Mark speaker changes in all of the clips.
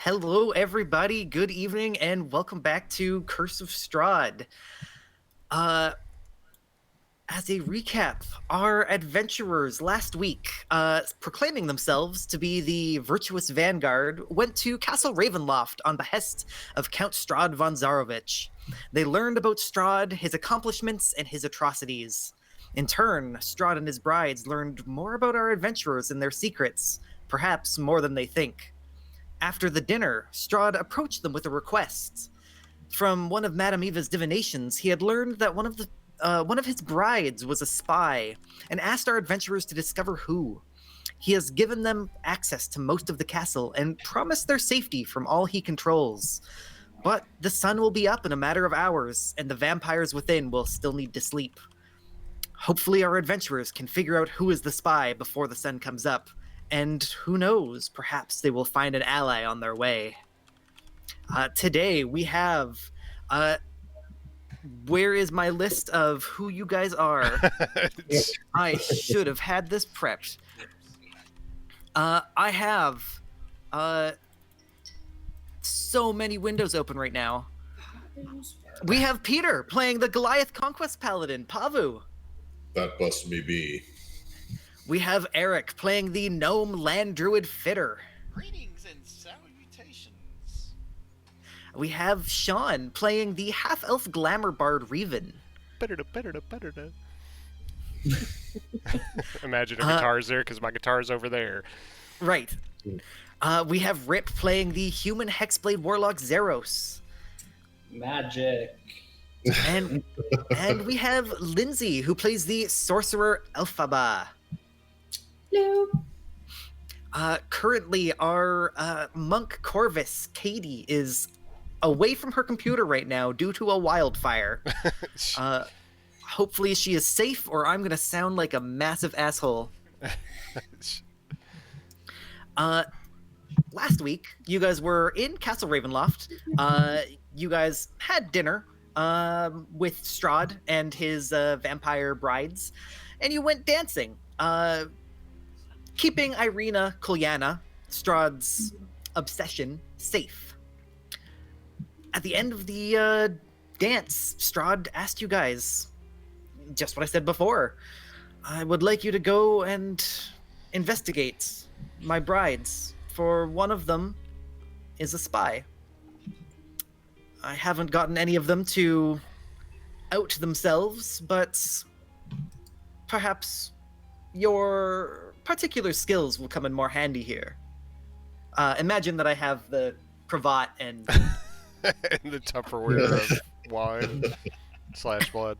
Speaker 1: Hello, everybody. Good evening, and welcome back to Curse of Strahd. Uh, as a recap, our adventurers last week, proclaiming themselves to be the Virtuous Vanguard, went to Castle Ravenloft on behest of Count Strahd von Zarovich. They learned about Strahd, his accomplishments, and his atrocities. In turn, Strahd and his brides learned more about our adventurers and their secrets, perhaps more than they think. After the dinner, Strahd approached them with a request. From one of Madame Eva's divinations, he had learned that one of his brides was a spy, and asked our adventurers to discover who. He has given them access to most of the castle and promised their safety from all he controls. But the sun will be up in a matter of hours, and the vampires within will still need to sleep. Hopefully, our adventurers can figure out who is the spy before the sun comes up. And who knows, perhaps they will find an ally on their way. Today we have. Where is my list of who you guys are? I should have had this prepped. I have so many windows open right now. We have Peter playing the Goliath Conquest Paladin, Pavu.
Speaker 2: That must me be.
Speaker 1: We have Eric playing the Gnome Land Druid Fitter.
Speaker 3: Greetings and salutations.
Speaker 1: We have Sean playing the Half-Elf Glamour Bard Reven.
Speaker 4: Imagine a guitar's there because my guitar's over there.
Speaker 1: Right. We have Rip playing the Human Hexblade Warlock Zeros.
Speaker 5: Magic.
Speaker 1: And we have Lindsay, who plays the Sorcerer Elphaba.
Speaker 5: Hello.
Speaker 1: Currently, our monk Corvus, Katie, is away from her computer right now due to a wildfire. Hopefully she is safe, or I'm going to sound like a massive asshole. Last week, you guys were in Castle Ravenloft. You guys had dinner with Strahd and his vampire brides, and you went dancing. Keeping Irina Kolyana, Strahd's obsession, safe. At the end of the dance, Strahd asked you guys just what I said before. I would like you to go and investigate my brides, for one of them is a spy. I haven't gotten any of them to out themselves, but perhaps your particular skills will come in more handy here. Imagine that I have the cravat and
Speaker 4: And the Tupperware of wine / blood.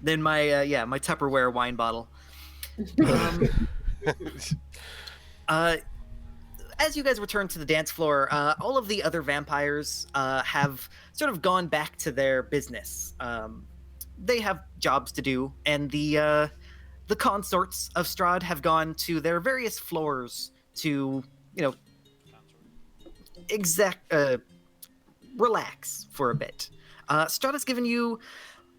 Speaker 1: then my my Tupperware wine bottle. As you guys return to the dance floor, all of the other vampires have sort of gone back to their business. They have jobs to do, and the consorts of Strahd have gone to their various floors to, relax for a bit. Strahd has given you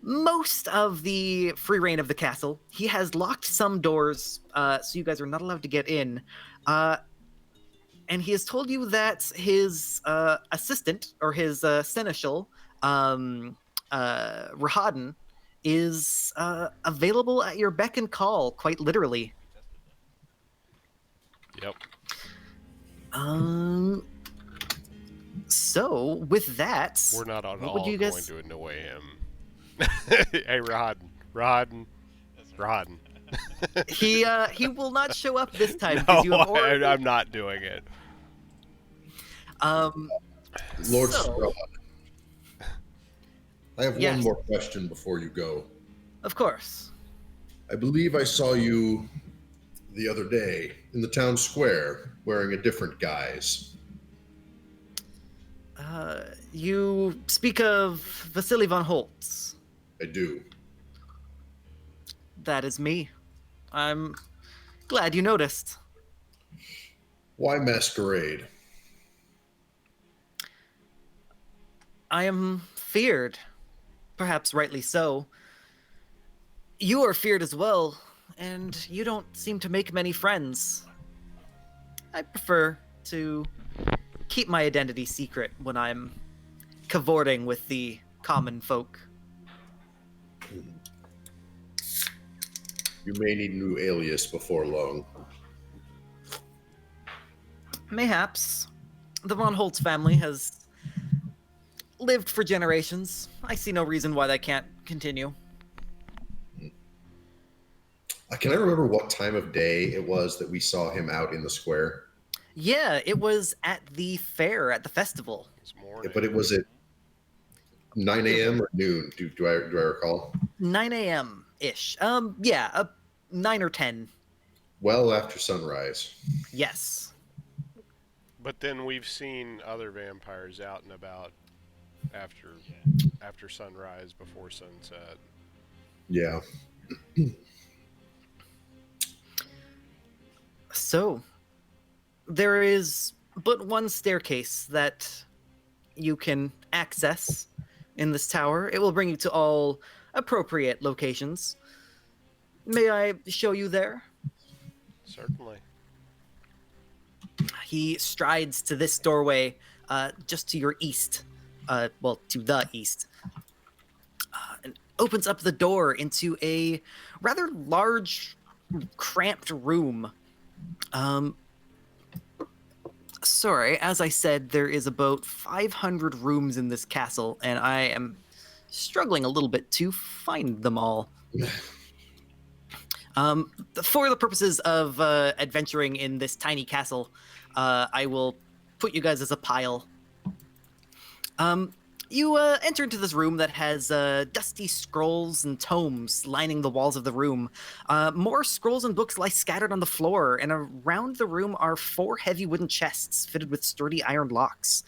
Speaker 1: most of the free reign of the castle. He has locked some doors, so you guys are not allowed to get in. And he has told you that his assistant, or his seneschal, Rahadin, is available at your beck and call, quite literally.
Speaker 4: Yep.
Speaker 1: So, with that,
Speaker 4: We're not at
Speaker 1: what
Speaker 4: all
Speaker 1: would you
Speaker 4: going
Speaker 1: guys...
Speaker 4: to annoy him. Hey, Rodden.
Speaker 1: He will not show up this time.
Speaker 4: No,
Speaker 1: because you have already...
Speaker 4: I'm not doing it.
Speaker 2: Lord
Speaker 1: So-
Speaker 2: Strahd, I have
Speaker 1: Yes.
Speaker 2: one more question before you go.
Speaker 1: Of course.
Speaker 2: I believe I saw you the other day in the town square wearing a different guise.
Speaker 1: You speak of Vasily von Holtz.
Speaker 2: I do.
Speaker 1: That is me. I'm glad you noticed.
Speaker 2: Why masquerade?
Speaker 1: I am feared. Perhaps rightly so. You are feared as well, and you don't seem to make many friends. I prefer to keep my identity secret when I'm cavorting with the common folk.
Speaker 2: You may need a new alias before long.
Speaker 1: Mayhaps. The Von Holtz family has lived for generations. I see no reason why that can't continue.
Speaker 2: Can I remember what time of day it was that we saw him out in the square?
Speaker 1: Yeah, it was at the fair, at the festival.
Speaker 4: It's morning.
Speaker 2: But it was at 9 a.m. or noon. Do I recall?
Speaker 1: 9 a.m. ish. Yeah, 9 or 10.
Speaker 2: Well after sunrise.
Speaker 1: Yes.
Speaker 4: But then we've seen other vampires out and about after sunrise, before sunset.
Speaker 2: Yeah.
Speaker 1: So, there is but one staircase that you can access in this tower. It will bring you to all appropriate locations. May I show you there?
Speaker 4: Certainly.
Speaker 1: He strides to this doorway, just to your east. Well, to the east. And opens up the door into a rather large, cramped room. Sorry, as I said, there is about 500 rooms in this castle, and I am struggling a little bit to find them all. For the purposes of adventuring in this tiny castle, I will put you guys as a pile. You enter into this room that has dusty scrolls and tomes lining the walls of the room. More scrolls and books lie scattered on the floor, and around the room are 4 heavy wooden chests fitted with sturdy iron locks.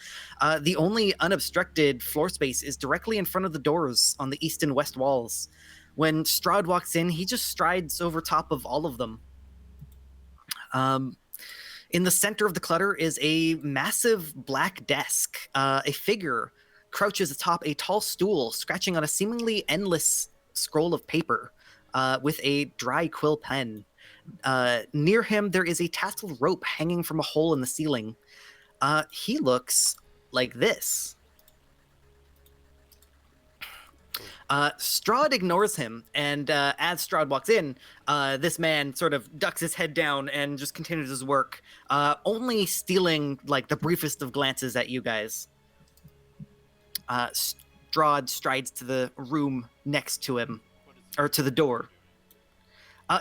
Speaker 1: The only unobstructed floor space is directly in front of the doors on the east and west walls. When Strahd walks in, he just strides over top of all of them. In the center of the clutter is a massive black desk. A figure crouches atop a tall stool, scratching on a seemingly endless scroll of paper with a dry quill pen. Near him, there is a tasseled rope hanging from a hole in the ceiling. He looks like this. Strahd ignores him, and as Strahd walks in, this man sort of ducks his head down and just continues his work, only stealing like the briefest of glances at you guys. Strahd strides to the room next to him, or to the door.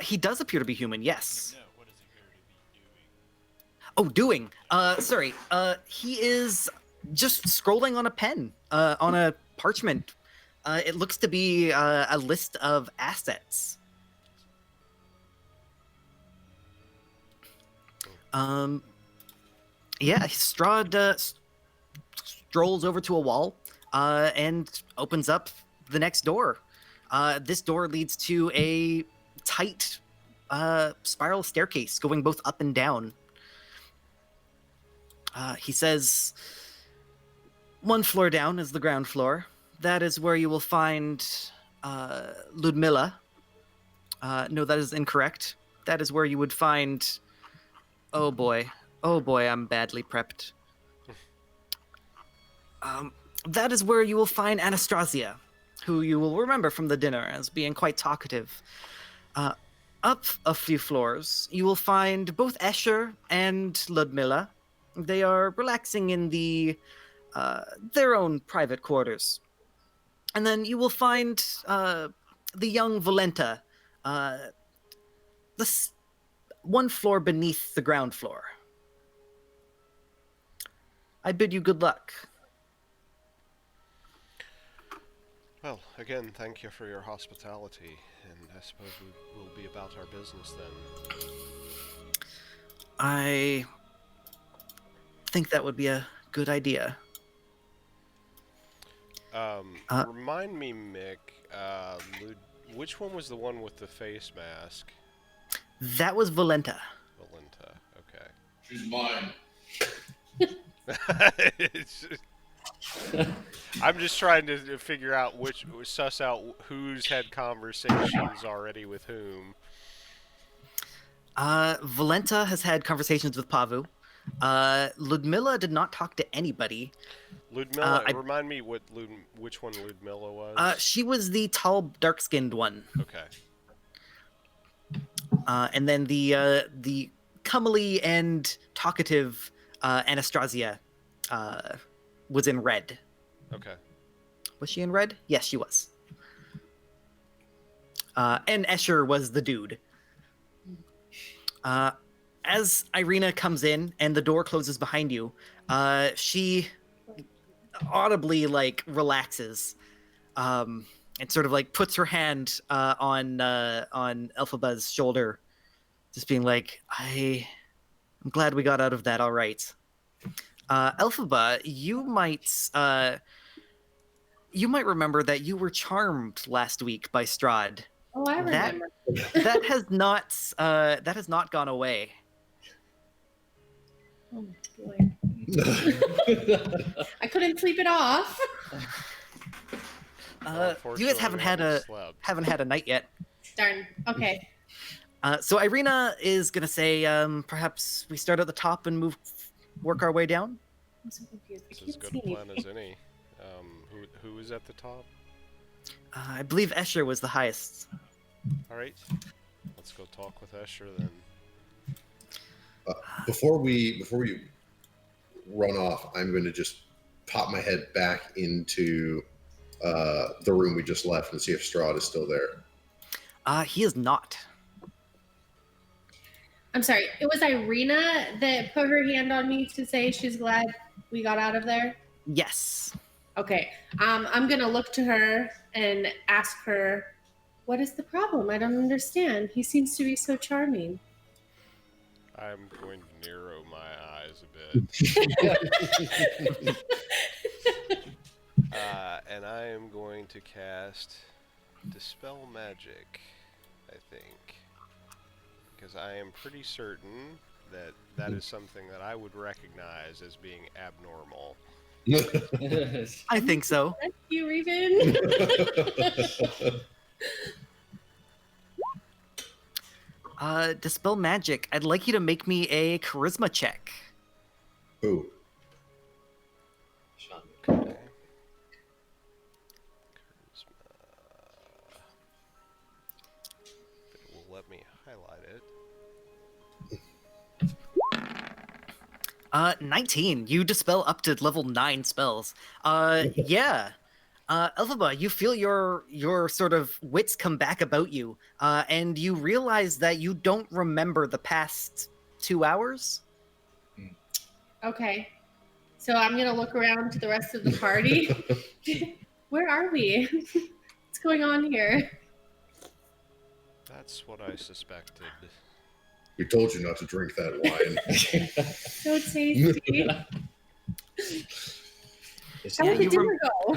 Speaker 1: He does appear to be human, yes.
Speaker 3: No, what does he appear to be doing?
Speaker 1: Oh, doing. Sorry. He is just scrolling on a pen, on a parchment. It looks to be a list of assets. Yeah, Strahd strolls over to a wall and opens up the next door. This door leads to a tight spiral staircase going both up and down. He says, 1 floor down is the ground floor. That is where you will find Ludmilla. No, that is incorrect. That is where you would find... Oh boy, I'm badly prepped. That is where you will find Anastasia, who you will remember from the dinner as being quite talkative. Up a few floors, you will find both Escher and Ludmilla. They are relaxing in their own private quarters. And then you will find the young Valenta, this 1 floor beneath the ground floor. I bid you good luck.
Speaker 4: Well, again, thank you for your hospitality, and I suppose we will be about our business then.
Speaker 1: I think that would be a good idea.
Speaker 4: Remind me, Mick, which one was the one with the face mask?
Speaker 1: That was Valenta.
Speaker 4: Valenta, okay.
Speaker 3: She's mine.
Speaker 4: I'm just trying to figure out suss out who's had conversations already with whom.
Speaker 1: Valenta has had conversations with Pavu. Ludmilla did not talk to anybody.
Speaker 4: Ludmilla,
Speaker 1: I-
Speaker 4: remind me which one Ludmilla was.
Speaker 1: She was the tall, dark-skinned one.
Speaker 4: Okay.
Speaker 1: And then the comely and talkative Anastasia was in red.
Speaker 4: Okay.
Speaker 1: Was she in red? Yes, she was. And Escher was the dude. As Irina comes in and the door closes behind you, she audibly like relaxes, and sort of like puts her hand on Elphaba's shoulder, just being like, I'm glad we got out of that all right. Elphaba, you might remember that you were charmed last week by Strahd.
Speaker 5: Oh, I
Speaker 1: That-
Speaker 5: remember.
Speaker 1: That has not gone away.
Speaker 5: Oh, boy. I couldn't sleep it off.
Speaker 1: You guys haven't had a night yet.
Speaker 5: Darn. Okay.
Speaker 1: So Irina is gonna say, perhaps we start at the top and work our way down.
Speaker 5: I'm so confused. I
Speaker 4: It's as
Speaker 5: can't
Speaker 4: good
Speaker 5: see
Speaker 4: a plan
Speaker 5: anything.
Speaker 4: as any. Who is at the top?
Speaker 1: I believe Escher was the highest.
Speaker 4: All right. Let's go talk with Escher then.
Speaker 2: Before we run off, I'm going to just pop my head back into the room we just left and see if Strahd is still there.
Speaker 1: He is not.
Speaker 5: I'm sorry. It was Irina that put her hand on me to say she's glad we got out of there.
Speaker 1: Yes.
Speaker 5: Okay. I'm gonna look to her and ask her, what is the problem? I don't understand. He seems to be so charming.
Speaker 4: I'm going to narrow my eyes a bit. And I am going to cast Dispel Magic, I think. Because I am pretty certain that that is something that I would recognize as being abnormal.
Speaker 1: I think so.
Speaker 5: Thank you, Raven.
Speaker 1: Dispel magic. I'd like you to make me a charisma check.
Speaker 2: Ooh.
Speaker 4: Okay. Charisma. It will let me highlight it.
Speaker 1: 19. You dispel up to level 9 spells. Yeah. Elphaba, you feel your sort of wits come back about you, and you realize that you don't remember the past 2 hours.
Speaker 5: Okay. So I'm gonna look around to the rest of the party. Where are we? What's going on here?
Speaker 4: That's what I suspected.
Speaker 2: We told you not to drink that wine.
Speaker 5: So tasty. How
Speaker 1: Yeah,
Speaker 5: did the
Speaker 1: you
Speaker 5: dinner go?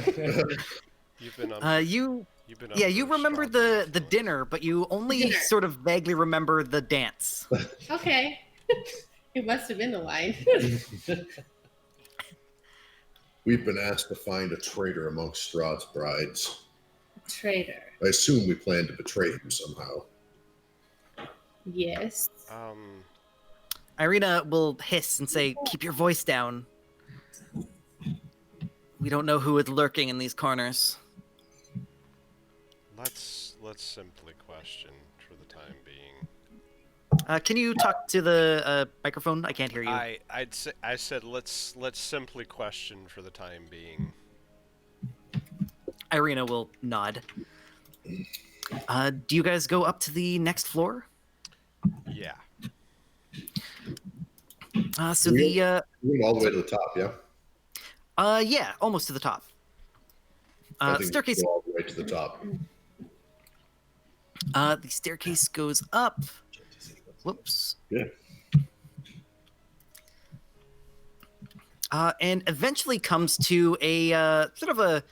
Speaker 4: You've been on.
Speaker 1: You
Speaker 4: You've been.
Speaker 1: yeah, you remember the dinner, but you only
Speaker 5: Dinner.
Speaker 1: sort of vaguely remember the dance.
Speaker 5: Okay. It must have been the wine.
Speaker 2: We've been asked to find a traitor amongst Strahd's brides.
Speaker 5: Traitor.
Speaker 2: I assume we plan to betray him somehow.
Speaker 5: Yes.
Speaker 1: Irina will hiss and say, "Keep your voice down. We don't know who is lurking in these corners."
Speaker 4: Let's simply question for the time being.
Speaker 1: Can you talk to the microphone? I can't hear you.
Speaker 4: I said let's simply question for the time being.
Speaker 1: Irina will nod. Do you guys go up to the next floor?
Speaker 4: Yeah.
Speaker 1: So the
Speaker 2: We're all the way to the top, yeah?
Speaker 1: yeah, almost to the top.
Speaker 2: I think we
Speaker 1: Staircase.
Speaker 2: go all the way to the top.
Speaker 1: The staircase goes up. Whoops.
Speaker 2: Yeah.
Speaker 1: And eventually comes to a sort of a,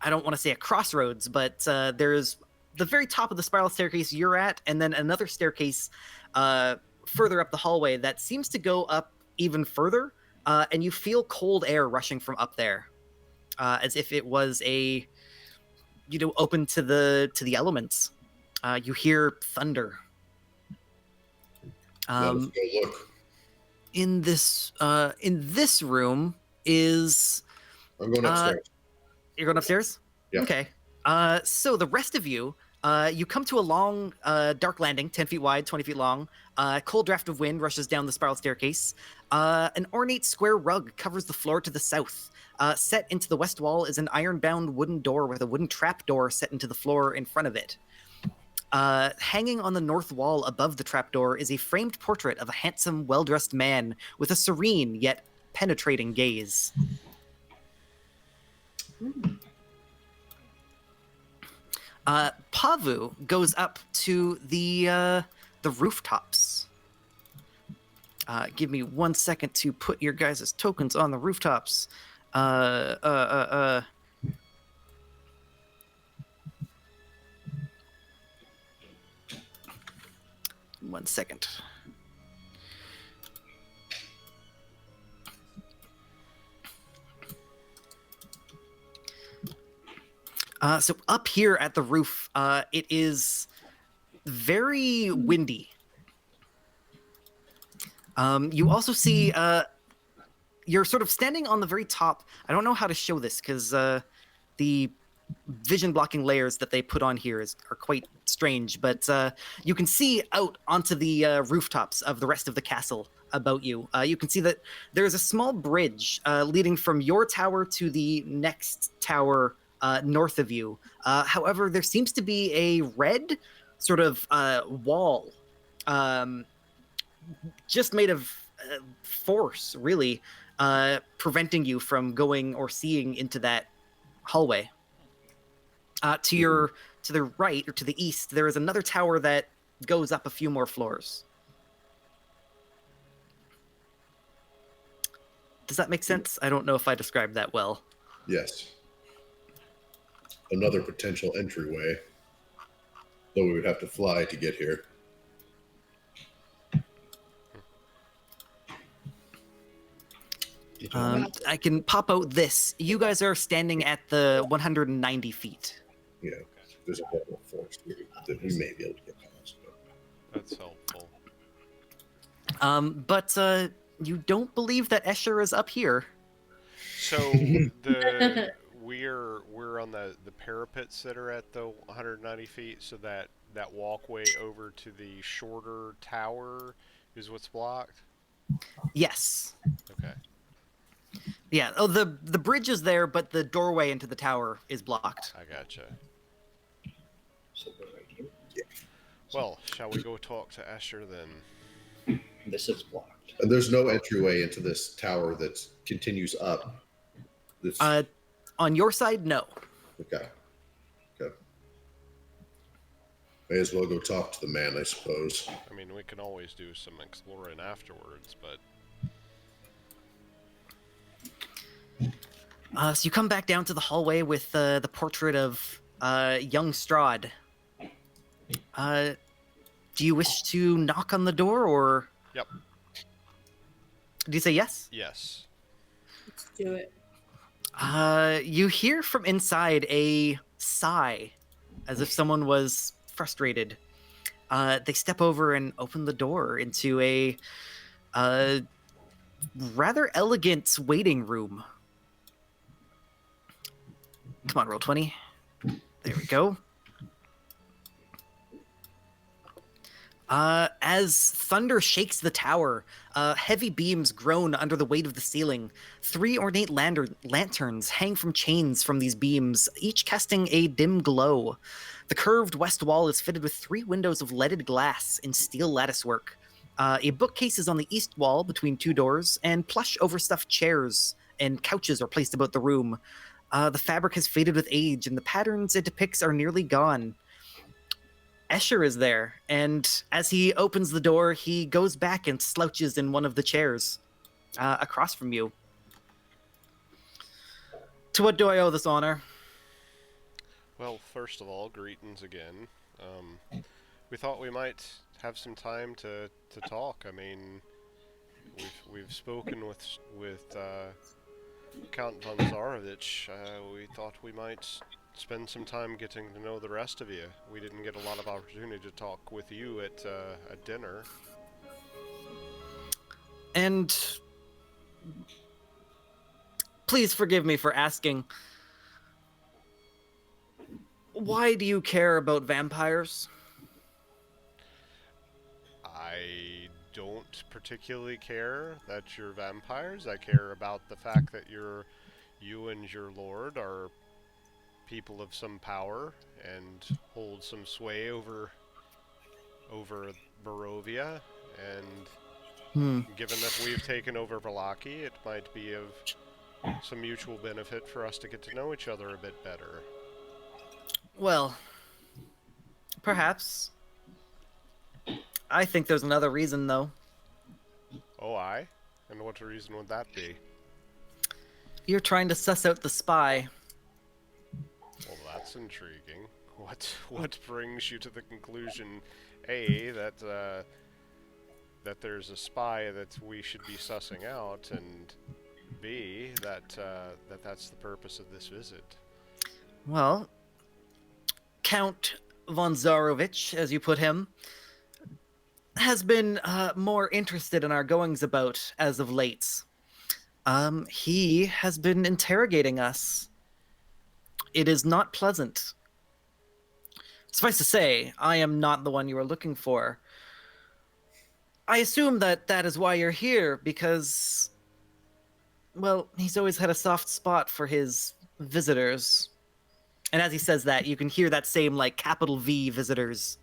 Speaker 1: I don't want to say a crossroads, but there's the very top of the spiral staircase you're at, and then another staircase further up the hallway that seems to go up even further, and you feel cold air rushing from up there, as if it was open to the elements. You hear thunder.
Speaker 2: Let's go look.
Speaker 1: in this room is
Speaker 2: I'm going upstairs.
Speaker 1: you're going upstairs?
Speaker 2: Yeah.
Speaker 1: Okay. So the rest of you, you come to a long, dark landing, 10 feet wide, 20 feet long. A cold draft of wind rushes down the spiral staircase. An ornate square rug covers the floor to the south. Set into the west wall is an iron-bound wooden door with a wooden trapdoor set into the floor in front of it. Hanging on the north wall above the trapdoor is a framed portrait of a handsome, well-dressed man with a serene yet penetrating gaze. Pavu goes up to the rooftops. Give me 1 second to put your guys' tokens on the rooftops. 1 second. So up here at the roof, it is very windy. You also see you're sort of standing on the very top. I don't know how to show this because the vision blocking layers that they put on here are quite strange, but you can see out onto the rooftops of the rest of the castle about you. You can see that there's a small bridge leading from your tower to the next tower north of you. However, there seems to be a red sort of wall just made of force, really, preventing you from going or seeing into that hallway. To the right or to the east, there is another tower that goes up a few more floors. Does that make sense? I don't know if I described that well.
Speaker 2: Yes. Another potential entryway, though we would have to fly to get here.
Speaker 1: I can pop out this. You guys are standing at the 190 feet.
Speaker 2: Yeah, there's a whole force that we may be able to get past.
Speaker 4: That's helpful.
Speaker 1: But you don't believe that Escher is up here.
Speaker 4: So we're on the parapets that are at the 190 feet, so that walkway over to the shorter tower is what's blocked?
Speaker 1: Yes.
Speaker 4: Okay.
Speaker 1: Yeah. Oh, the bridge is there, but the doorway into the tower is blocked.
Speaker 4: I gotcha.
Speaker 6: So we're right here.
Speaker 2: Yeah.
Speaker 4: Well, shall we go talk to Escher then?
Speaker 6: This is blocked.
Speaker 2: And there's no entryway into this tower that continues up. That's
Speaker 1: On your side, no.
Speaker 2: okay. Okay. May as well go talk to the man, I suppose.
Speaker 4: I mean, we can always do some exploring afterwards, but...
Speaker 1: So you come back down to the hallway with the portrait of young Strahd. Do you wish to knock on the door, or...
Speaker 4: Yep.
Speaker 1: Did you say yes?
Speaker 4: Yes.
Speaker 5: Let's do it.
Speaker 1: You hear from inside a sigh, as if someone was frustrated. They step over and open the door into a rather elegant waiting room. Come on, roll 20. There we go. As thunder shakes the tower, heavy beams groan under the weight of the ceiling. 3 ornate lanterns hang from chains from these beams, each casting a dim glow. The curved west wall is fitted with 3 windows of leaded glass in steel latticework. A bookcase is on the east wall between 2 doors, and plush overstuffed chairs and couches are placed about the room. The fabric has faded with age, and the patterns it depicts are nearly gone. Escher is there, and as he opens the door, he goes back and slouches in one of the chairs across from you. To what do I owe this honor?
Speaker 4: Well, first of all, greetings again. We thought we might have some time to talk. I mean, we've spoken with Count von Zarovich. We thought we might spend some time getting to know the rest of you. We didn't get a lot of opportunity to talk with you at dinner.
Speaker 1: And please forgive me for asking, why do you care about vampires?
Speaker 4: I don't particularly care that you're vampires. I care about the fact that you and your lord are people of some power and hold some sway over Barovia, and
Speaker 1: Hmm.
Speaker 4: given that we've taken over Valaki, it might be of some mutual benefit for us to get to know each other a bit better.
Speaker 1: Well, perhaps. I think there's another reason, though.
Speaker 4: Oh, aye? And what reason would that be?
Speaker 1: You're trying to suss out the spy.
Speaker 4: Well, that's intriguing. What brings you to the conclusion, A, that that there's a spy that we should be sussing out, and B, that that's the purpose of this visit?
Speaker 1: Well, Count von Zarovich, as you put him, has been more interested in our goings about as of late. He has been interrogating us. It is not pleasant. Suffice to say, I am not the one you are looking for. I assume that that is why you're here, because, well, he's always had a soft spot for his visitors. And as he says that, you can hear that same, like, capital V visitors.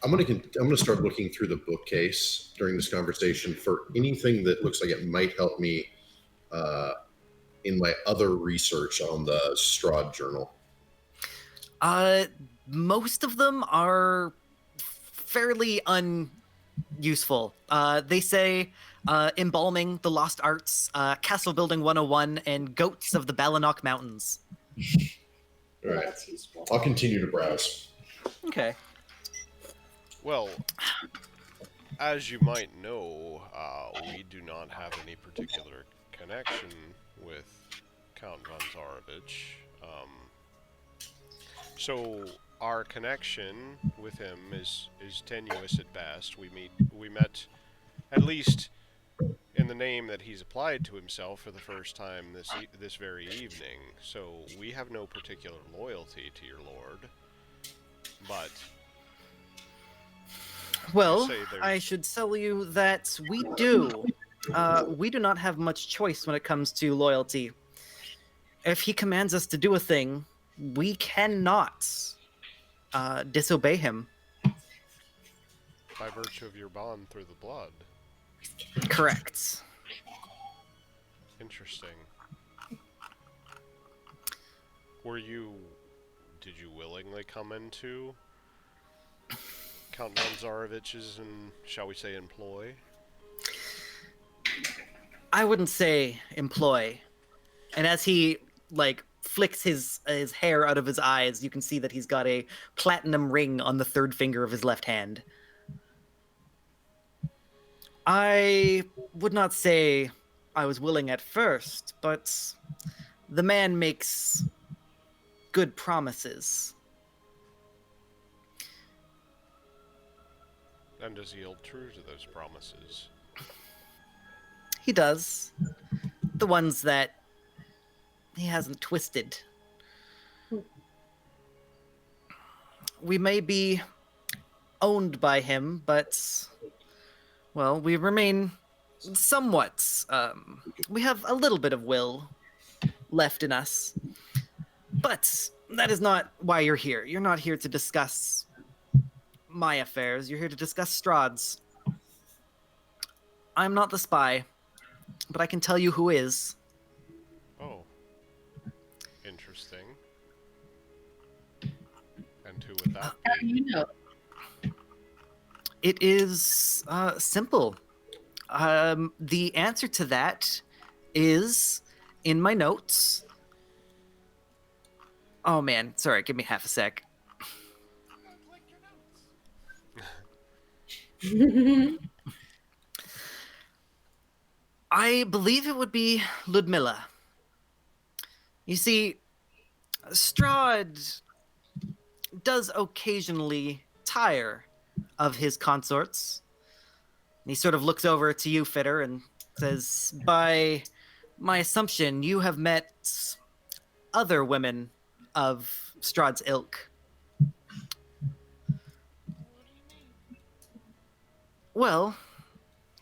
Speaker 2: I'm gonna start looking through the bookcase during this conversation for anything that looks like it might help me in my other research on the Strahd journal.
Speaker 1: Most of them are fairly unuseful. They say embalming the lost arts, castle building 101, and goats of the Balanock Mountains.
Speaker 2: All right,
Speaker 5: That's useful.
Speaker 2: I'll continue to browse.
Speaker 1: Okay.
Speaker 4: Well, as you might know, we do not have any particular connection with Count von Zarovich. So our connection with him is tenuous at best. We met at least in the name that he's applied to himself for the first time this very evening. So we have no particular loyalty to your lord, but
Speaker 1: Well,
Speaker 4: say there's-
Speaker 1: I should tell you that we do. We do not have much choice when it comes to loyalty. If he commands us to do a thing, we cannot disobey him.
Speaker 4: by virtue of your bond through the blood.
Speaker 1: Correct.
Speaker 4: Interesting. Did you willingly come into Count von Zarovich's, shall we say, employ?
Speaker 1: I wouldn't say employ. And as he, like, flicks his hair out of his eyes, you can see that he's got a platinum ring on the third finger of his left hand. I would not say I was willing at first, but the man makes good promises.
Speaker 4: And does he hold true to those promises?
Speaker 1: He does. The ones that he hasn't twisted. We may be owned by him, but, well, we remain somewhat, we have a little bit of will left in us. But that is not why you're here. You're not here to discuss my affairs. You're here to discuss Strahd's. I'm not the spy, but I can tell you who is.
Speaker 4: Oh. Interesting. And who would that
Speaker 5: How
Speaker 4: be?
Speaker 5: do you know?
Speaker 1: It is simple. The answer to that is in my notes. Oh man, sorry, give me half a sec. I believe it would be Ludmilla. You see, Strahd does occasionally tire of his consorts, he sort of looks over to you, Fitter, and says, "By my assumption, you have met other women of Strahd's ilk."
Speaker 3: What do you mean?
Speaker 1: "Well,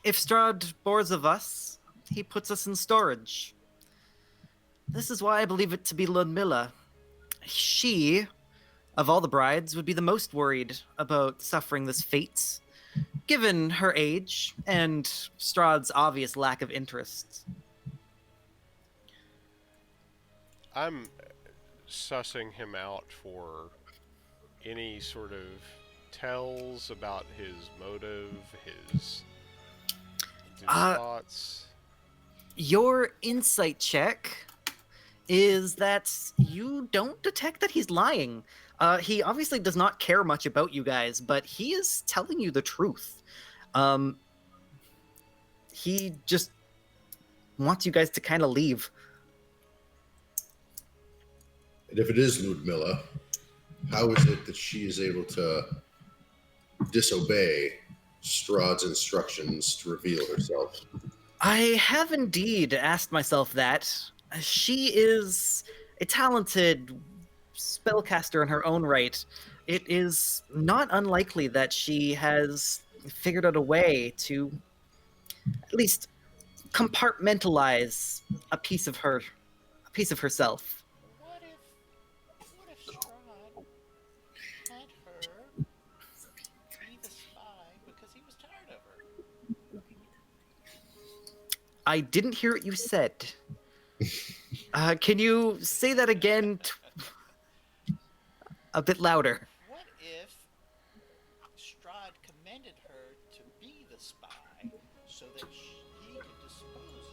Speaker 1: if Strahd bores of us, he puts us in storage. This is why I believe it to be Ludmilla. She, of all the brides, would be the most worried about suffering this fate, given her age and Strahd's obvious lack of interest."
Speaker 4: I'm sussing him out for any sort of tells about his motive, his thoughts.
Speaker 1: Your insight check is that you don't detect that he's lying. He obviously does not care much about you guys, but he is telling you the truth. He just wants you guys to kind of leave.
Speaker 2: And if it is Ludmilla, how is it that she is able to disobey Strahd's instructions to reveal herself?
Speaker 1: I have indeed asked myself that. She is a talented spellcaster in her own right. It is not unlikely that she has figured out a way to at least compartmentalize a piece of herself.
Speaker 3: What if Strahd had her be the spy because he was tired of her?
Speaker 1: I didn't hear what you said. Can you say that again a bit louder?
Speaker 3: What if Strahd commended her to be the spy so that he could dispose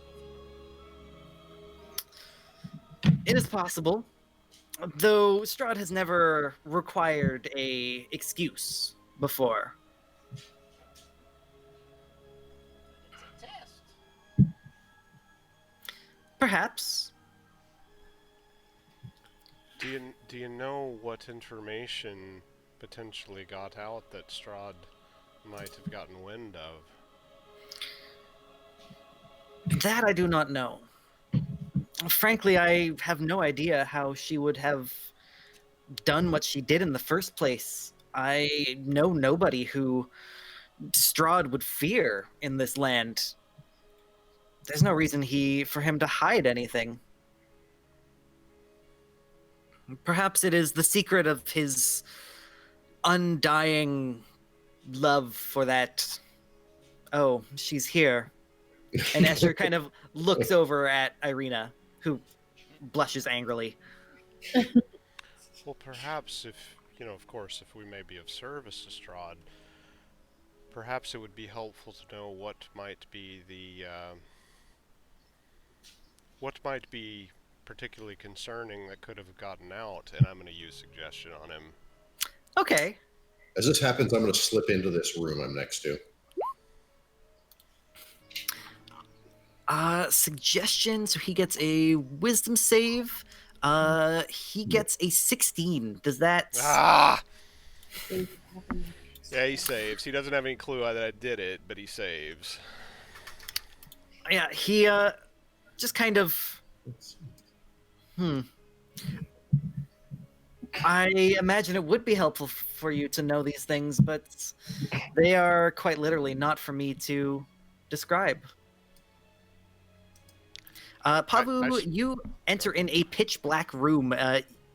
Speaker 3: of her?
Speaker 1: It is possible, though Strahd has never required a excuse before.
Speaker 3: But it's a test.
Speaker 1: Perhaps.
Speaker 4: Do you know what information potentially got out that Strahd might have gotten wind of?
Speaker 1: That I do not know. Frankly, I have no idea how she would have done what she did in the first place. I know nobody who Strahd would fear in this land. There's no reason for him to hide anything. Perhaps it is the secret of his undying love for that. Oh, she's here. And Escher kind of looks over at Irina, who blushes angrily.
Speaker 4: Well, perhaps if, of course, if we may be of service to Strahd, perhaps it would be helpful to know what might be particularly concerning that could have gotten out, and I'm going to use suggestion on him.
Speaker 1: Okay.
Speaker 2: As this happens, I'm going to slip into this room I'm next to.
Speaker 1: Suggestion, so he gets a wisdom save. He gets a 16. Does that...
Speaker 4: Ah! Yeah, he saves. He doesn't have any clue that I did it, but he saves.
Speaker 1: Yeah, he, just kind of... I imagine it would be helpful for you to know these things, but they are quite literally not for me to describe. Pavu, you enter in a pitch black room.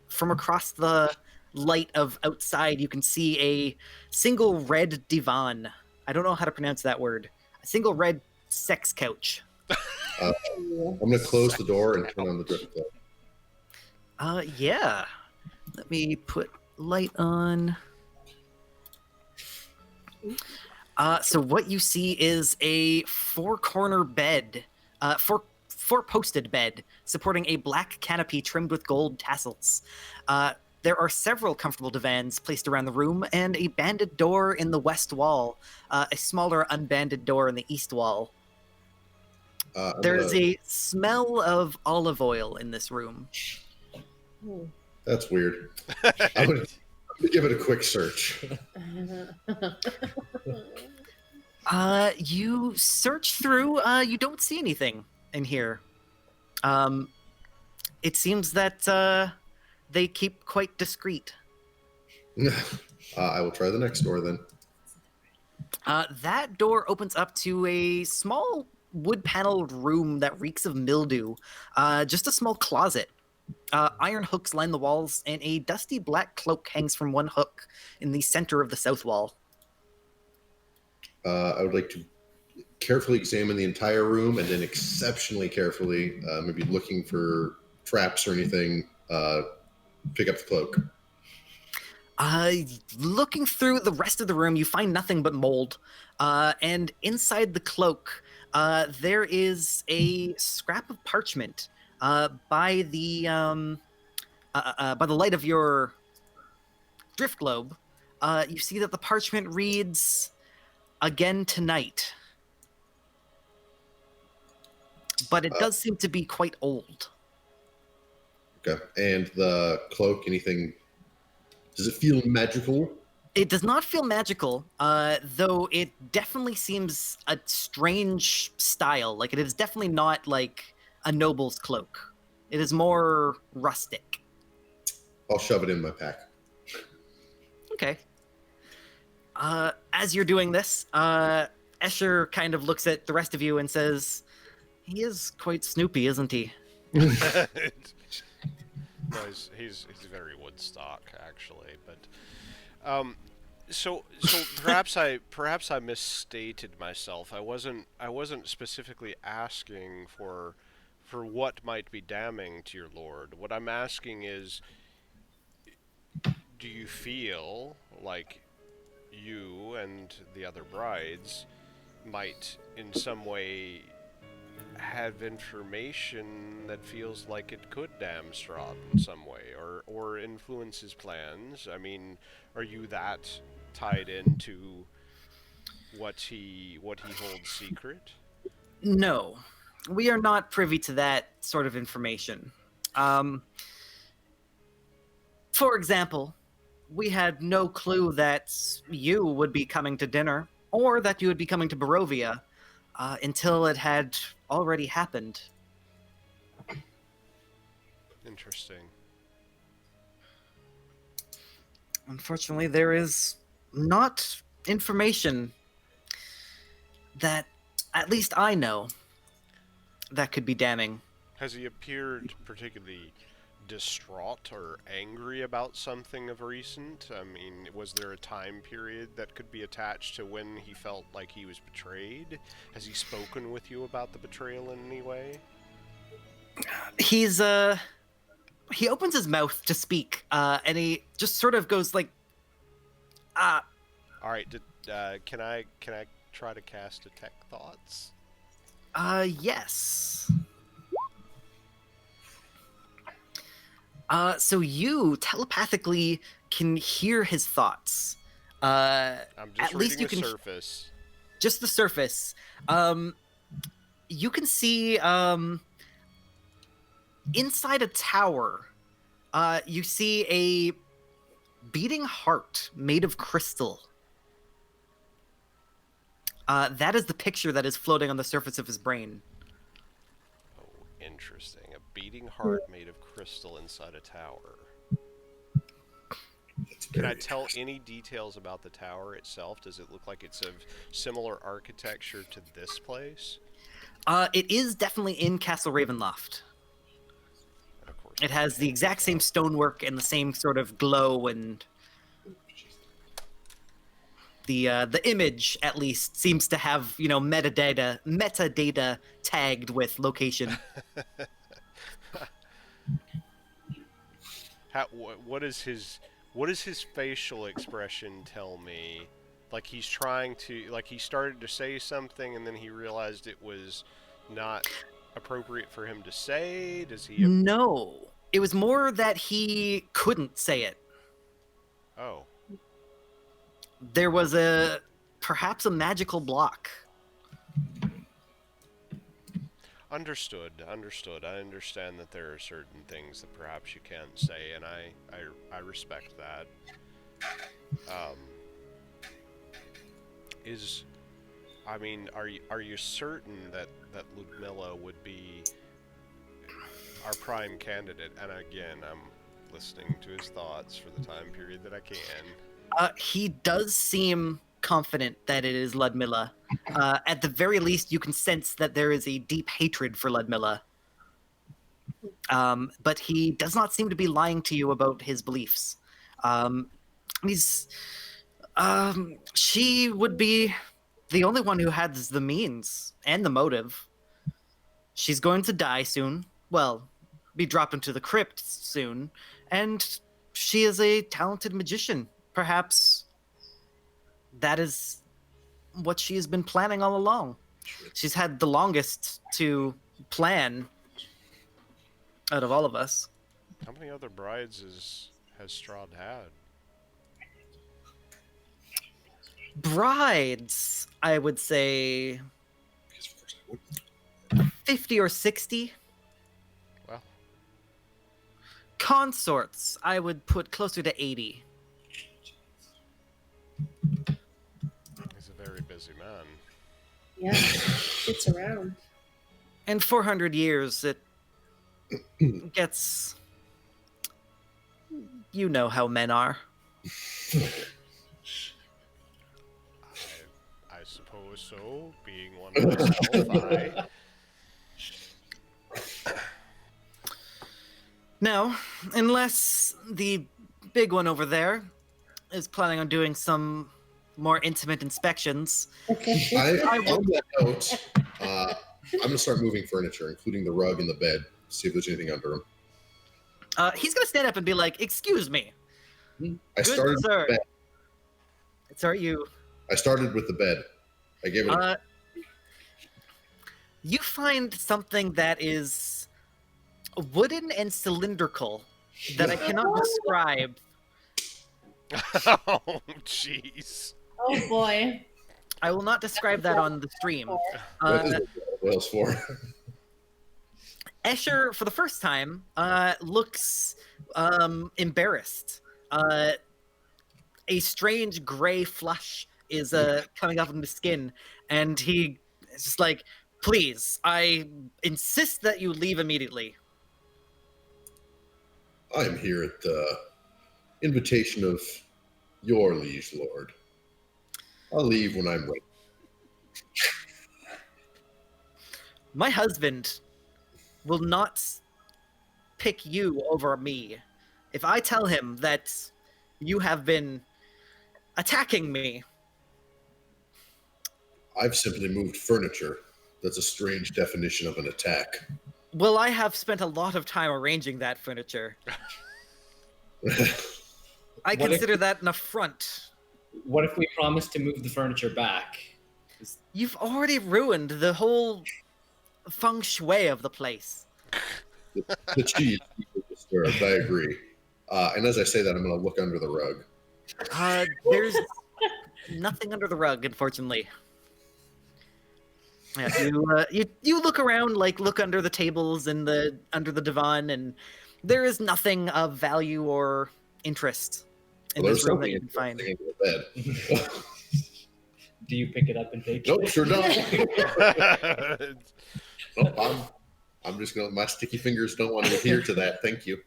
Speaker 1: From across the light of outside, you can see a single red divan. I don't know how to pronounce that word. A single red sex couch.
Speaker 2: I'm going to close the door and turn on the drift light.
Speaker 1: Yeah. Let me put light on. So what you see is a four-corner bed, four-posted bed, supporting a black canopy trimmed with gold tassels. There are several comfortable divans placed around the room, and a banded door in the west wall, a smaller unbanded door in the east wall. There's a smell of olive oil in this room.
Speaker 2: That's weird. I'm going to give it a quick search.
Speaker 1: You search through. You don't see anything in here. It seems that they keep quite discreet.
Speaker 2: I will try the next door then.
Speaker 1: That door opens up to a small wood-paneled room that reeks of mildew. Just a small closet. Iron hooks line the walls, and a dusty black cloak hangs from one hook in the center of the south wall.
Speaker 2: I would like to carefully examine the entire room and then exceptionally carefully, maybe looking for traps or anything, pick up the cloak.
Speaker 1: Looking through the rest of the room, you find nothing but mold. And inside the cloak, there is a scrap of parchment by the light of your drift globe. You see that the parchment reads, "Again tonight." But it does seem to be quite old.
Speaker 2: Okay. And the cloak, anything? Does it feel magical?
Speaker 1: It does not feel magical, though it definitely seems a strange style. Like, it is definitely not like a noble's cloak. It is more rustic.
Speaker 2: I'll shove it in my pack.
Speaker 1: Okay. As you're doing this, Escher kind of looks at the rest of you and says, "He is quite snoopy, isn't he?"
Speaker 4: No, he's very Woodstock actually, but so perhaps I misstated myself. I wasn't specifically asking for what might be damning to your lord. What I'm asking is, do you feel like you and the other brides might in some way have information that feels like it could damn Strahd in some way, or influence his plans? I mean, are you that tied into what he holds secret?
Speaker 1: No, we are not privy to that sort of information. For example, we had no clue that you would be coming to dinner, or that you would be coming to Barovia, until it had already happened.
Speaker 4: Interesting.
Speaker 1: Unfortunately, there is not information that, at least I know, that could be damning.
Speaker 4: Has he appeared particularly distraught or angry about something of recent? I mean, was there a time period that could be attached to when he felt like he was betrayed? Has he spoken with you about the betrayal in any way?
Speaker 1: He opens his mouth to speak, and he just sort of goes like,
Speaker 4: All right, can I try to cast detect thoughts?
Speaker 1: Yes. So you telepathically can hear his thoughts.
Speaker 4: I'm just
Speaker 1: At least you
Speaker 4: reading the
Speaker 1: can
Speaker 4: surface.
Speaker 1: just the surface. You can see inside a tower. You see a beating heart made of crystal. That is the picture that is floating on the surface of his brain.
Speaker 4: Oh, interesting. A beating heart made of crystal inside a tower. Can I tell any details about the tower itself? Does it look like it's of similar architecture to this place?
Speaker 1: It is definitely in Castle Ravenloft.
Speaker 4: And of course,
Speaker 1: It has the exact same stonework and the same sort of glow, and the image at least seems to have, you know, metadata tagged with location.
Speaker 4: What is his facial expression tell me? Like he's trying to, like he started to say something and then he realized it was not appropriate for him to say? Does he?
Speaker 1: No, it was more that he couldn't say it.
Speaker 4: Oh.
Speaker 1: There was perhaps a magical block.
Speaker 4: Understood. I understand that there are certain things that perhaps you can't say, and I respect that. I mean, are you certain that Ludmilla would be our prime candidate? And again, I'm listening to his thoughts for the time period that I can.
Speaker 1: He does seem confident that it is Ludmilla. At the very least, you can sense that there is a deep hatred for Ludmilla. But he does not seem to be lying to you about his beliefs. He's. She would be the only one who has the means and the motive. She's going to die soon. Well, be dropped into the crypt soon. And she is a talented magician. Perhaps that is what she has been planning all along. She's had the longest to plan out of all of us.
Speaker 4: How many other brides has Strahd had?
Speaker 1: Brides, I would say 50 or 60.
Speaker 4: Well,
Speaker 1: Consorts, I would put closer to 80.
Speaker 4: he's a very busy man.
Speaker 5: Yeah, it's around.
Speaker 1: In 400 years, it gets... You know how men are.
Speaker 4: I suppose so. Being one myself,
Speaker 1: Now, unless the big one over there is planning on doing some more intimate inspections,
Speaker 2: On that note, I'm going to start moving furniture, including the rug and the bed, see if there's anything under them.
Speaker 1: he's going to stand up and be like, "Excuse me,
Speaker 2: I started with
Speaker 1: sir.
Speaker 2: the bed.
Speaker 1: Sorry, you."
Speaker 2: I started with the bed. I gave it.
Speaker 1: You find something that is wooden and cylindrical that I cannot describe.
Speaker 4: oh, jeez.
Speaker 5: Oh boy.
Speaker 1: I will not describe that on the stream.
Speaker 2: What is it? What else for?
Speaker 1: Escher, for the first time, looks embarrassed. A strange gray flush is coming up in his skin, and he is just like, "Please, I insist that you leave immediately."
Speaker 2: I am here at the invitation of your liege lord. I'll leave when I'm ready.
Speaker 1: My husband will not pick you over me. If I tell him that you have been attacking me,
Speaker 2: I've simply moved furniture. That's a strange definition of an attack.
Speaker 1: well, I have spent a lot of time arranging that furniture. I
Speaker 6: What
Speaker 1: consider that an affront.
Speaker 6: What if we promise to move the furniture back?
Speaker 1: You've already ruined the whole feng shui of the place.
Speaker 2: The cheese is disturbed. I agree. And as I say that, I'm going to look under the rug.
Speaker 1: There's nothing under the rug, unfortunately. Yeah, you look around, like look under the tables and under the divan, and there is nothing of value or interest in
Speaker 2: Well,
Speaker 1: this
Speaker 2: there's
Speaker 1: room that
Speaker 2: something
Speaker 1: you can find.
Speaker 2: interesting in the bed.
Speaker 6: Do you pick it up and take
Speaker 2: Nope,
Speaker 6: it?
Speaker 2: sure don't. Nope, I'm just going to, my sticky fingers don't want to adhere to that. Thank you.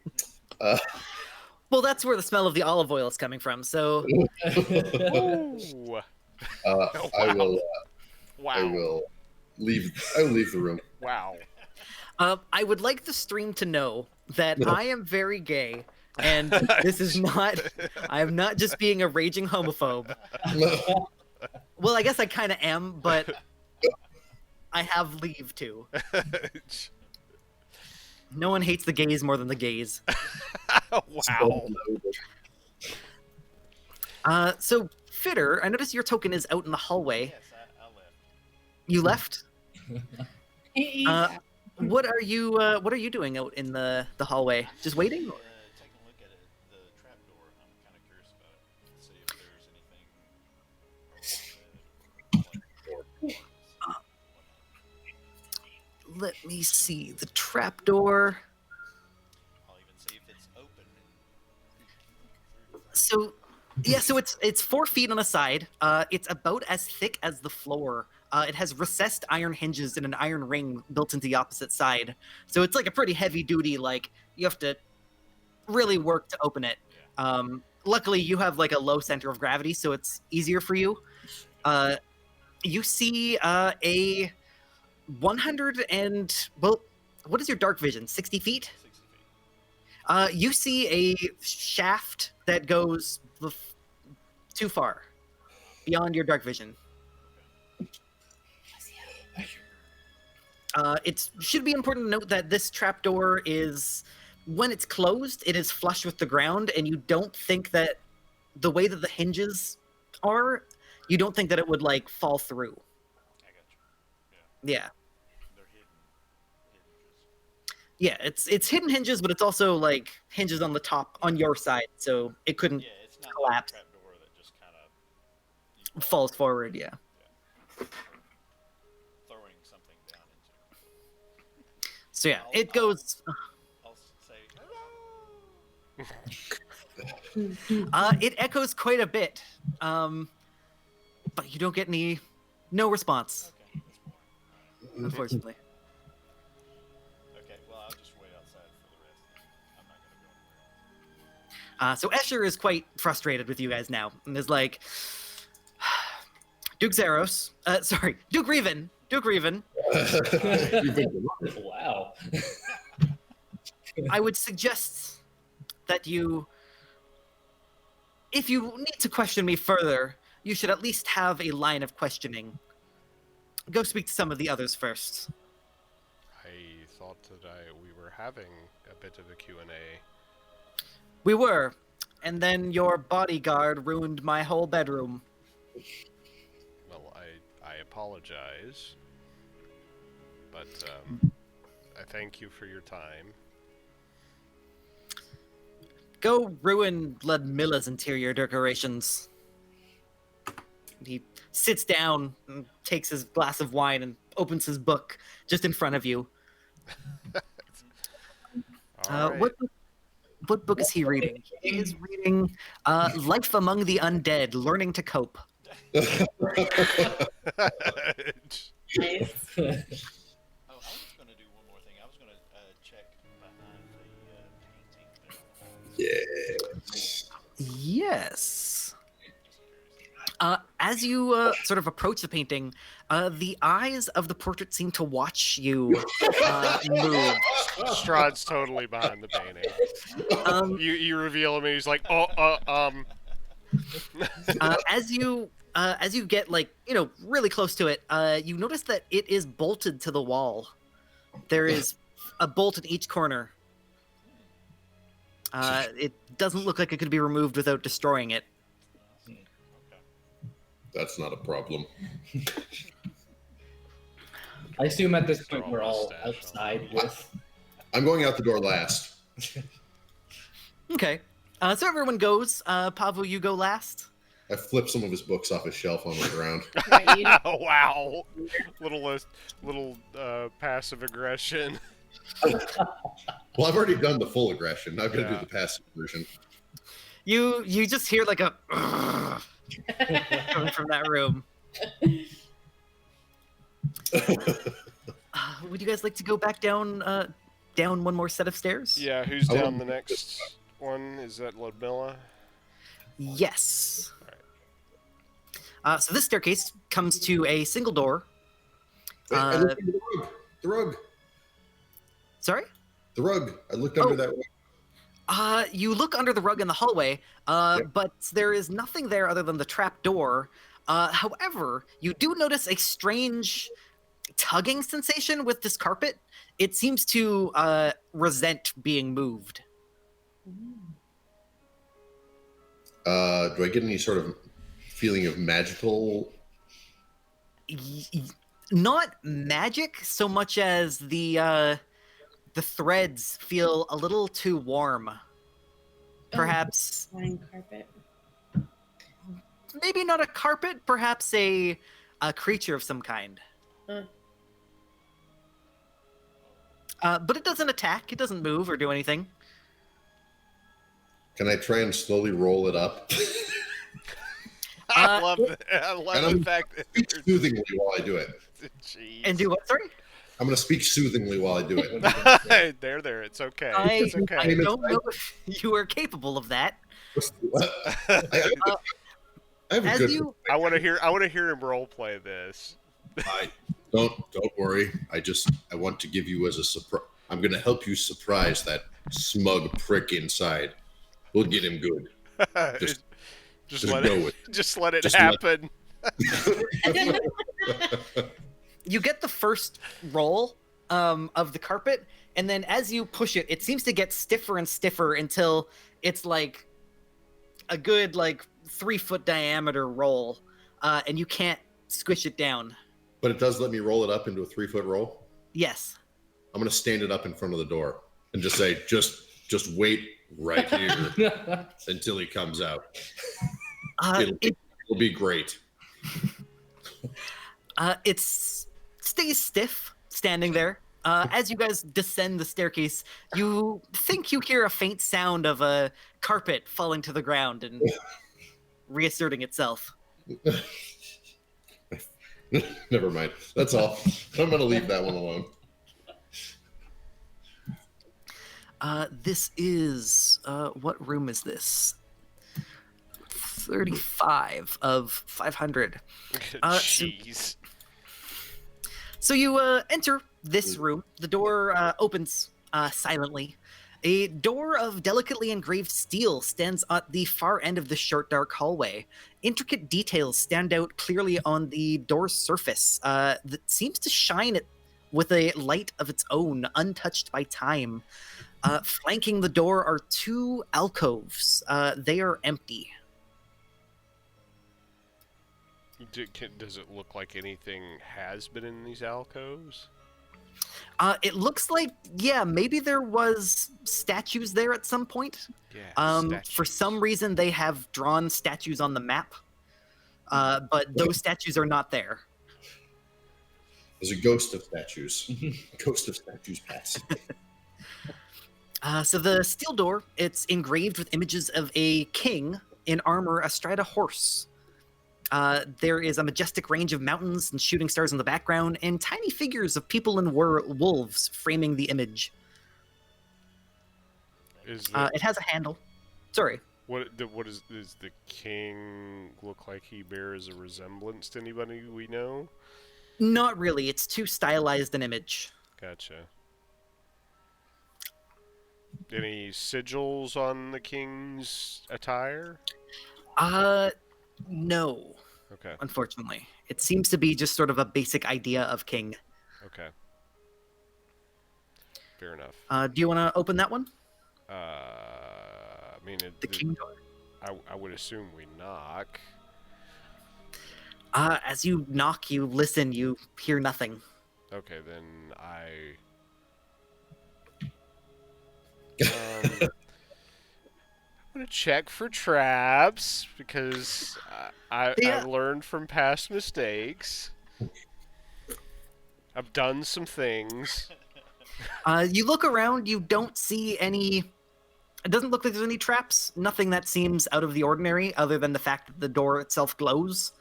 Speaker 1: Well, that's where the smell of the olive oil is coming from. So
Speaker 4: Ooh.
Speaker 2: I will.
Speaker 4: Wow.
Speaker 2: I will leave. I will leave the room.
Speaker 4: Wow.
Speaker 1: I would like the stream to know that I am very gay, and this is not. I am not just being a raging homophobe. Well, I guess I kind of am, but I have leave to. No one hates the gays more than the gays.
Speaker 4: wow.
Speaker 1: So, Fitter, I notice your token is out in the hallway.
Speaker 3: Yes, I left.
Speaker 1: You left?
Speaker 5: Yeah.
Speaker 1: What are you doing out in the hallway? Just waiting?
Speaker 3: Taking a look at the trapdoor. I'm kind of curious about it. See if there's anything.
Speaker 1: Let me see. The trapdoor.
Speaker 3: I'll even see if it's open.
Speaker 1: So, yeah, so it's 4 feet on a side. It's about as thick as the floor It has recessed iron hinges and an iron ring built into the opposite side. So it's like a pretty heavy duty, like you have to really work to open it. Luckily, you have like a low center of gravity, so it's easier for you. You see a 100 and, well, what is your dark vision? 60 feet?
Speaker 3: 60 feet.
Speaker 1: You see a shaft that goes too far beyond your dark vision. It should be important to note that this trapdoor is, when it's closed, it is flush with the ground, and you don't think that the way that the hinges are, you don't think that it would like fall through.
Speaker 3: I got you.
Speaker 1: Yeah.
Speaker 3: They're hidden hinges.
Speaker 1: Yeah, it's hidden hinges, but it's also like hinges on the top on your side, so it couldn't
Speaker 3: Yeah, it's not
Speaker 1: collapse.
Speaker 3: like a trapdoor that just kind of
Speaker 1: falls forward. Yeah.
Speaker 3: throwing something down into.
Speaker 1: So yeah, it goes.
Speaker 3: I'll say hello.
Speaker 1: It echoes quite a bit, but you don't get no response,
Speaker 3: Okay, that's boring.
Speaker 1: unfortunately.
Speaker 3: Okay, well I'll just wait outside for the rest. I'm not gonna go anywhere.
Speaker 1: So Escher is quite frustrated with you guys now, and is like, Duke Zeros, Duke Reven.
Speaker 2: You've been
Speaker 6: Wow.
Speaker 1: I would suggest that you, if you need to question me further, you should at least have a line of questioning. Go speak to some of the others first.
Speaker 4: I thought that we were having a bit of a Q&A.
Speaker 1: We were, and then your bodyguard ruined my whole bedroom.
Speaker 4: Well, I apologize, but I thank you for your time.
Speaker 1: Go ruin Ludmilla's interior decorations. He sits down and takes his glass of wine and opens his book just in front of you.
Speaker 4: All right.
Speaker 1: What book is he reading? He is reading Life Among the Undead, Learning to Cope.
Speaker 5: Nice.
Speaker 3: Oh, I was gonna do one more thing. I was gonna check behind the painting there.
Speaker 1: Yes. As you sort of approach the painting, the eyes of the portrait seem to watch you move.
Speaker 4: Strahd's totally behind the painting. You reveal him, and he's like,
Speaker 1: As you get like really close to it, you notice that it is bolted to the wall. There is a bolt in each corner. It doesn't look like it could be removed without destroying it.
Speaker 3: Okay.
Speaker 2: That's not a problem.
Speaker 6: I assume at this point
Speaker 4: Draw
Speaker 6: we're all
Speaker 4: mustache on.
Speaker 6: outside with.
Speaker 2: I'm going out the door last.
Speaker 1: Okay. So everyone goes. Pavu, you go last.
Speaker 2: I flip some of his books off his shelf on the ground.
Speaker 5: Right, you-
Speaker 4: wow, little passive aggression.
Speaker 2: Well, I've already done the full aggression. Now I've got to do
Speaker 4: Yeah.
Speaker 2: the passive version.
Speaker 1: You just hear like a coming from that room. Would you guys like to go back down one more set of stairs?
Speaker 4: Yeah, who's
Speaker 2: I
Speaker 4: down
Speaker 2: wouldn't-
Speaker 4: the next one? Is that Ludmilla?
Speaker 1: Yes. So this staircase comes to a single door.
Speaker 2: Wait, I looked under the rug. The rug.
Speaker 1: Sorry?
Speaker 2: The rug. I looked under that rug.
Speaker 1: You look under the rug in the hallway, but there is nothing there other than the trap door. However, you do notice a strange tugging sensation with this carpet. It seems to resent being moved.
Speaker 2: Do I get any sort of feeling of magical?
Speaker 1: Not magic so much as the threads feel a little too warm. Perhaps
Speaker 5: Flying carpet.
Speaker 1: maybe not a carpet, perhaps a creature of some kind. But it doesn't attack. It doesn't move or do anything.
Speaker 2: Can I try and slowly roll it up?
Speaker 4: I love that. I love
Speaker 2: And
Speaker 4: the
Speaker 2: I'm
Speaker 4: fact that
Speaker 2: speak soothingly while I do it.
Speaker 4: Jeez.
Speaker 1: And do what? Sorry.
Speaker 2: I'm going to speak soothingly while I do it.
Speaker 4: there. It's okay.
Speaker 1: I,
Speaker 4: It's
Speaker 1: I
Speaker 4: okay.
Speaker 1: don't know if you are capable of that.
Speaker 2: I have a
Speaker 1: As
Speaker 2: good.
Speaker 1: you,
Speaker 4: I want to hear him role play this.
Speaker 2: Don't worry. I want to give you as a surprise. I'm going to help you surprise that smug prick inside. We'll get him good. Just
Speaker 4: Just
Speaker 2: just
Speaker 4: let
Speaker 2: go
Speaker 4: it.
Speaker 2: with
Speaker 4: Just let it
Speaker 2: Just let-
Speaker 4: happen.
Speaker 1: you get the first roll of the carpet, and then as you push it, it seems to get stiffer and stiffer until it's like a good 3-foot diameter roll, and you can't squish it down.
Speaker 2: But it does let me roll it up into a 3-foot roll.
Speaker 1: Yes.
Speaker 2: I'm going to stand it up in front of the door and just say, just wait right here until he comes out. It'll be great.
Speaker 1: It stays stiff, standing there. As you guys descend the staircase, you think you hear a faint sound of a carpet falling to the ground and reasserting itself.
Speaker 2: Never mind. That's all. I'm going to leave that one alone.
Speaker 1: This is what room is this? 35 of 500.
Speaker 4: Jeez.
Speaker 1: So you enter this room. The door opens silently. A door of delicately engraved steel stands at the far end of the short, dark hallway. Intricate details stand out clearly on the door's surface that seems to shine with a light of its own, untouched by time. Flanking the door are 2 alcoves. They are empty.
Speaker 4: Does it look like anything has been in these alcoves?
Speaker 1: It looks like, yeah, maybe there was statues there at some point.
Speaker 4: Yeah.
Speaker 1: For some reason, they have drawn statues on the map, but those statues are not there.
Speaker 2: There's a ghost of statues. Ghost of statues pass.
Speaker 1: So the steel door, it's engraved with images of a king in armor astride a horse. There is a majestic range of mountains and shooting stars in the background, and tiny figures of people and wolves framing the image. It has a handle. Sorry.
Speaker 4: What does the king look like? He bears a resemblance to anybody we know?
Speaker 1: Not really. It's too stylized an image.
Speaker 4: Gotcha. Any sigils on the king's attire?
Speaker 1: No.
Speaker 4: Okay.
Speaker 1: Unfortunately. It seems to be just sort of a basic idea of king.
Speaker 4: Okay. Fair enough.
Speaker 1: Do you want to open that one?
Speaker 4: I mean,
Speaker 1: The king door.
Speaker 4: I would assume we knock.
Speaker 1: As you knock, you listen, you hear nothing.
Speaker 4: Okay, then I'm gonna check for traps because I've learned from past mistakes. I've done some things.
Speaker 1: You look around, you don't see any. It doesn't look like there's any traps. Nothing that seems out of the ordinary, other than the fact that the door itself glows.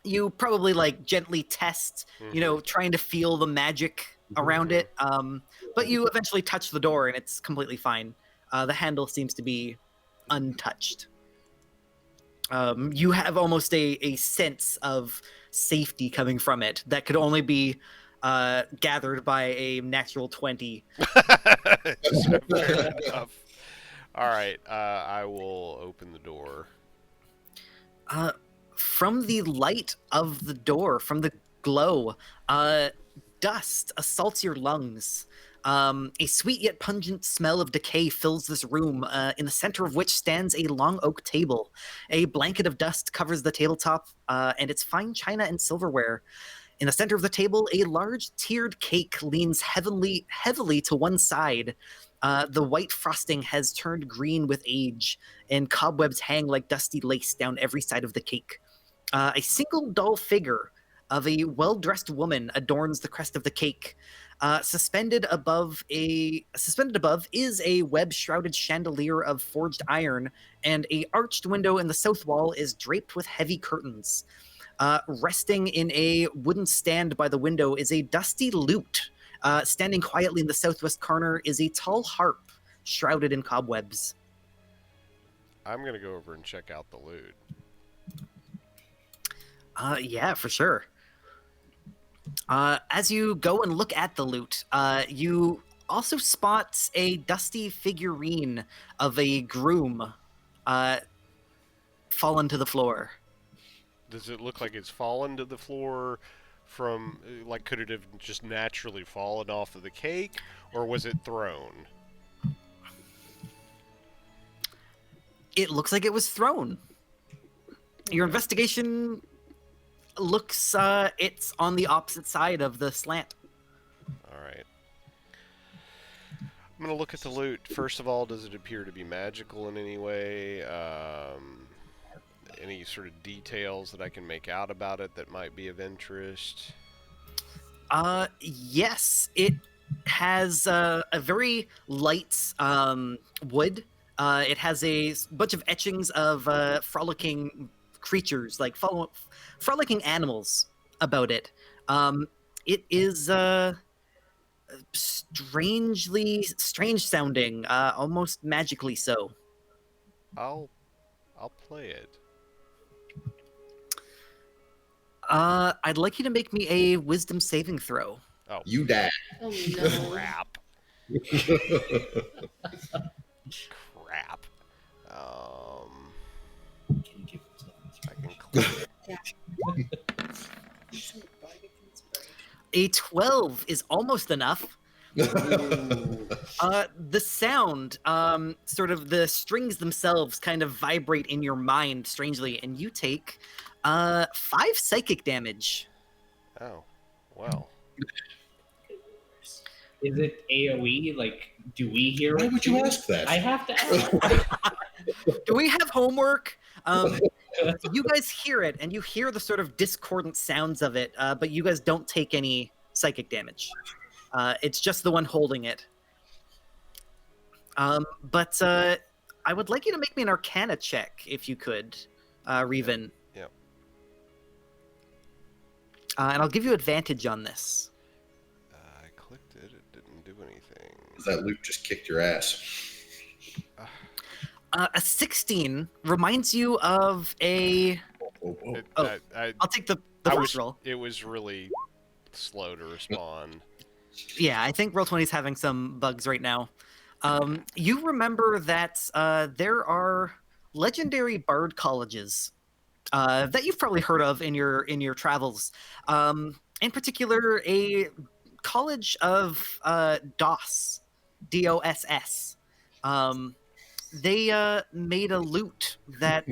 Speaker 1: You probably gently test, trying to feel the magic around it. But you eventually touch the door and it's completely fine. The handle seems to be untouched. You have almost a sense of safety coming from it that could only be gathered by a natural 20.
Speaker 4: Fair enough. All right, I will open the door.
Speaker 1: From the light of the door, from the glow, dust assaults your lungs. A sweet yet pungent smell of decay fills this room, in the center of which stands a long oak table. A blanket of dust covers the tabletop, and its fine china and silverware. In the center of the table, a large tiered cake leans heavily to one side. The white frosting has turned green with age, and cobwebs hang like dusty lace down every side of the cake. A single doll figure of a well-dressed woman adorns the crest of the cake. Suspended above is a web-shrouded chandelier of forged iron, and a arched window in the south wall is draped with heavy curtains. Resting in a wooden stand by the window is a dusty lute. Standing quietly in the southwest corner is a tall harp, shrouded in cobwebs.
Speaker 4: I'm going to go over and check out the loot.
Speaker 1: Yeah, for sure. As you go and look at the loot, you also spot a dusty figurine of a groom fallen to the floor.
Speaker 4: Does it look like it's fallen to the floor from, like, could it have just naturally fallen off of the cake, or was it thrown?
Speaker 1: It looks like it was thrown. Your investigation looks, it's on the opposite side of the slant.
Speaker 4: Alright. I'm going to look at the loot. First of all, does it appear to be magical in any way? Any sort of details that I can make out about it that might be of interest?
Speaker 1: Yes, it has a very light wood. It has a bunch of etchings of frolicking creatures, like frolicking animals about it. It is strange sounding, almost magically so.
Speaker 4: I'll play it.
Speaker 1: I'd like you to make me a wisdom saving throw.
Speaker 4: Oh,
Speaker 2: You die.
Speaker 5: Oh no.
Speaker 4: crap. Crap.
Speaker 6: Can you give it to me?
Speaker 4: I can click it.
Speaker 1: A 12 is almost enough. The sound, sort of the strings themselves kind of vibrate in your mind strangely, and you take 5 psychic damage.
Speaker 4: Oh, well.
Speaker 6: Is it AoE? Like, do we hear
Speaker 2: Why
Speaker 6: it?
Speaker 2: would you
Speaker 6: too?
Speaker 2: ask that?
Speaker 6: I have to ask.
Speaker 1: Do we have homework? You guys hear it, and you hear the sort of discordant sounds of it, but you guys don't take any psychic damage. It's just the one holding it. But I would like you to make me an Arcana check, if you could, Reven.
Speaker 4: Yep.
Speaker 1: And I'll give you advantage on this.
Speaker 4: I clicked it. It didn't do anything.
Speaker 2: That loop just kicked your ass.
Speaker 1: A 16 reminds you of a...
Speaker 2: Oh, oh.
Speaker 1: Oh. I'll take the first roll.
Speaker 4: It was really slow to respond.
Speaker 1: Yeah, I think Roll20 is having some bugs right now. You remember that there are legendary bard colleges that you've probably heard of in your travels. In particular, a college of DOS, DOSS. They made a lute that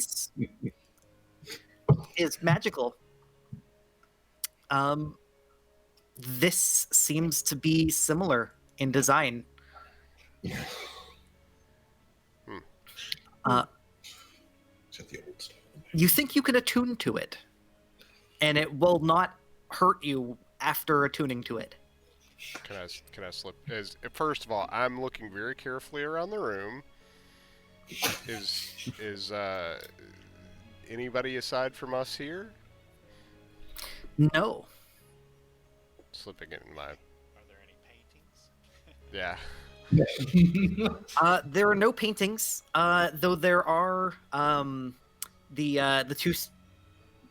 Speaker 1: is magical. This seems to be similar in design.
Speaker 2: Is that the old stuff?
Speaker 1: You think you can attune to it, and it will not hurt you after attuning to it.
Speaker 4: Can I slip? First of all, I'm looking very carefully around the room. Is anybody aside from us here?
Speaker 1: No.
Speaker 4: Slipping it in my...
Speaker 3: Are there any paintings?
Speaker 4: Yeah.
Speaker 1: There are no paintings, though there are the two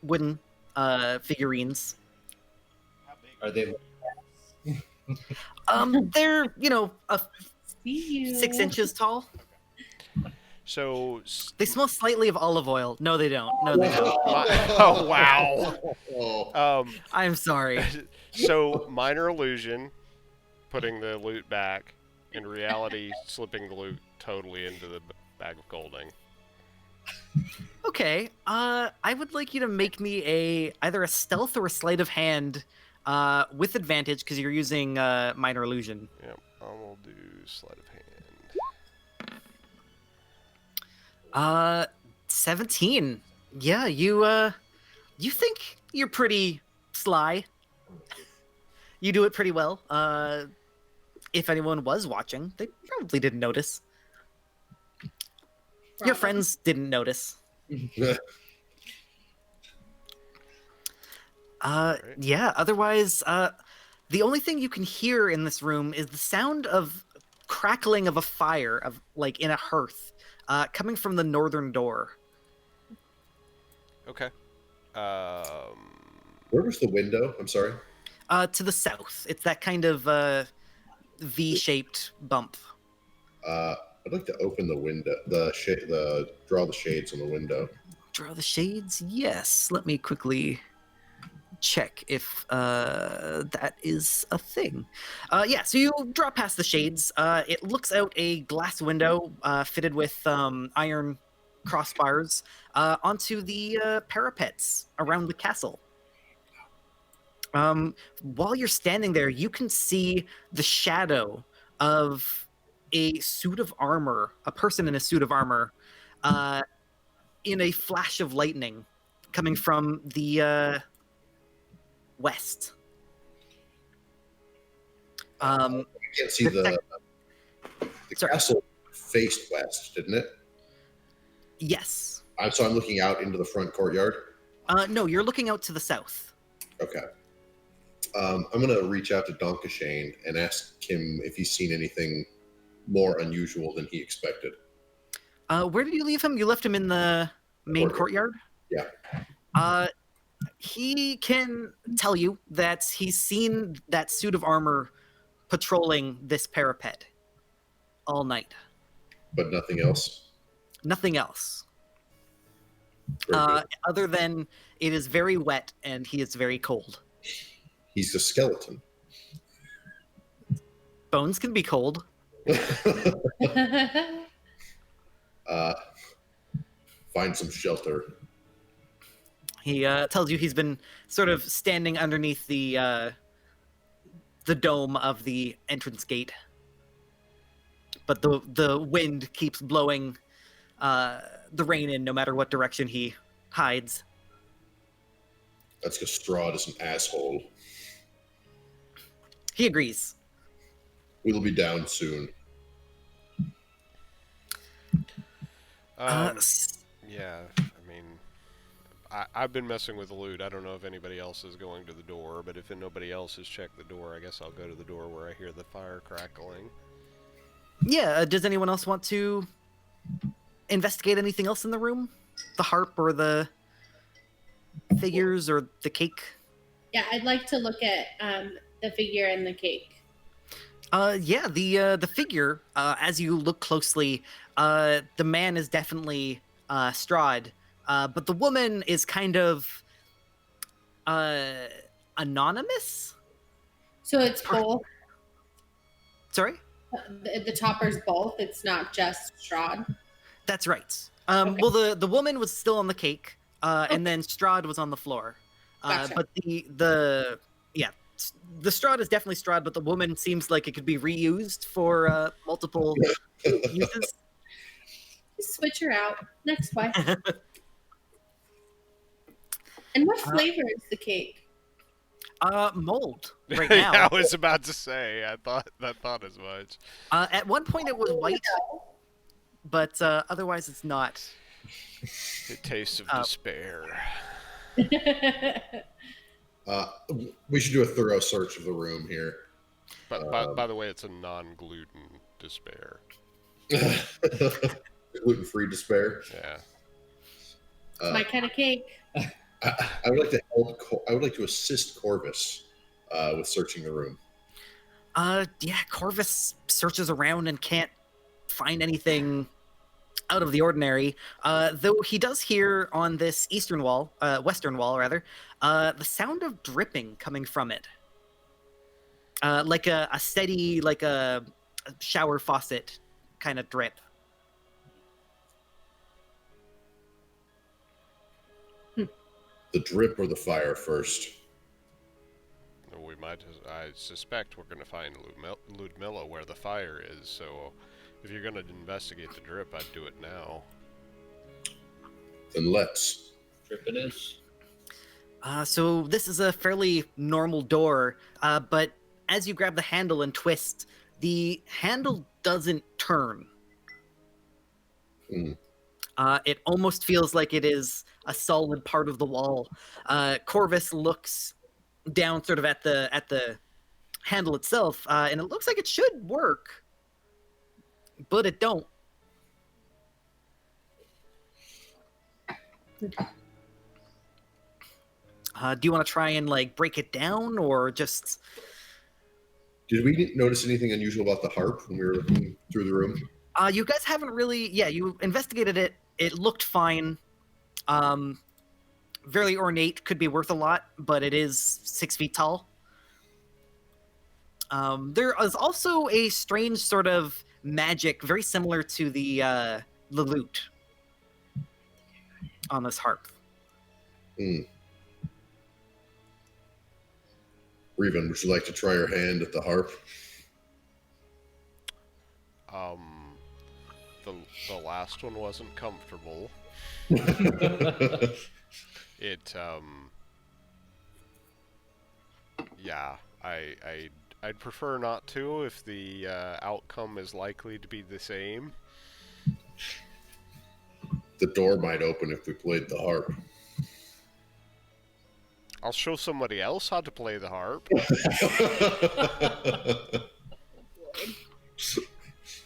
Speaker 1: wooden figurines.
Speaker 3: How big
Speaker 6: Are they?
Speaker 1: They're
Speaker 5: See you.
Speaker 1: 6 inches tall.
Speaker 4: So...
Speaker 1: They smell slightly of olive oil. No, they don't. No, they don't.
Speaker 4: Oh, wow.
Speaker 2: Oh.
Speaker 1: I'm sorry.
Speaker 4: So, minor illusion, putting the loot back. In reality, slipping the loot totally into the bag of golding.
Speaker 1: Okay. I would like you to make me either a stealth or a sleight of hand, with advantage because you're using minor illusion.
Speaker 4: Yep, I will do sleight of hand.
Speaker 1: 17. Yeah, you think you're pretty sly. You do it pretty well. If anyone was watching, they probably didn't notice. Your
Speaker 5: Probably.
Speaker 1: friends didn't notice. Yeah, otherwise, the only thing you can hear in this room is the sound of crackling of a fire, of like in a hearth, coming from the northern door.
Speaker 4: Okay.
Speaker 2: Where was the window? I'm sorry.
Speaker 1: To the south. It's that kind of V-shaped bump.
Speaker 2: I'd like to open the window, draw the shades on the window.
Speaker 1: Draw the shades? Yes. Let me quickly check if that is a thing. Yeah, so you draw past the shades. It looks out a glass window fitted with iron crossbars onto the parapets around the castle. While you're standing there, you can see the shadow of a suit of armor, a person in a suit of armor, in a flash of lightning coming from the west.
Speaker 2: You can't see the
Speaker 1: Sorry.
Speaker 2: castle faced west, didn't it?
Speaker 1: Yes.
Speaker 2: So I'm looking out into the front courtyard.
Speaker 1: No, you're looking out to the south.
Speaker 2: Okay. I'm going to reach out to Donkashane and ask him if he's seen anything more unusual than he expected.
Speaker 1: Where did you leave him? You left him in the main courtyard?
Speaker 2: Yeah.
Speaker 1: He can tell you that he's seen that suit of armor patrolling this parapet all night.
Speaker 2: But nothing else?
Speaker 1: Nothing else.
Speaker 2: Very good.
Speaker 1: Other than it is very wet and he is very cold.
Speaker 2: He's a skeleton.
Speaker 1: Bones can be cold.
Speaker 2: Find some shelter.
Speaker 1: He tells you he's been sort of standing underneath the dome of the entrance gate, but the wind keeps blowing the rain in no matter what direction he hides.
Speaker 2: That's because Strahd is an asshole.
Speaker 1: He agrees.
Speaker 2: We'll be down soon.
Speaker 4: Yeah, I mean, I've been messing with the loot. I don't know if anybody else is going to the door, but if nobody else has checked the door, I guess I'll go to the door where I hear the fire crackling.
Speaker 1: Yeah, does anyone else want to investigate anything else in the room? The harp or the figures or the cake?
Speaker 5: Yeah, I'd like to look at the figure and the cake.
Speaker 1: Yeah, the figure, as you look closely, the man is definitely Strahd, but the woman is kind of anonymous?
Speaker 5: So it's both.
Speaker 1: Sorry?
Speaker 5: The topper's both. It's not just Strahd.
Speaker 1: That's right.
Speaker 5: Okay.
Speaker 1: Well, the woman was still on the cake, and then Strahd was on the floor.
Speaker 5: Gotcha.
Speaker 1: But the Strahd is definitely Strahd, but the woman seems like it could be reused for multiple uses.
Speaker 5: Just switch her out. Next wife. And what flavor is the cake?
Speaker 1: Mold right now.
Speaker 4: Yeah, I was about to say. I thought as much.
Speaker 1: At one point it was white, but otherwise it's not.
Speaker 4: The taste of despair.
Speaker 2: We should do a thorough search of the room here.
Speaker 4: But by the way, it's a non-gluten despair.
Speaker 2: Gluten-free despair.
Speaker 4: Yeah.
Speaker 5: My kind of cake.
Speaker 2: I would like to help. I would like to assist Corvus with searching the room.
Speaker 1: Yeah, Corvus searches around and can't find anything out of the ordinary. Though he does hear on this western wall, the sound of dripping coming from it. Like a steady, like a shower faucet kind of drip.
Speaker 2: The drip or the fire first?
Speaker 4: We might. I suspect we're going to find Ludmilla where the fire is. So, if you're going to investigate the drip, I'd do it now.
Speaker 2: Then let's.
Speaker 6: Drip it is.
Speaker 1: So this is a fairly normal door, but as you grab the handle and twist, the handle doesn't turn.
Speaker 2: Hmm.
Speaker 1: It almost feels like it is a solid part of the wall. Corvus looks down sort of at the handle itself, and it looks like it should work, but it don't. Do you want to try and like break it down, or just?
Speaker 2: Did we notice anything unusual about the harp when we were looking through the room?
Speaker 1: You guys haven't really. Yeah, you investigated it. It looked fine. Very ornate, could be worth a lot, but it is 6 feet tall. There is also a strange sort of magic, very similar to the lute on this harp.
Speaker 2: Revan, would you like to try your hand at the harp?
Speaker 4: The last one wasn't comfortable. It yeah, I'd prefer not to if the outcome is likely to be the same.
Speaker 2: The door might open if we played the harp.
Speaker 4: I'll show somebody else how to play the harp.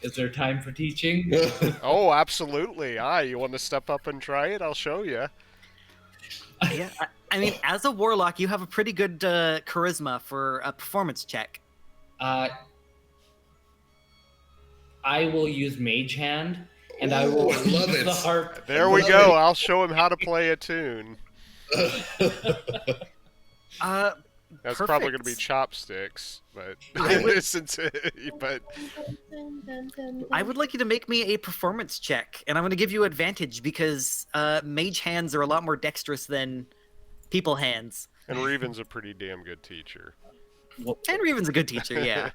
Speaker 6: Is there time for teaching?
Speaker 4: Oh, absolutely. You want to step up and try it? I'll show you.
Speaker 1: Yeah, I mean, as a warlock, you have a pretty good charisma for a performance check.
Speaker 6: I will use Mage Hand, and I will
Speaker 2: I love
Speaker 6: use
Speaker 2: it.
Speaker 6: the harp.
Speaker 4: There we go. I'll show him how to play a tune. That's probably going to be
Speaker 1: Perfect.
Speaker 4: chopsticks, but
Speaker 1: I would-
Speaker 4: but
Speaker 1: I would like you to make me a performance check, and I'm going to give you advantage because mage hands are a lot more dexterous than people hands.
Speaker 4: and Reven's a pretty damn good teacher.
Speaker 1: And Reven's a good teacher, yeah.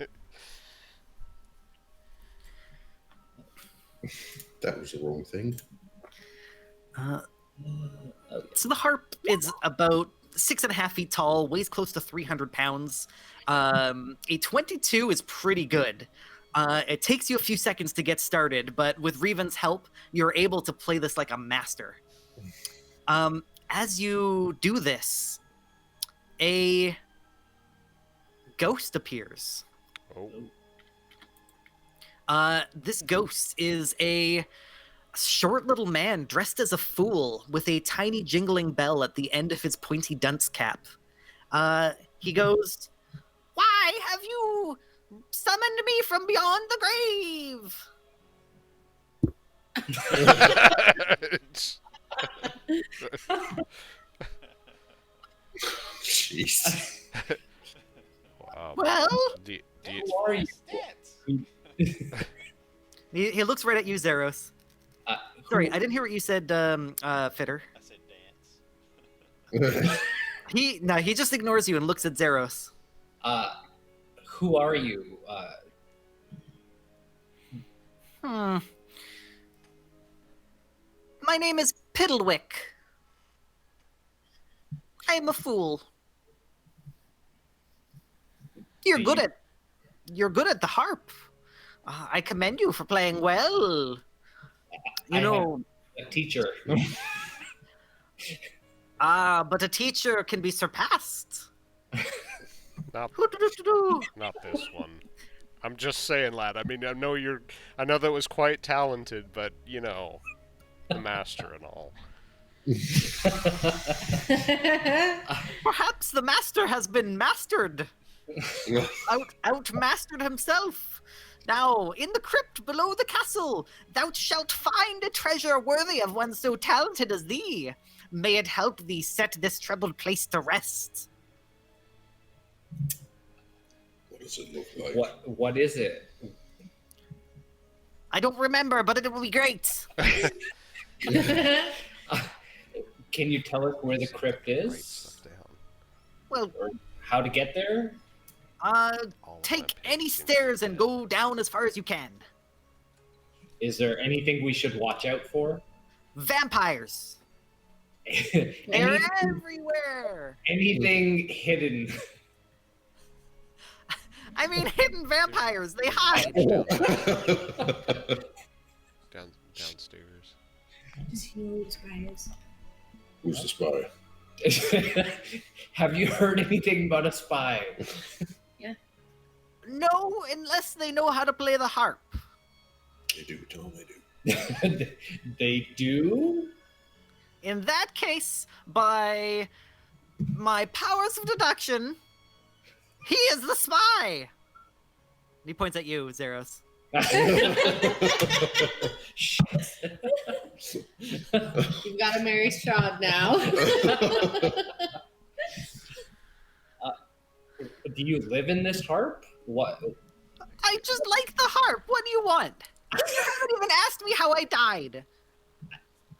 Speaker 2: That was the wrong thing.
Speaker 1: So the harp is about 6.5 feet tall, weighs close to 300 pounds. A 22 is pretty good. It takes you a few seconds to get started, but with Reven's help, you're able to play this like a master. As you do this, a ghost appears.
Speaker 4: Oh.
Speaker 1: This ghost is a short little man dressed as a fool with a tiny jingling bell at the end of his pointy dunce cap. He goes, "Why have you summoned me from beyond the grave?"
Speaker 2: Jeez.
Speaker 1: Well,
Speaker 4: do you-
Speaker 6: Who are you?
Speaker 3: Stats.
Speaker 1: he looks right at you, Zeros. Sorry, I didn't hear what you said, Fitter.
Speaker 3: I said dance.
Speaker 1: He just ignores you and looks at Zeros.
Speaker 6: Who are you?
Speaker 1: My name is Piddlewick. I'm a fool. You're good at the harp. I commend you for playing well. You know,
Speaker 6: A teacher.
Speaker 1: but a teacher can be surpassed.
Speaker 4: not
Speaker 1: Hoo-doo-doo-doo-doo.
Speaker 4: not this one. I'm just saying, lad. I mean, I know that was quite talented, but you know, the master and all.
Speaker 1: Perhaps the master has been mastered. Outmastered himself. Now, in the crypt below the castle, thou shalt find a treasure worthy of one so talented as thee. May it help thee set this troubled place to rest.
Speaker 2: What does it look like?
Speaker 6: What is it?
Speaker 1: I don't remember, but it will be great.
Speaker 6: Can you tell us where the crypt
Speaker 4: Write
Speaker 6: is?
Speaker 4: stuff down.
Speaker 1: Well,
Speaker 6: How to get there?
Speaker 4: All of
Speaker 1: take
Speaker 4: my
Speaker 1: any
Speaker 4: pages.
Speaker 1: stairs and go down as far as you can.
Speaker 6: Is there anything we should watch out for?
Speaker 1: Vampires. They're
Speaker 6: Any,
Speaker 1: everywhere.
Speaker 6: anything hidden?
Speaker 1: I mean, hidden vampires. They hide.
Speaker 4: Downstairs.
Speaker 5: Just huge spiders.
Speaker 2: Who's the spy?
Speaker 6: Have you heard anything about a spy?
Speaker 1: No, unless they know how to play the harp.
Speaker 2: They do. Tell them they do.
Speaker 6: They do?
Speaker 1: In that case, by my powers of deduction, he is the spy. And he points at you, Zeros.
Speaker 6: Shit.
Speaker 5: You've got to marry Strahd now.
Speaker 6: Do you live in this harp? What?
Speaker 1: I just like the harp. What do you want? You haven't even asked me how I died.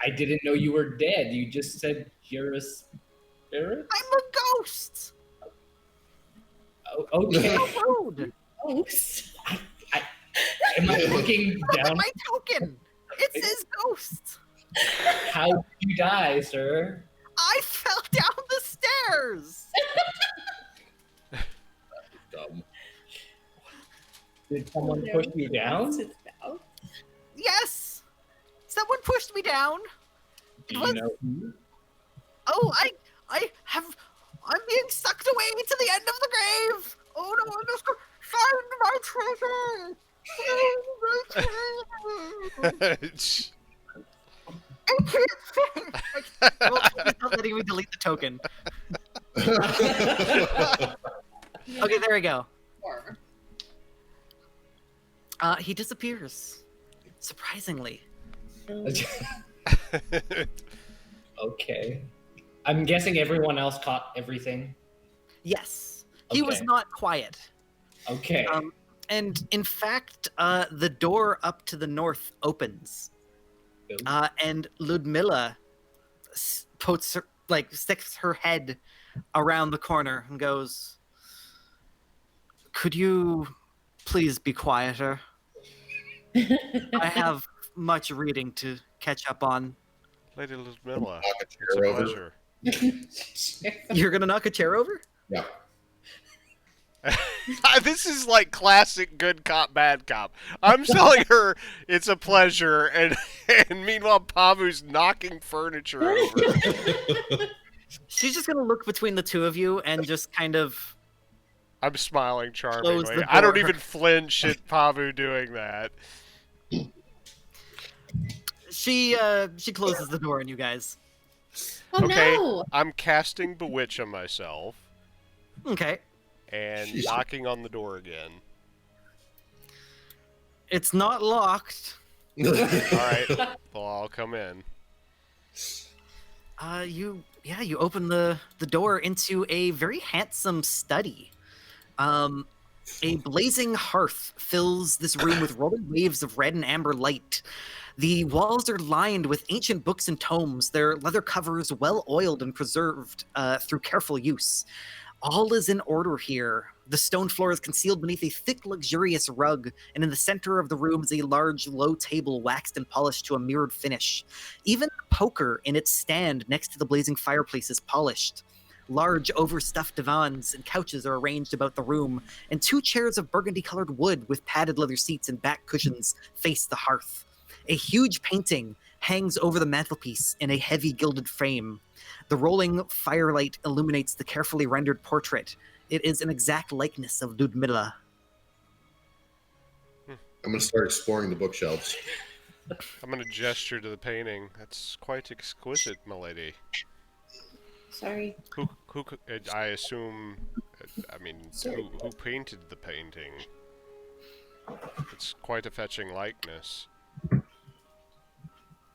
Speaker 6: I didn't know you were dead. You just said you're a spirit?
Speaker 1: I'm a ghost.
Speaker 6: Oh, okay.
Speaker 1: So rude.
Speaker 5: Ghost.
Speaker 6: Am I looking
Speaker 1: Look at
Speaker 6: down?
Speaker 1: my token. It says ghost.
Speaker 6: How did you die, sir?
Speaker 1: I fell down the stairs.
Speaker 2: Dumb.
Speaker 6: Did someone push you down?
Speaker 1: Yes. Someone pushed me down.
Speaker 6: Do you know who?
Speaker 1: Oh, I'm being sucked away to the end of the grave. Oh no, I'm just going to find my treasure. I can't well, he's not letting me delete the token. Okay, there we go.
Speaker 5: Or-
Speaker 1: He disappears. Surprisingly.
Speaker 6: Okay. I'm guessing everyone else caught everything.
Speaker 1: Yes. He was
Speaker 6: Okay.
Speaker 1: not quiet.
Speaker 6: Okay.
Speaker 1: And in fact, the door up to the north opens.
Speaker 6: Ooh.
Speaker 1: And Ludmilla sticks her head around the corner and goes, "Could you please be quieter? I have much reading to catch up on."
Speaker 4: Lady Ludmilla,
Speaker 2: Knock a
Speaker 4: it's a
Speaker 2: chair over.
Speaker 4: pleasure.
Speaker 1: You're gonna knock a chair over?
Speaker 2: Yeah.
Speaker 4: This is like classic good cop, bad cop. I'm telling her it's a pleasure, and meanwhile Pavu's knocking furniture over.
Speaker 1: She's just gonna look between the two of you and just kind of.
Speaker 4: I'm smiling
Speaker 1: Close
Speaker 4: charmingly.
Speaker 1: the
Speaker 4: I don't
Speaker 1: door.
Speaker 4: even flinch at Pavu doing that.
Speaker 1: She closes the door on you guys.
Speaker 5: Oh
Speaker 4: Okay.
Speaker 5: no!
Speaker 4: I'm casting Bewitch on myself
Speaker 1: Okay.
Speaker 4: and
Speaker 2: Jeez.
Speaker 4: knocking on the door again.
Speaker 1: It's not locked.
Speaker 4: All right, well I'll come in.
Speaker 1: You open the door into a very handsome study. A blazing hearth fills this room with rolling waves of red and amber light. The walls are lined with ancient books and tomes, their leather covers well oiled and preserved through careful use. All is in order here. The stone floor is concealed beneath a thick, luxurious rug, and in the center of the room is a large, low table waxed and polished to a mirrored finish. Even the poker in its stand next to the blazing fireplace is polished. Large, overstuffed divans and couches are arranged about the room, and two chairs of burgundy-colored wood with padded leather seats and back cushions face the hearth. A huge painting hangs over the mantelpiece in a heavy gilded frame. The rolling firelight illuminates the carefully rendered portrait. It is an exact likeness of Ludmilla.
Speaker 2: I'm going to start exploring the bookshelves.
Speaker 4: I'm gonna gesture to the painting. That's quite exquisite, milady.
Speaker 5: Sorry.
Speaker 4: Who I assume, I mean, who painted the painting? It's quite a fetching likeness.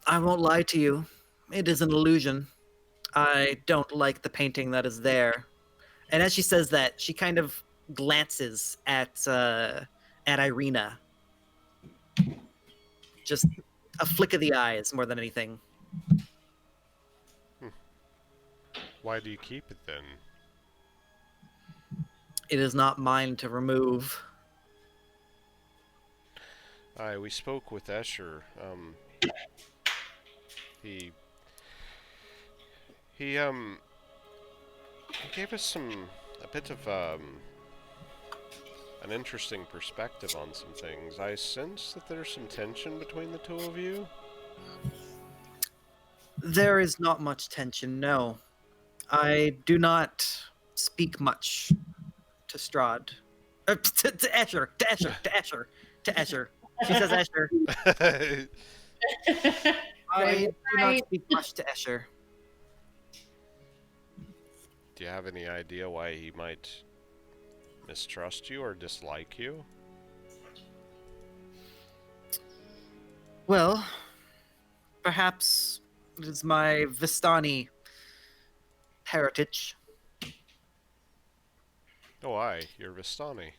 Speaker 1: I won't lie to you. It is an illusion. I don't like the painting that is there. And as she says that, she kind of glances at Irina. Just a flick of the eyes more than anything.
Speaker 4: Why do you keep it then?
Speaker 1: It is not mine to remove.
Speaker 4: Aye, we spoke with Escher. He He gave us a bit of an interesting perspective on some things. I sense that there's some tension between the two of you.
Speaker 1: There is not much tension, no. I do not speak much to Strahd. To Escher, to Escher, to Escher, to Escher. She says Escher. I do not speak much to Escher.
Speaker 4: Do you have any idea why he might mistrust you or dislike you?
Speaker 1: Well, perhaps it is my Vistani heritage.
Speaker 4: Oh, aye, you're Vistani.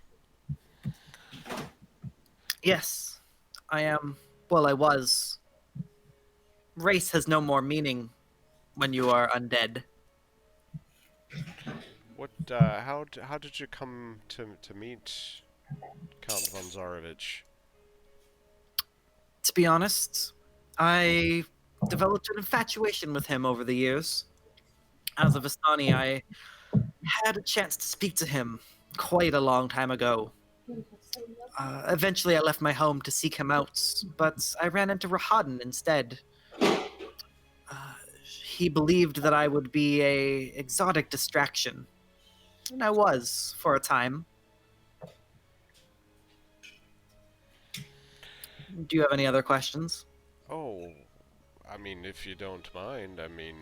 Speaker 1: Yes, I am. Well, I was. Race has no more meaning when you are undead.
Speaker 4: What? How did you come to meet Count von Zarovich?
Speaker 1: To be honest, I developed an infatuation with him over the years. As a Vistani, I had a chance to speak to him quite a long time ago. Eventually, I left my home to seek him out, but I ran into Rahadan instead. He believed that I would be a exotic distraction, and I was for a time. Do you have any other questions?
Speaker 4: Oh, I mean, if you don't mind, I mean,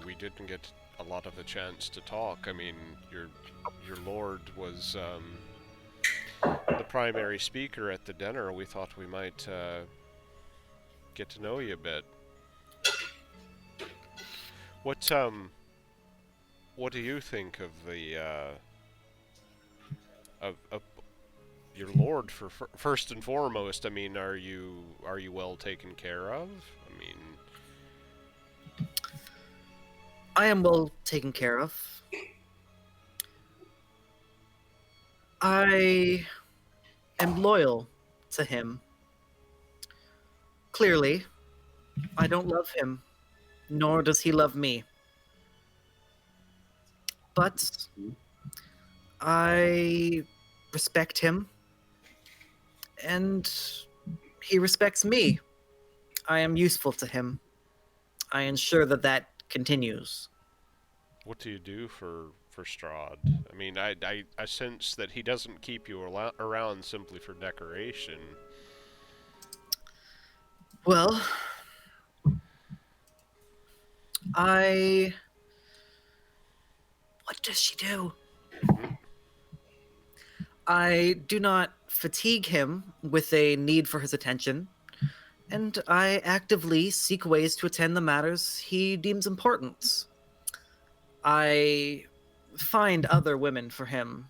Speaker 4: we didn't get a lot of a chance to talk. I mean, your lord was the primary speaker at the dinner. We thought we might get to know you a bit. What do you think of the of your lord first and foremost? I mean, are you well taken care of? I mean,
Speaker 1: I am well taken care of. I am loyal to him. Clearly, I don't love him, nor does he love me. But I respect him, and he respects me. I am useful to him. I ensure that that continues.
Speaker 4: what do you do for Strahd? I mean, I sense that he doesn't keep you around simply for decoration.
Speaker 1: Well, what does she do? I do not fatigue him with a need for his attention, and I actively seek ways to attend the matters he deems important. I find other women for him.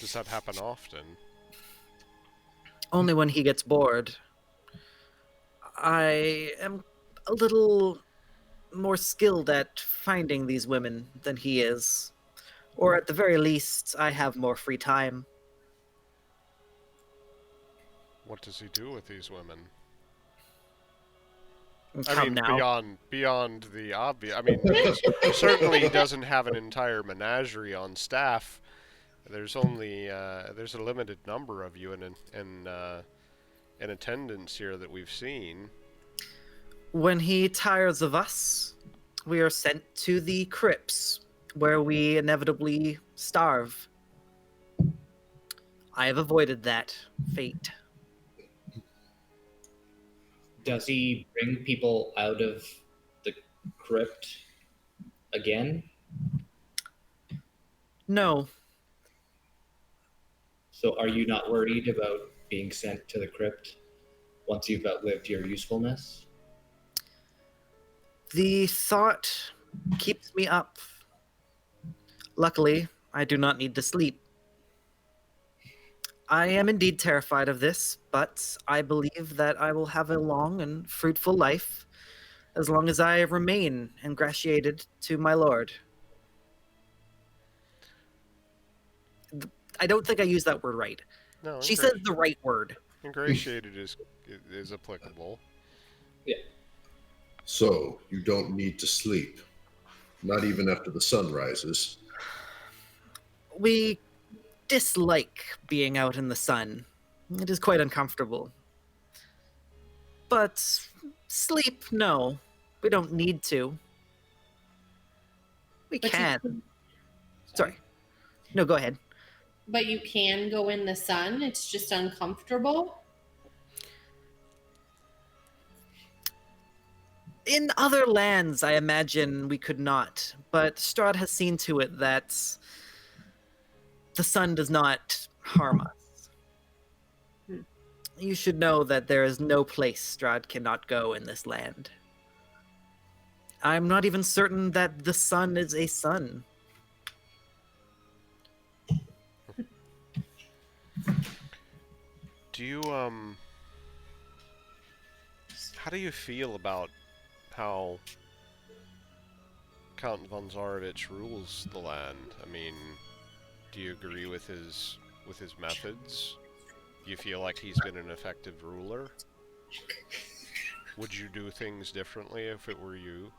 Speaker 4: Does that happen often?
Speaker 1: Only when he gets bored. I am a little more skilled at finding these women than he is. Or at the very least, I have more free time.
Speaker 4: What does he do with these women?
Speaker 1: Come
Speaker 4: I mean,
Speaker 1: now.
Speaker 4: beyond the obvious. I mean, certainly he doesn't have an entire menagerie on staff. There's only there's a limited number of you in attendance here that we've seen.
Speaker 1: When he tires of us, we are sent to the crypts, where we inevitably starve. I have avoided that fate.
Speaker 6: Does he bring people out of the crypt again?
Speaker 1: No,
Speaker 6: So are you not worried about being sent to the crypt once you've outlived your usefulness?
Speaker 1: the thought keeps me up. Luckily, I do not need to sleep. I am indeed terrified of this, but I believe that I will have a long and fruitful life as long as I remain ingratiated to my lord. I don't think I used that word right.
Speaker 4: No,
Speaker 1: She says the right word.
Speaker 4: ingratiated is applicable.
Speaker 6: Yeah.
Speaker 2: So, you don't need to sleep. Not even after the sun rises.
Speaker 1: We dislike being out in the sun. It is quite uncomfortable. But sleep, no. We don't need to. We
Speaker 5: But
Speaker 1: can.
Speaker 5: You,
Speaker 1: Sorry. No, go ahead.
Speaker 5: but you can go in the sun. It's just uncomfortable.
Speaker 1: In other lands, I imagine we could not, but Strahd has seen to it that the sun does not harm us.
Speaker 5: Hmm.
Speaker 1: You should know that there is no place Strahd cannot go in this land. I'm not even certain that the sun is a sun.
Speaker 4: Do you, how do you feel about how Count von Zarovich rules the land? I mean, do you agree with his methods? Do you feel like he's been an effective ruler? Would you do things differently if it were you?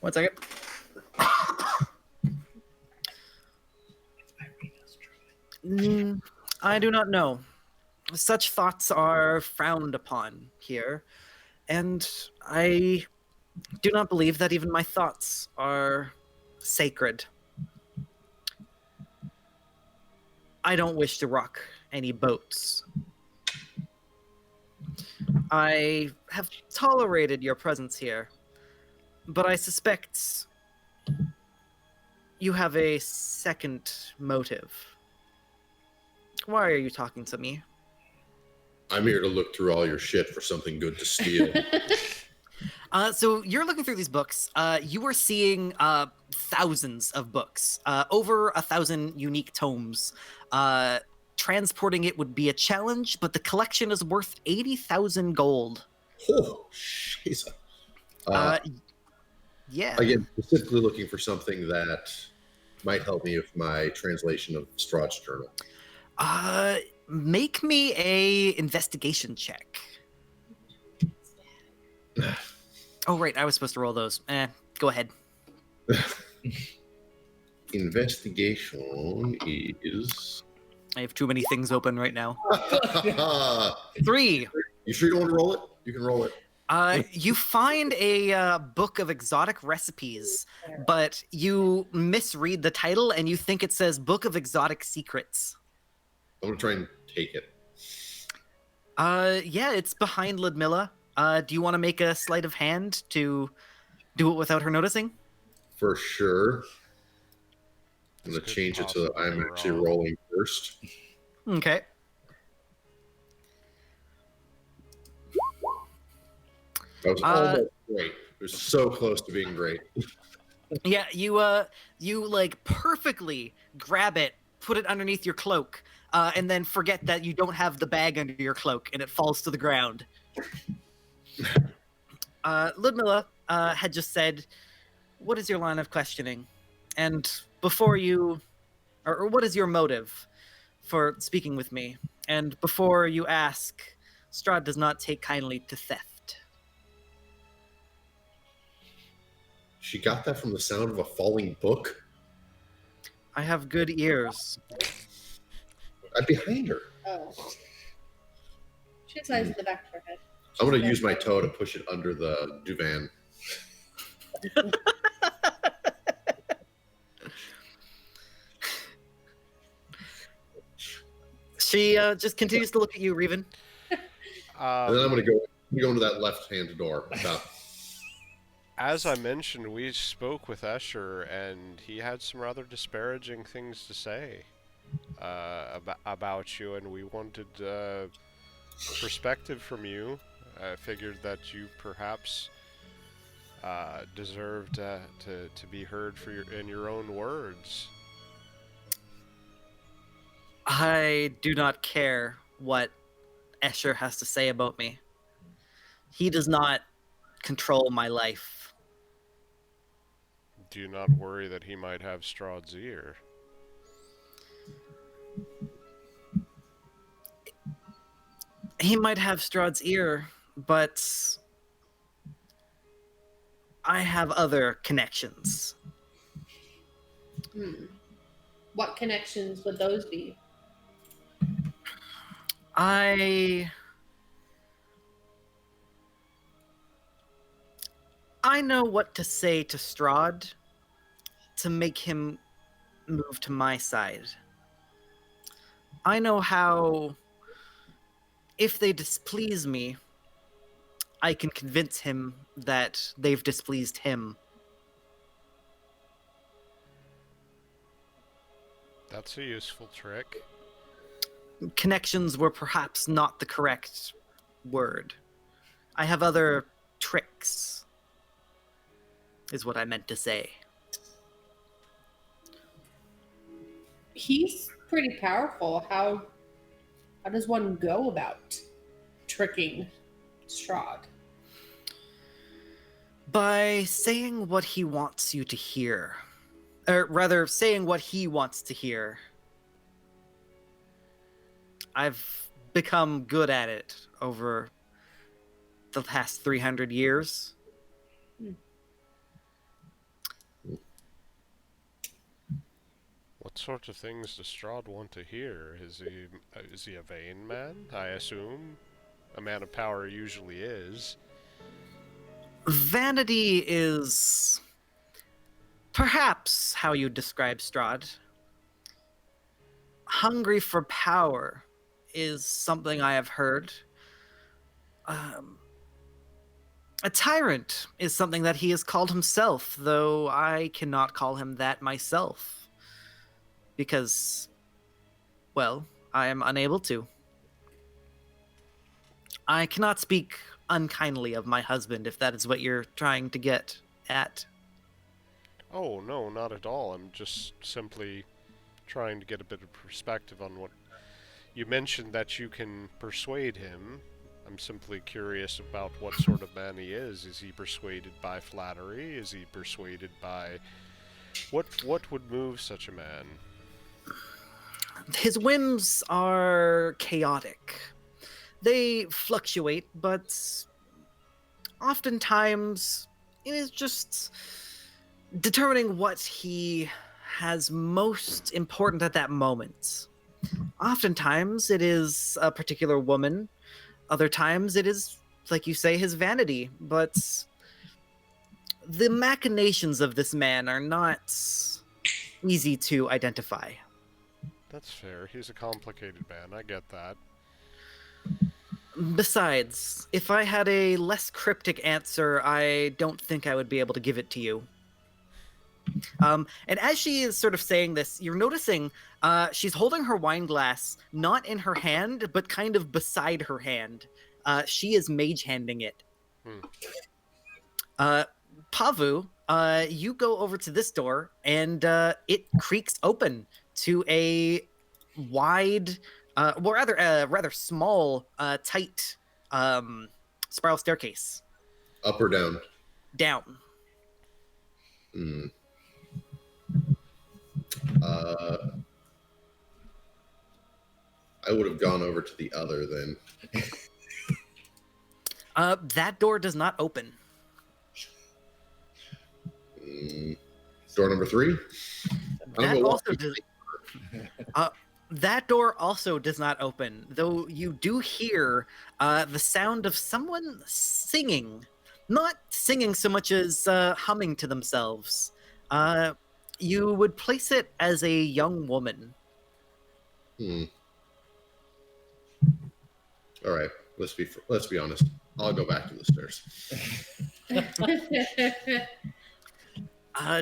Speaker 1: 1 second. I do not know. Such thoughts are frowned upon here, and I do not believe that even my thoughts are sacred. I don't wish to rock any boats. I have tolerated your presence here, but I suspect you have a second motive. Why are you talking to me?
Speaker 2: I'm here to look through all your shit for something good to steal.
Speaker 1: So you're looking through these books. You are seeing thousands of books, over 1,000 unique tomes. Transporting it would be a challenge, but the collection is worth 80,000 gold.
Speaker 2: Oh, jeez.
Speaker 1: Yeah.
Speaker 2: Again, specifically looking for something that might help me with my translation of Strahd's journal.
Speaker 1: Make me a investigation check. Oh, right. I was supposed to roll those. Go ahead.
Speaker 2: Investigation is...
Speaker 1: I have too many things open right now. 3.
Speaker 2: You sure you don't want to roll it? You can roll it.
Speaker 1: You find a book of exotic recipes, but you misread the title and you think it says Book of Exotic Secrets.
Speaker 2: I'm going to try and take it.
Speaker 1: Yeah, it's behind Ludmilla. Do you want to make a sleight of hand to do it without her noticing?
Speaker 2: For sure. I'm
Speaker 4: This
Speaker 2: going to
Speaker 4: could
Speaker 2: change it so that
Speaker 4: possibly
Speaker 2: I'm
Speaker 4: go
Speaker 2: actually
Speaker 4: wrong.
Speaker 2: rolling first.
Speaker 1: Okay.
Speaker 2: That was almost great. It was so close to being great.
Speaker 1: Yeah, you like perfectly grab it, put it underneath your cloak, and then forget that you don't have the bag under your cloak, and it falls to the ground. Ludmilla had just said, "What is your line of questioning?" And before you, or what is your motive for speaking with me? And before you ask, Strahd does not take kindly to theft.
Speaker 2: She got that from the sound of a falling book?
Speaker 1: I have good ears.
Speaker 2: I'm behind her.
Speaker 5: Oh. She has eyes in the back of her head.
Speaker 2: I'm going to use my toe to push it under the divan.
Speaker 1: She just continues to look at you, Reven.
Speaker 2: And then I'm going to go into that left-hand door.
Speaker 4: As I mentioned, we spoke with Escher, and he had some rather disparaging things to say about you, and we wanted perspective from you. I figured that you perhaps deserved to be heard in your own words.
Speaker 1: I do not care what Escher has to say about me. He does not control my life.
Speaker 4: Do you not worry that he might have Strahd's ear?
Speaker 1: He might have Strahd's ear, but I have other connections.
Speaker 5: What connections would those be?
Speaker 1: I know what to say to Strahd to make him move to my side. I know how, if they displease me, I can convince him that they've displeased him.
Speaker 4: That's a useful trick.
Speaker 1: Connections were perhaps not the correct word. I have other tricks, is what I meant to say.
Speaker 5: He's pretty powerful. How does one go about tricking Strahd?
Speaker 1: By saying what he wants you to hear. Or rather, saying what he wants to hear. I've become good at it over the past 300 years.
Speaker 4: What sort of things does Strahd want to hear? Is he a vain man, I assume? A man of power usually is.
Speaker 1: Vanity is perhaps how you describe Strahd. Hungry for power is something I have heard. A tyrant is something that he has called himself, though I cannot call him that myself. Because, well, I am unable to. I cannot speak unkindly of my husband, if that is what you're trying to get at.
Speaker 4: Oh, no, not at all. I'm just simply trying to get a bit of perspective on what... You mentioned that you can persuade him. I'm simply curious about what sort of man he is. Is he persuaded by flattery? Is he persuaded by... What would move such a man?
Speaker 1: His whims are chaotic. They fluctuate, but oftentimes it is just determining what he has most important at that moment. Oftentimes it is a particular woman. Other times it is, like you say, his vanity. But the machinations of this man are not easy to identify.
Speaker 4: That's fair. He's a complicated man. I get that.
Speaker 1: Besides, if I had a less cryptic answer, I don't think I would be able to give it to you. And as she is sort of saying this, you're noticing she's holding her wine glass not in her hand, but kind of beside her hand. She is mage-handing it. Pavu, you go over to this door, and it creaks open to a wide, well, rather small, tight spiral staircase.
Speaker 2: Up or down?
Speaker 1: Down.
Speaker 2: I would have gone over to the other then.
Speaker 1: That door does not open.
Speaker 2: Door number 3?
Speaker 1: That door also does not open, though you do hear the sound of someone singing. Not singing so much as humming to themselves. You would place it as a young woman.
Speaker 2: All right, let's be honest. I'll go back to the stairs.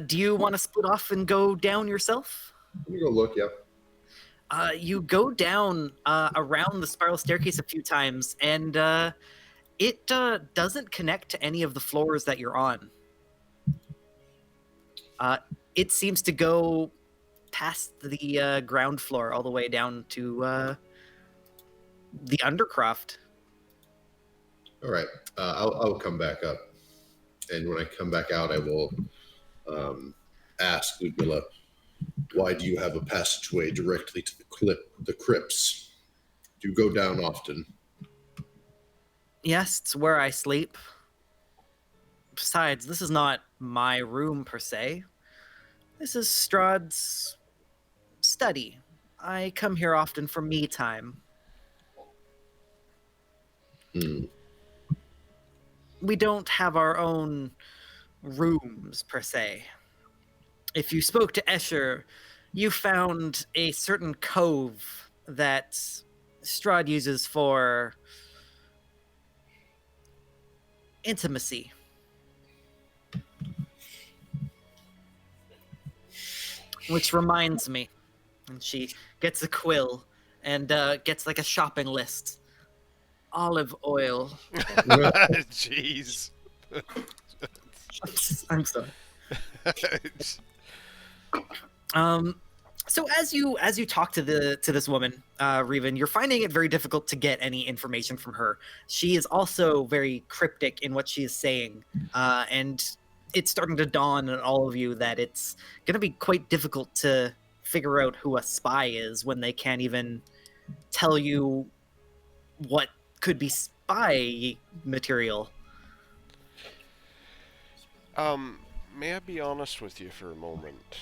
Speaker 1: Do you want to split off and go down yourself?
Speaker 2: Let me go look. Yeah.
Speaker 1: You go down around the spiral staircase a few times, and it doesn't connect to any of the floors that you're on. It seems to go past the ground floor all the way down to the undercroft.
Speaker 2: All right. I'll come back up, and when I come back out, I will ask Ludmilla, why do you have a passageway directly to the crypts? Do you go down often?
Speaker 1: Yes, it's where I sleep. Besides, this is not my room per se. This is Strahd's study. I come here often for me time.
Speaker 2: Hmm.
Speaker 1: We don't have our own rooms per se. If you spoke to Escher, you found a certain cove that Strahd uses for intimacy. Which reminds me, and she gets a quill and gets like a shopping list. Olive oil.
Speaker 4: Jeez.
Speaker 1: I'm sorry. So as you talk to this woman, Revan, you're finding it very difficult to get any information from her. She is also very cryptic in what she is saying, and it's starting to dawn on all of you that it's going to be quite difficult to figure out who a spy is when they can't even tell you what could be spy material.
Speaker 4: May I be honest with you for a moment,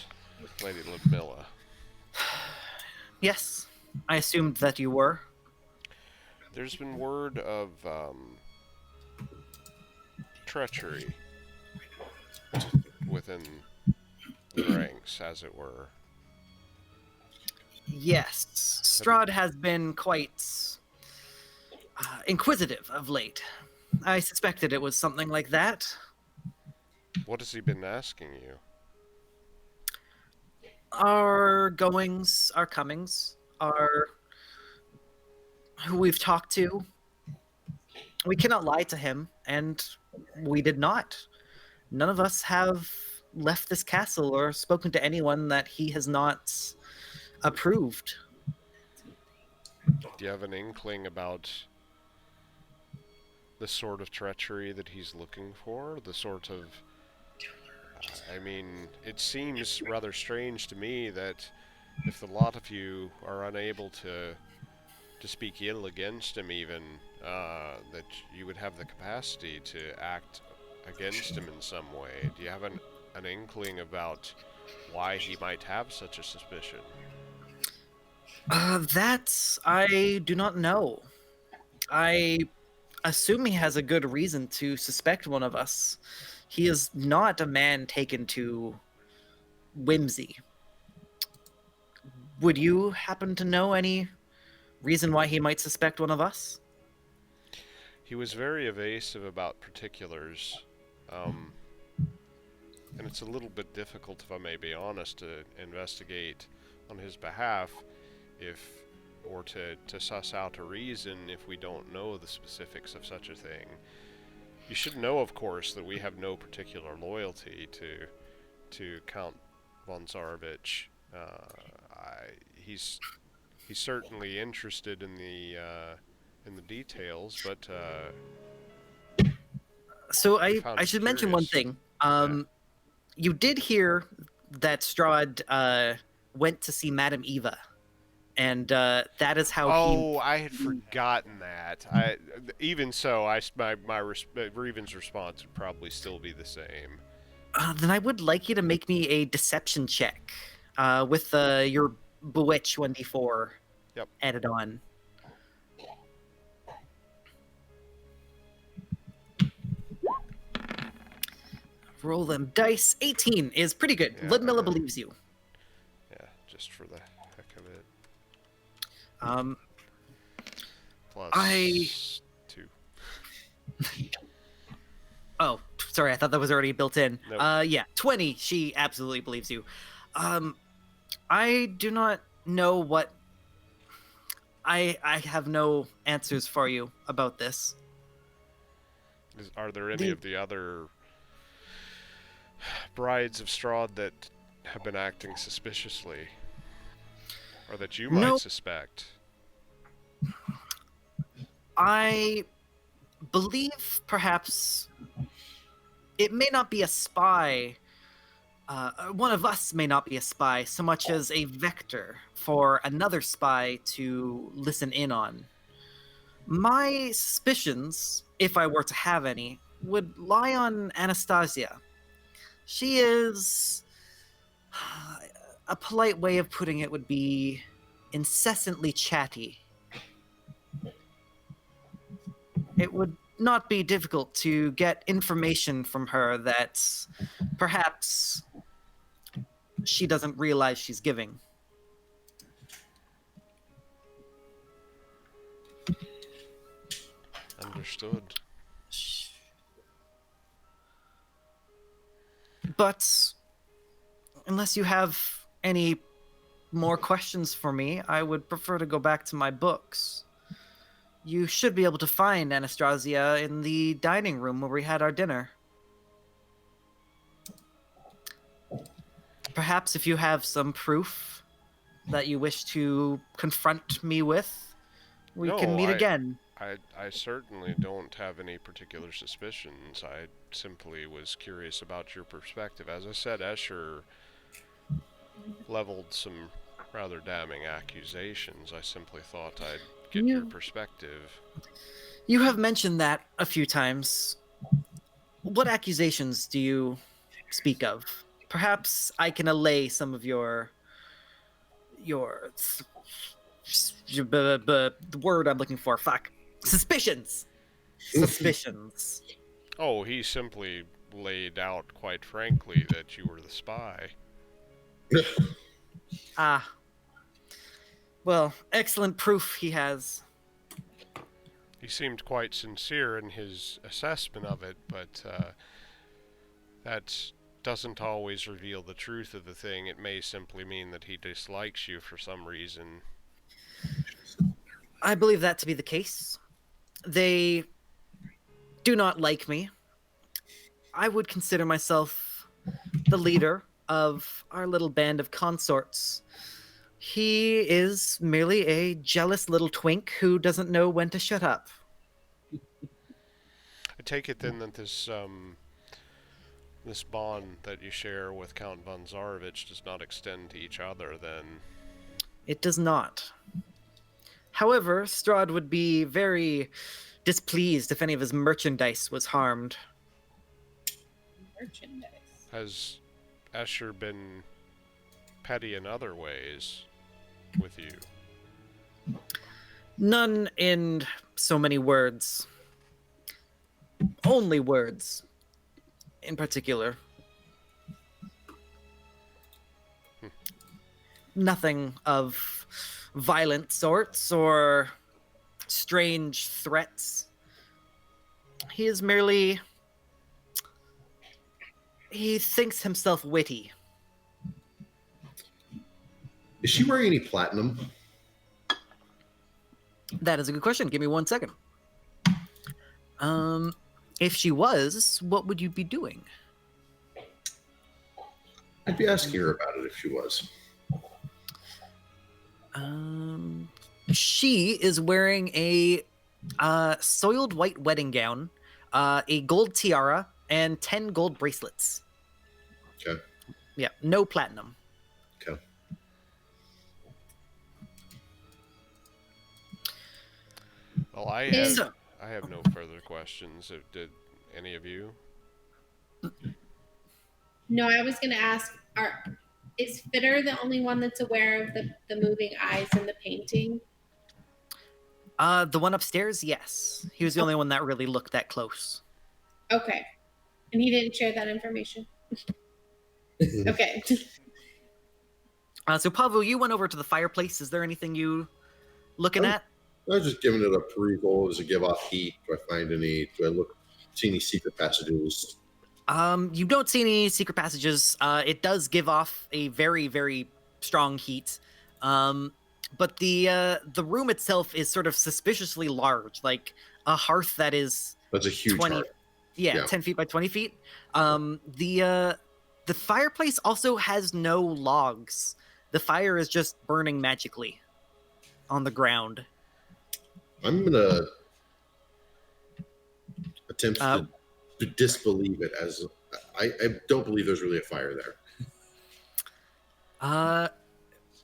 Speaker 4: Lady Ludmilla?
Speaker 1: Yes, I assumed that you were.
Speaker 4: There's been word of treachery within the ranks, as it were.
Speaker 1: Yes, Strahd has been quite inquisitive of late. I suspected it was something like that.
Speaker 4: What has he been asking you?
Speaker 1: Our goings, our comings, our who we've talked to. We cannot lie to him, and we did not. None of us have left this castle or spoken to anyone that he has not approved.
Speaker 4: Do you have an inkling about the sort of treachery that he's looking for? The sort of... I mean, it seems rather strange to me that if the lot of you are unable to speak ill against him even, that you would have the capacity to act against him in some way. Do you have an inkling about why he might have such a suspicion?
Speaker 1: That I do not know. I assume he has a good reason to suspect one of us. He is not a man taken to whimsy. Would you happen to know any reason why he might suspect one of us?
Speaker 4: He was very evasive about particulars, and it's a little bit difficult, if I may be honest, to investigate on his behalf or to suss out a reason if we don't know the specifics of such a thing. You should know, of course, that we have no particular loyalty to Count von Tsarevich. He's certainly interested in the details, but
Speaker 1: so I
Speaker 4: found
Speaker 1: should
Speaker 4: it
Speaker 1: mention one
Speaker 4: curious.
Speaker 1: thing. You did hear that Strahd went to see Madame Eva, and that is how
Speaker 4: Oh, I had forgotten that. Even so, Reven's response would probably still be the same.
Speaker 1: then I would like you to make me a deception check with your Bewitch 1d4
Speaker 4: Yep.
Speaker 1: added on. Roll them dice. 18 is pretty good.
Speaker 4: Yeah,
Speaker 1: Ludmilla believes you.
Speaker 4: Yeah, just for the heck of it.
Speaker 1: Um,
Speaker 4: Plus
Speaker 1: I-
Speaker 4: 2.
Speaker 1: Oh, sorry, I thought that was already built in.
Speaker 4: Nope.
Speaker 1: Yeah, 20. She absolutely believes you. I do not know what. I have no answers for you about this.
Speaker 4: Are there any of the other brides of Strahd that have been acting suspiciously? Or that you might
Speaker 1: No.
Speaker 4: suspect?
Speaker 1: I believe perhaps it may not be a spy. One of us may not be a spy so much as a vector for another spy to listen in on. My suspicions, if I were to have any, would lie on Anastasia. She is. A polite way of putting it would be incessantly chatty. It would not be difficult to get information from her that perhaps she doesn't realize she's giving.
Speaker 4: Understood.
Speaker 1: But unless you have any more questions for me, I would prefer to go back to my books. You should be able to find Anastasia in the dining room where we had our dinner. Perhaps if you have some proof that you wish to confront me with, we can meet again.
Speaker 4: I certainly don't have any particular suspicions. I simply was curious about your perspective. As I said, Escher leveled some rather damning accusations. I simply thought I'd get your perspective.
Speaker 1: You have mentioned that a few times. What accusations do you speak of? Perhaps I can allay some of the word I'm looking for. Fuck. Suspicions. Suspicions.
Speaker 4: Oh, he simply laid out quite frankly that you were the spy.
Speaker 1: Ah. Well, excellent proof he has.
Speaker 4: He seemed quite sincere in his assessment of it, but that doesn't always reveal the truth of the thing. It may simply mean that he dislikes you for some reason.
Speaker 1: I believe that to be the case. They do not like me. I would consider myself the leader of our little band of consorts. He is merely a jealous little twink who doesn't know when to shut up.
Speaker 4: I take it then that this bond that you share with Count von Zarovich does not extend to each other, then.
Speaker 1: It does not. However, Strahd would be very displeased if any of his merchandise was harmed.
Speaker 5: Merchandise.
Speaker 4: Has Escher been petty in other ways with you?
Speaker 1: None in so many words. Only words, in particular. Nothing of violent sorts or strange threats. He is merely... He thinks himself witty.
Speaker 2: Is she wearing any platinum?
Speaker 1: That is a good question. Give me 1 second. If she was, what would you be doing?
Speaker 2: I'd be asking her about it if she was.
Speaker 1: She is wearing a soiled white wedding gown, a gold tiara, and 10 gold bracelets.
Speaker 2: Okay.
Speaker 1: Yeah, no platinum.
Speaker 2: Okay.
Speaker 4: Well, I have no further questions. Did any of you?
Speaker 5: No, I was going to ask, is Fitter the only one that's aware of the moving eyes in the painting?
Speaker 1: The one upstairs, yes. He was the only one that really looked that close.
Speaker 5: Okay. And he didn't share that information? Okay.
Speaker 1: So, Pavel, you went over to the fireplace. Is there anything you looking at?
Speaker 2: I was just giving it a perusal. Does it give off heat? Do I find any? Do I see any secret passages?
Speaker 1: You don't see any secret passages. It does give off a very, very strong heat. But the room itself is sort of suspiciously large, like a hearth that is
Speaker 2: That's a huge
Speaker 1: 20,
Speaker 2: hearth.
Speaker 1: yeah, 10 feet by 20 feet. The fireplace also has no logs. The fire is just burning magically on the ground.
Speaker 2: I'm gonna attempt to disbelieve it as I don't believe there's really a fire there.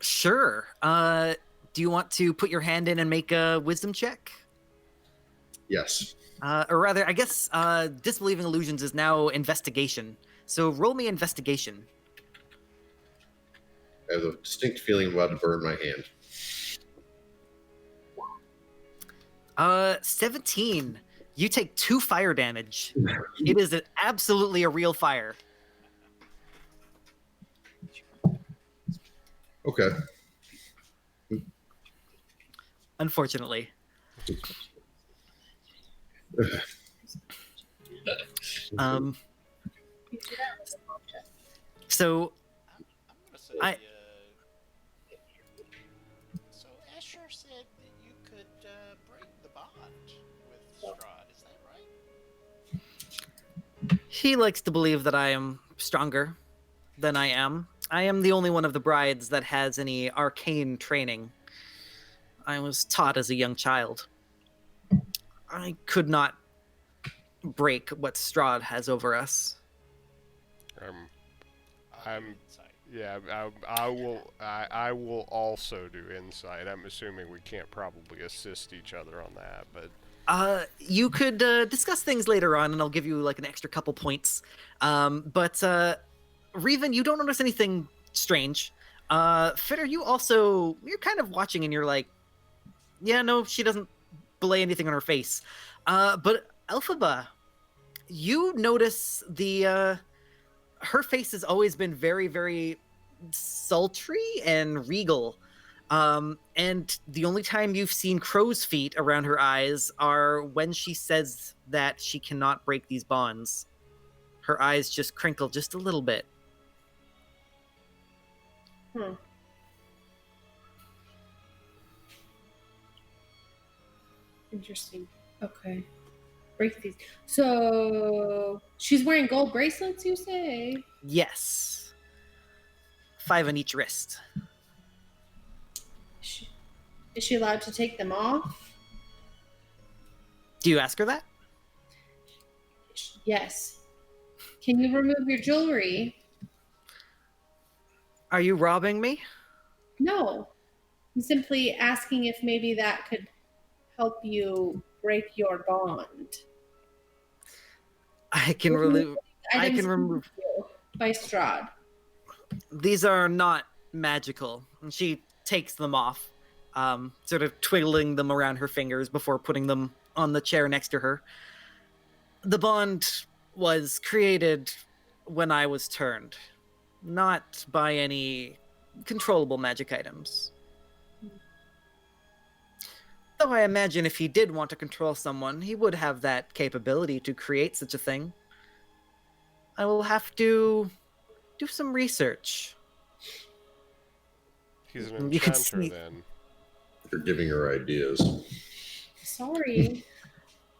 Speaker 1: Sure. Do you want to put your hand in and make a wisdom check?
Speaker 2: Yes.
Speaker 1: Or rather, I guess disbelieving illusions is now investigation. So roll me investigation.
Speaker 2: I have a distinct feeling I'm about to burn my hand.
Speaker 1: 17. You take 2 fire damage. It is absolutely a real fire.
Speaker 2: Okay.
Speaker 1: Unfortunately. Um. So
Speaker 3: I'm gonna say. So Asher said that you could break the bond with Strahd. Is that right?
Speaker 1: he likes to believe that I am stronger than I am. I am the only one of the brides that has any arcane training. I was taught as a young child. I could not break what Strahd has over us.
Speaker 4: I'm
Speaker 3: Insight.
Speaker 4: yeah. I will also do insight. I'm assuming we can't probably assist each other on that, but
Speaker 1: You could discuss things later on, and I'll give you like an extra couple points. But Revan, you don't notice anything strange. Fitter, you're kind of watching, and you're like, yeah, no, she doesn't belay anything on her face. But Elphaba, you notice her face has always been very, very sultry and regal. And the only time you've seen crow's feet around her eyes are when she says that she cannot break these bonds. Her eyes just crinkle just a little bit.
Speaker 5: Interesting. Okay. Break these. So she's wearing gold bracelets, you say?
Speaker 1: Yes. 5 on each wrist.
Speaker 5: Is she allowed to take them off?
Speaker 1: Do you ask her that?
Speaker 5: Yes. Can you remove your jewelry?
Speaker 1: Are you robbing me?
Speaker 5: No. I'm simply asking if maybe that could help you break your bond.
Speaker 1: I can remove. I
Speaker 5: Items
Speaker 1: can remove.
Speaker 5: by Strahd.
Speaker 1: These are not magical. And she takes them off, sort of twiddling them around her fingers before putting them on the chair next to her. The bond was created when I was turned, not by any controllable magic items. Though I imagine if he did want to control someone, he would have that capability to create such a thing. I will have to do some research.
Speaker 4: he's an
Speaker 1: You can
Speaker 4: enchanter
Speaker 1: see-
Speaker 4: then.
Speaker 2: You're giving her ideas.
Speaker 5: Sorry.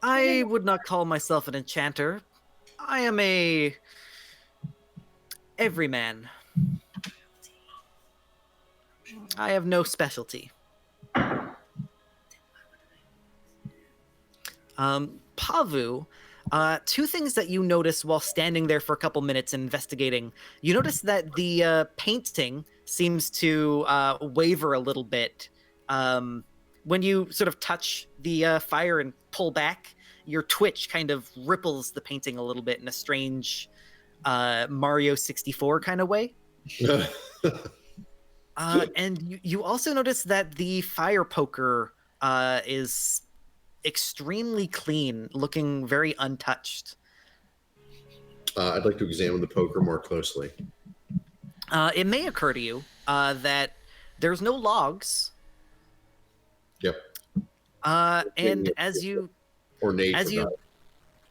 Speaker 1: I would not call myself an enchanter. I am a everyman. I have no specialty. Pavu, 2 things that you notice while standing there for a couple minutes investigating. You notice that the painting seems to waver a little bit. When you sort of touch the fire and pull back, your twitch kind of ripples the painting a little bit in a strange Mario 64 kind of way. And you also notice that the fire poker is extremely clean, looking very untouched.
Speaker 2: I'd like to examine the poker more closely.
Speaker 1: It may occur to you that there's no logs.
Speaker 2: Yep.
Speaker 1: And as you
Speaker 2: Ornate.
Speaker 1: as you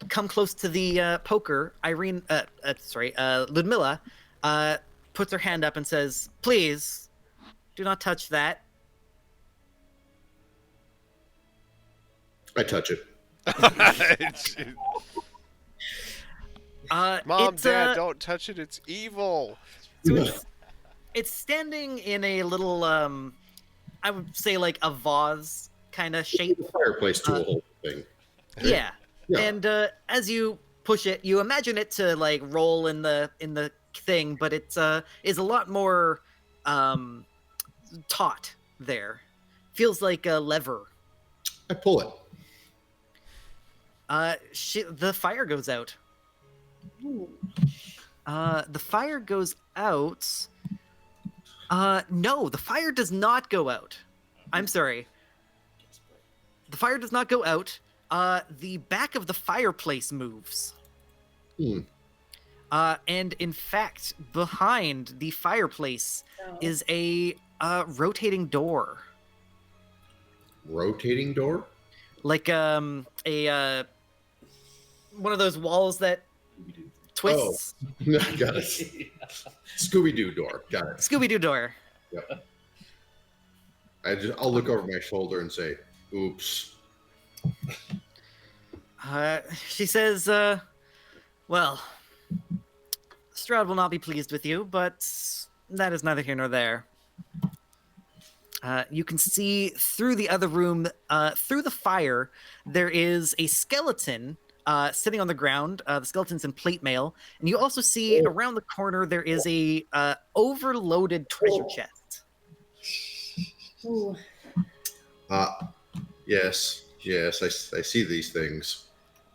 Speaker 1: come close to the poker, Ludmilla puts her hand up and says, "Please, do not touch that."
Speaker 2: I touch it.
Speaker 4: Mom,
Speaker 1: It's,
Speaker 4: Dad, don't touch it. It's evil.
Speaker 1: So it's standing in a little, I would say like a vase kind of shape.
Speaker 2: Fireplace tool whole thing.
Speaker 1: Yeah.
Speaker 2: Yeah.
Speaker 1: And as you push it, you imagine it to like roll in the thing, but it's is a lot more taut there. Feels like a lever.
Speaker 2: I pull it.
Speaker 1: The fire goes out.
Speaker 5: Ooh.
Speaker 1: The fire goes out. No, the fire does not go out. I'm sorry. The fire does not go out. The back of the fireplace moves.
Speaker 2: Hmm.
Speaker 1: And in fact, behind the fireplace
Speaker 5: No.
Speaker 1: is a rotating door.
Speaker 2: Rotating door?
Speaker 1: Like one of those walls that twists.
Speaker 2: Got it. Scooby-Doo door. Got it.
Speaker 1: Scooby-Doo door.
Speaker 2: Yep. I'll look over my shoulder and say, oops.
Speaker 1: She says, well, Strahd will not be pleased with you, but that is neither here nor there. You can see through the other room, through the fire, there is a skeleton sitting on the ground. The skeleton's in plate mail. And you also see around the corner, there is a overloaded treasure chest.
Speaker 5: Ooh.
Speaker 2: Yes, I see these things.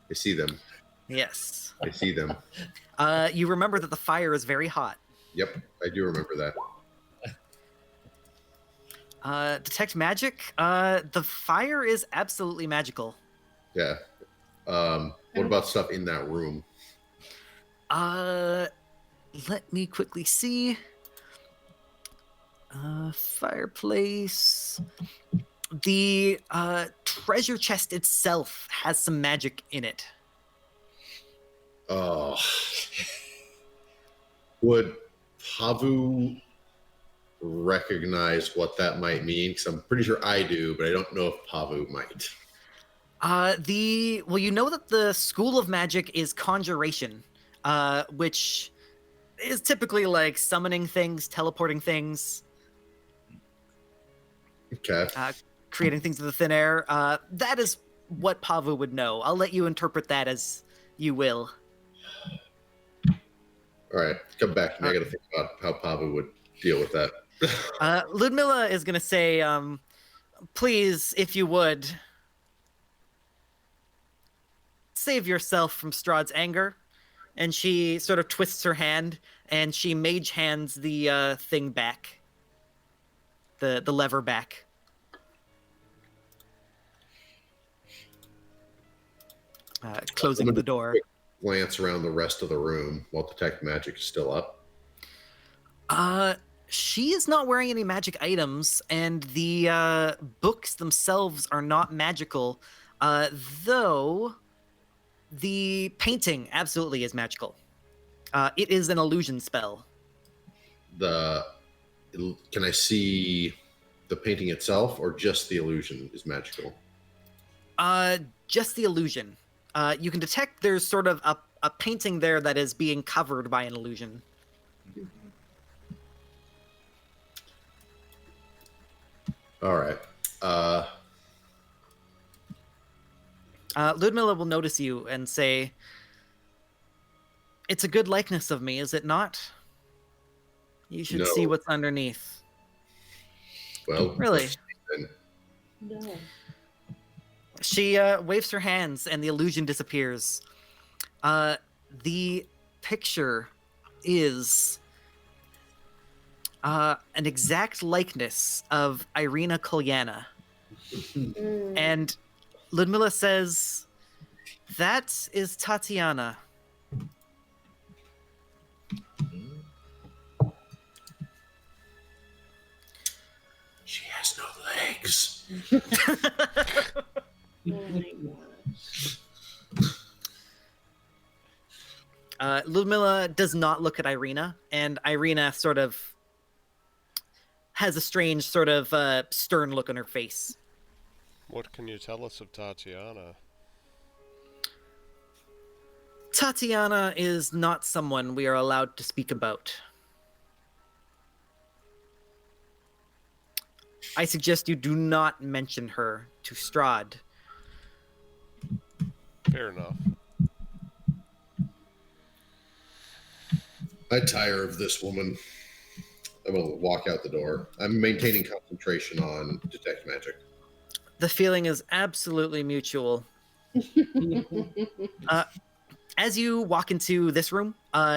Speaker 2: I see them.
Speaker 1: Yes.
Speaker 2: I see them.
Speaker 1: You remember that the fire is very hot.
Speaker 2: Yep, I do remember that.
Speaker 1: Detect magic. The fire is absolutely magical.
Speaker 2: Yeah. What about stuff in that room?
Speaker 1: Let me quickly see. Fireplace. The treasure chest itself has some magic in it.
Speaker 2: Oh. Would Pavu recognize what that might mean? Because I'm pretty sure I do, but I don't know if Pavu might.
Speaker 1: Well, you know that the school of magic is conjuration, which is typically like summoning things, teleporting things,
Speaker 2: Okay.
Speaker 1: creating things in the thin air. That is what Pavu would know. I'll let you interpret that as you will.
Speaker 2: All right. Come back to me. I got to think about how Pavu would deal with that.
Speaker 1: Ludmilla is going to say, please, if you would, save yourself from Strahd's anger. And she sort of twists her hand, and she mage hands the thing back. The lever back. Closing the door.
Speaker 2: Glance around the rest of the room while detect magic is still up.
Speaker 1: She is not wearing any magic items, and the books themselves are not magical, though the painting absolutely is magical. It is an illusion spell.
Speaker 2: Can I see the painting itself, or just the illusion is magical?
Speaker 1: Just the illusion. You can detect there's sort of a painting there that is being covered by an illusion.
Speaker 2: All right.
Speaker 1: Ludmilla will notice you and say, "It's a good likeness of me, is it not? You should see
Speaker 2: No.
Speaker 1: what's underneath."
Speaker 2: Well,
Speaker 1: Really?
Speaker 2: then.
Speaker 5: No.
Speaker 1: She waves her hands and the illusion disappears. The picture is an exact likeness of Irina Kolyana.
Speaker 5: Mm.
Speaker 1: And Ludmilla says, "That is Tatiana."
Speaker 2: She has no legs.
Speaker 5: Oh my gosh.
Speaker 1: Ludmilla does not look at Irina, and Irina sort of has a strange sort of stern look on her face.
Speaker 4: What can you tell us of Tatiana?
Speaker 1: Tatiana is not someone we are allowed to speak about. I suggest you do not mention her to Strahd.
Speaker 4: Fair enough.
Speaker 2: I tire of this woman. I'm gonna walk out the door. I'm maintaining concentration on detect magic.
Speaker 1: The feeling is absolutely mutual. As you walk into this room,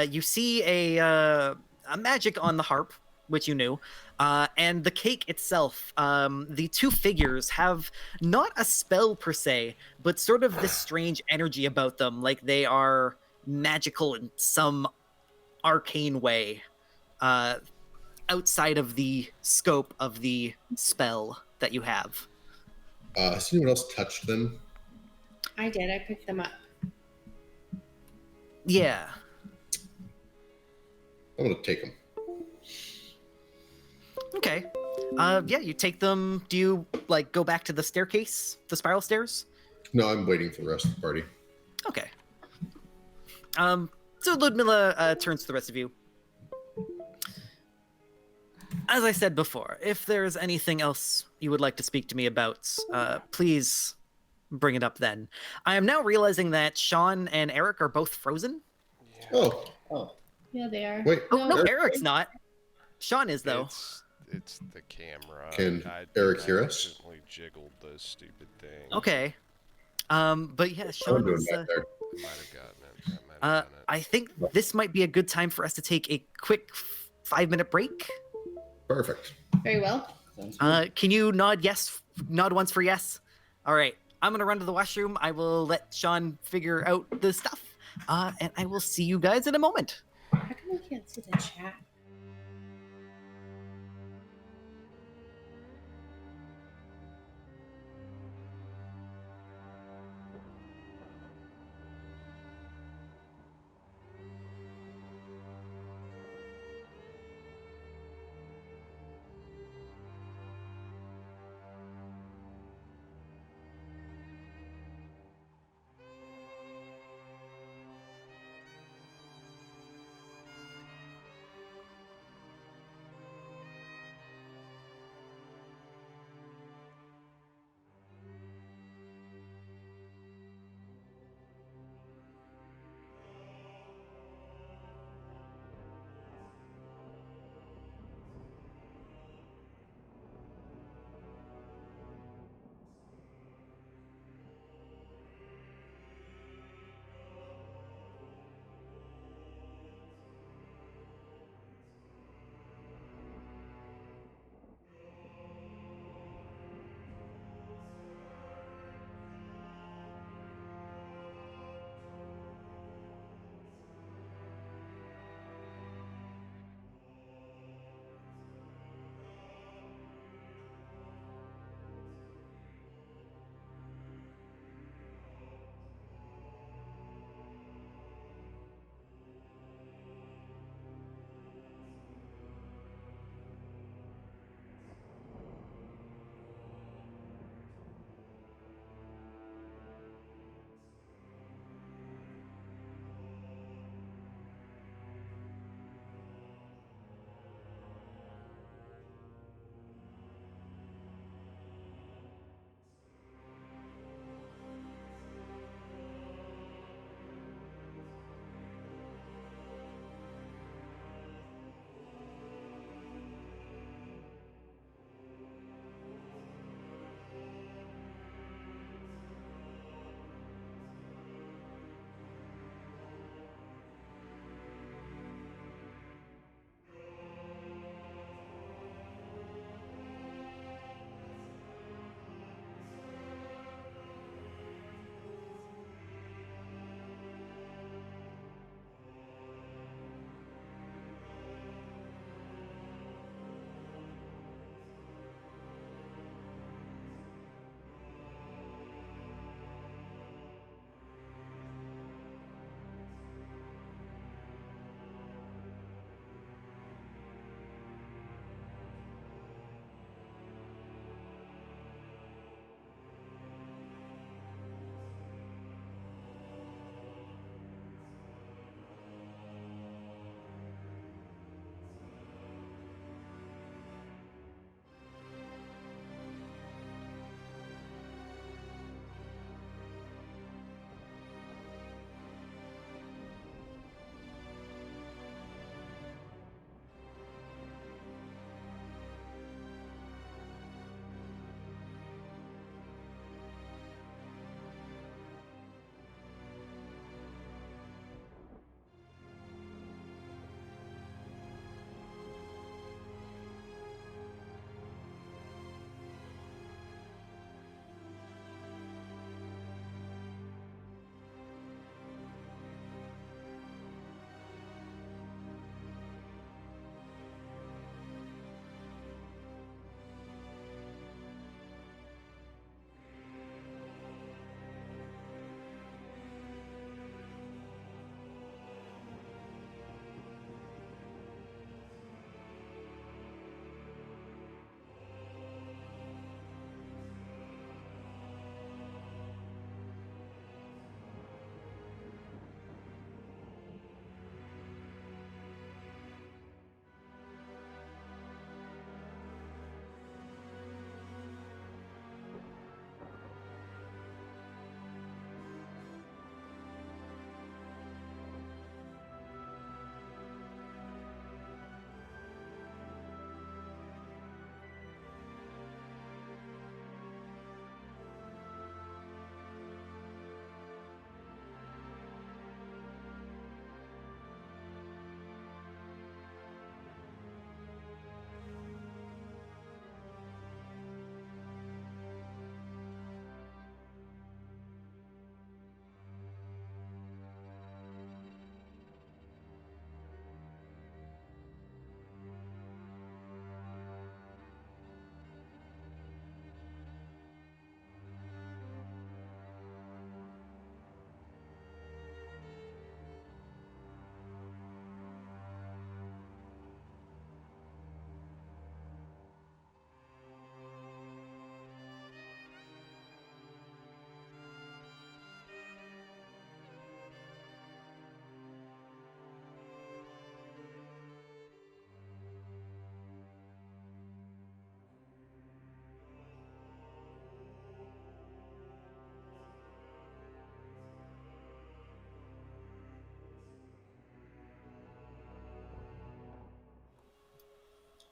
Speaker 1: you see a magic on the harp, which you knew, and the cake itself. The two figures have not a spell per se, but sort of this strange energy about them, like they are magical in some arcane way, uh, outside of the scope of the spell that you have.
Speaker 2: Has anyone else touched them?
Speaker 5: I did. I picked them up.
Speaker 1: Yeah.
Speaker 2: I'm gonna take them.
Speaker 1: Okay. Yeah, you take them. Do you like go back to the staircase, the spiral stairs?
Speaker 2: No, I'm waiting for the rest of the party.
Speaker 1: Okay. So Ludmilla turns to the rest of you. As I said before, if there's anything else you would like to speak to me about, please bring it up then. I am now realizing that Sean and Eric are both frozen.
Speaker 4: Yeah.
Speaker 2: Oh,
Speaker 5: Yeah, they are.
Speaker 2: wait.
Speaker 1: Oh, no,
Speaker 2: Eric-
Speaker 1: Eric's not. Sean is, though.
Speaker 4: It's the camera.
Speaker 2: Can
Speaker 4: I
Speaker 2: Eric hear us?
Speaker 4: accidentally jiggled the stupid thing.
Speaker 1: Okay. But yeah,
Speaker 2: I'm
Speaker 1: Sean
Speaker 2: doing
Speaker 1: is.
Speaker 2: that there.
Speaker 4: Might have gotten it. I might have done it.
Speaker 1: I think this might be a good time for us to take a quick 5-minute break.
Speaker 2: Perfect.
Speaker 5: Very well.
Speaker 6: Sounds good.
Speaker 1: Can you nod yes? Nod once for yes. All right. I'm gonna run to the washroom. I will let Sean figure out the stuff, and I will see you guys in a moment.
Speaker 5: How come I can't see the chat?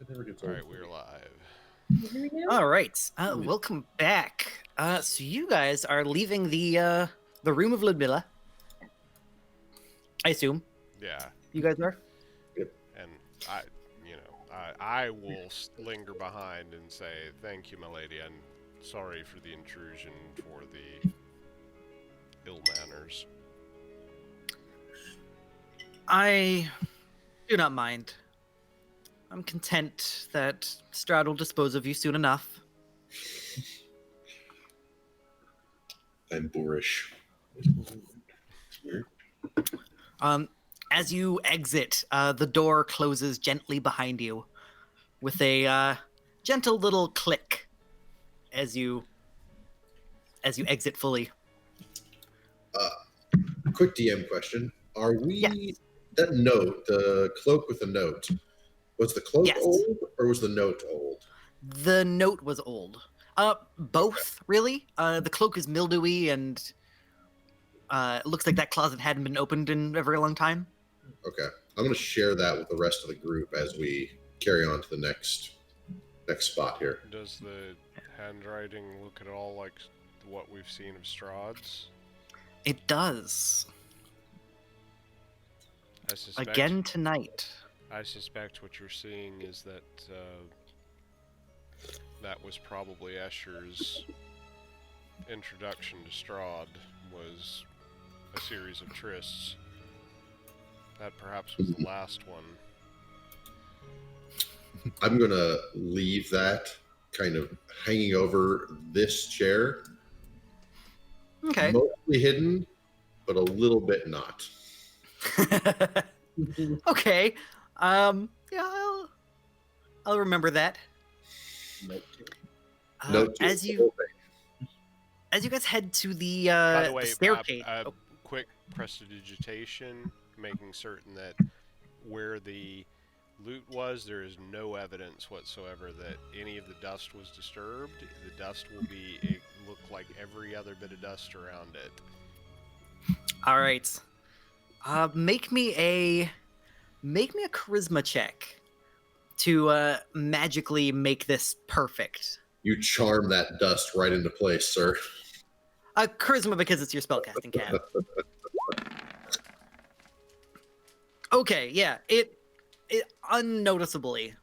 Speaker 2: It never gets
Speaker 4: All
Speaker 2: old.
Speaker 4: right, we're live.
Speaker 5: Here we go.
Speaker 1: All right. Welcome back. So you guys are leaving the room of Ludmilla. I assume
Speaker 4: Yeah,
Speaker 1: you guys are.
Speaker 4: and I will linger behind and say thank you, my lady. I'm sorry for the intrusion, for the ill manners.
Speaker 1: I do not mind. I'm content that Strahd will dispose of you soon enough.
Speaker 2: I'm boorish.
Speaker 1: As you exit, the door closes gently behind you, with a gentle little click as you exit fully.
Speaker 2: Quick DM question. Are we
Speaker 1: Yes.
Speaker 2: that note, the cloak with the note, was the cloak
Speaker 1: Yes.
Speaker 2: old or was the note old?
Speaker 1: The note was old. Both really. The cloak is mildewy and it looks like that closet hadn't been opened in a very long time.
Speaker 2: Okay. I'm gonna share that with the rest of the group as we carry on to the next spot here.
Speaker 4: Does the handwriting look at all like what we've seen of Strahd's?
Speaker 1: It does.
Speaker 4: I suspect,
Speaker 1: Again tonight.
Speaker 4: I suspect what you're seeing is that that was probably Escher's introduction to Strahd, was a series of trysts. That perhaps was the last one.
Speaker 2: I'm gonna leave that kind of hanging over this chair,
Speaker 1: Okay.
Speaker 2: mostly hidden, but a little bit not.
Speaker 1: Okay. Yeah, I'll remember that.
Speaker 6: Nope.
Speaker 2: Note to
Speaker 1: As
Speaker 2: the
Speaker 1: you
Speaker 2: whole thing.
Speaker 1: guys head to the
Speaker 4: By the way,
Speaker 1: staircase.
Speaker 4: quick prestidigitation, making certain that where the loot was, there is no evidence whatsoever that any of the dust was disturbed. The dust will look like every other bit of dust around it.
Speaker 1: All right. Make me a charisma check to magically make this perfect.
Speaker 2: You charm that dust right into place, sir.
Speaker 1: Charisma because it's your spellcasting cap. Okay, yeah, it unnoticeably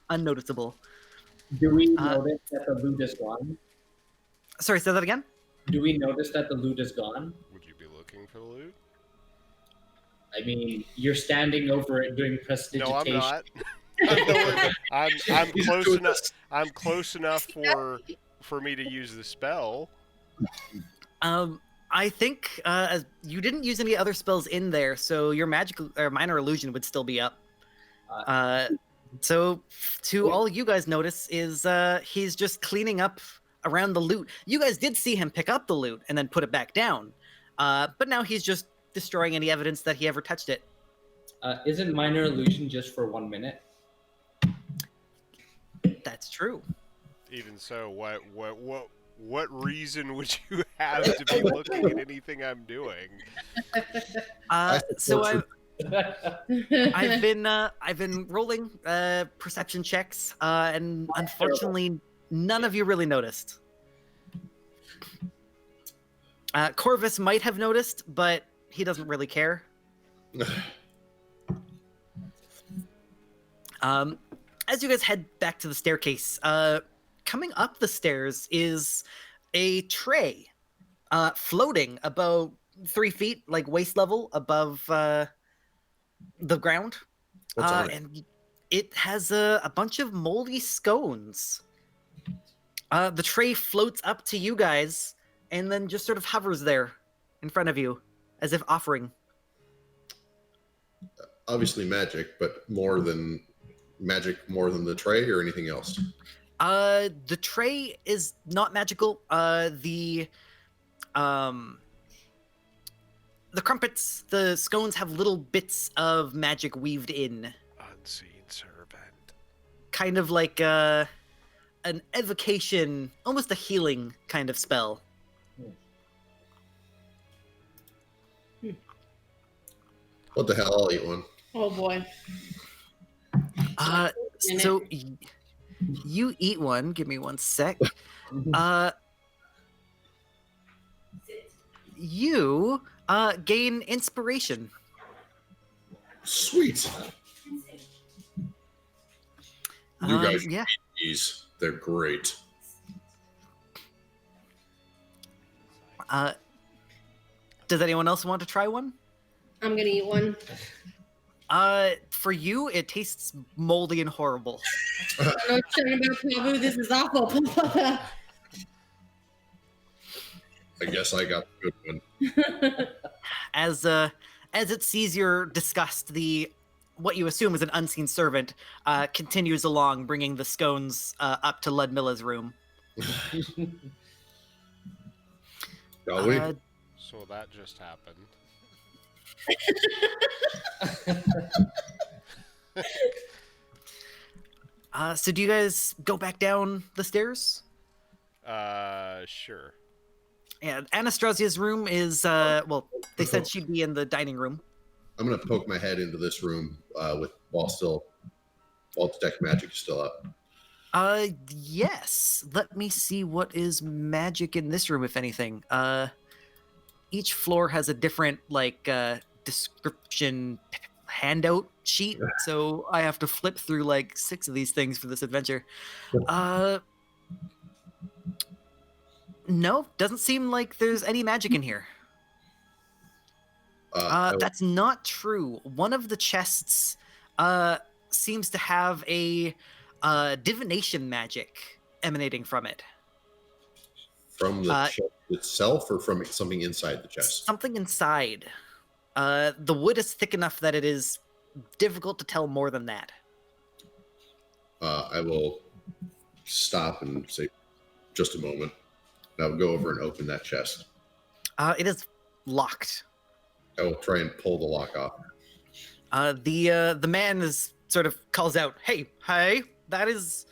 Speaker 1: unnoticeable.
Speaker 6: Do we notice that the loot is gone?
Speaker 1: Sorry, say that again.
Speaker 6: Do we notice that the loot is gone?
Speaker 4: Would you be looking for the loot?
Speaker 6: I mean, you're standing over it doing prestidigitation.
Speaker 4: No, I'm not. I'm close enough. I'm close enough for me to use the spell.
Speaker 1: I think as you didn't use any other spells in there, so your magical or minor illusion would still be up. So to all you guys notice is he's just cleaning up around the loot. You guys did see him pick up the loot and then put it back down, but now he's just destroying any evidence that he ever touched it.
Speaker 6: Isn't minor illusion just for 1 minute?
Speaker 1: That's true.
Speaker 4: Even so, what reason would you have to be looking at anything I'm doing?
Speaker 1: So I've been rolling perception checks, and unfortunately, none of you really noticed. Corvus might have noticed, but he doesn't really care. As you guys head back to the staircase, coming up the stairs is a tray floating about 3 feet, like waist level above the ground.
Speaker 2: What's on it?
Speaker 1: And it has a bunch of moldy scones. The tray floats up to you guys and then just sort of hovers there in front of you as if offering.
Speaker 2: Obviously magic, but more than the tray or anything else.
Speaker 1: The tray is not magical. The crumpets, the scones have little bits of magic weaved in,
Speaker 4: Unseen servant.
Speaker 1: kind of like an evocation, almost a healing kind of spell.
Speaker 2: What the hell? I'll eat one.
Speaker 5: Oh boy.
Speaker 1: Uh,
Speaker 5: In
Speaker 1: so
Speaker 5: it.
Speaker 1: you eat one. Give me one sec. You gain inspiration.
Speaker 2: Sweet. You guys should
Speaker 1: Yeah.
Speaker 2: eat these. They're great.
Speaker 1: Does anyone else want to try one?
Speaker 5: I'm gonna eat one.
Speaker 1: For you, it tastes moldy and horrible.
Speaker 5: I know what you're talking about, Pabu. This is awful.
Speaker 2: I guess I got the good one.
Speaker 1: As it sees your disgust, the what you assume is an unseen servant continues along, bringing the scones up to Ludmilla's room.
Speaker 2: Shall we?
Speaker 4: So that just happened.
Speaker 1: So do you guys go back down the stairs?
Speaker 4: Sure.
Speaker 1: Yeah, Anastazia's room is well, they said she'd be in the dining room.
Speaker 2: I'm gonna poke my head into this room while detect magic is still up.
Speaker 1: Yes. Let me see what is magic in this room, if anything. Each floor has a different description handout sheet, so I have to flip through like 6 of these things for this adventure. No, doesn't seem like there's any magic in here. That's not true. One of the chests seems to have a divination magic emanating from it.
Speaker 2: From the chest itself, or from something inside the chest?
Speaker 1: Something inside. The wood is thick enough that it is difficult to tell more than that.
Speaker 2: I will stop and say, just a moment. And I'll go over and open that chest.
Speaker 1: It is locked.
Speaker 2: I will try and pull the lock off.
Speaker 1: The man is sort of calls out, "Hey, that is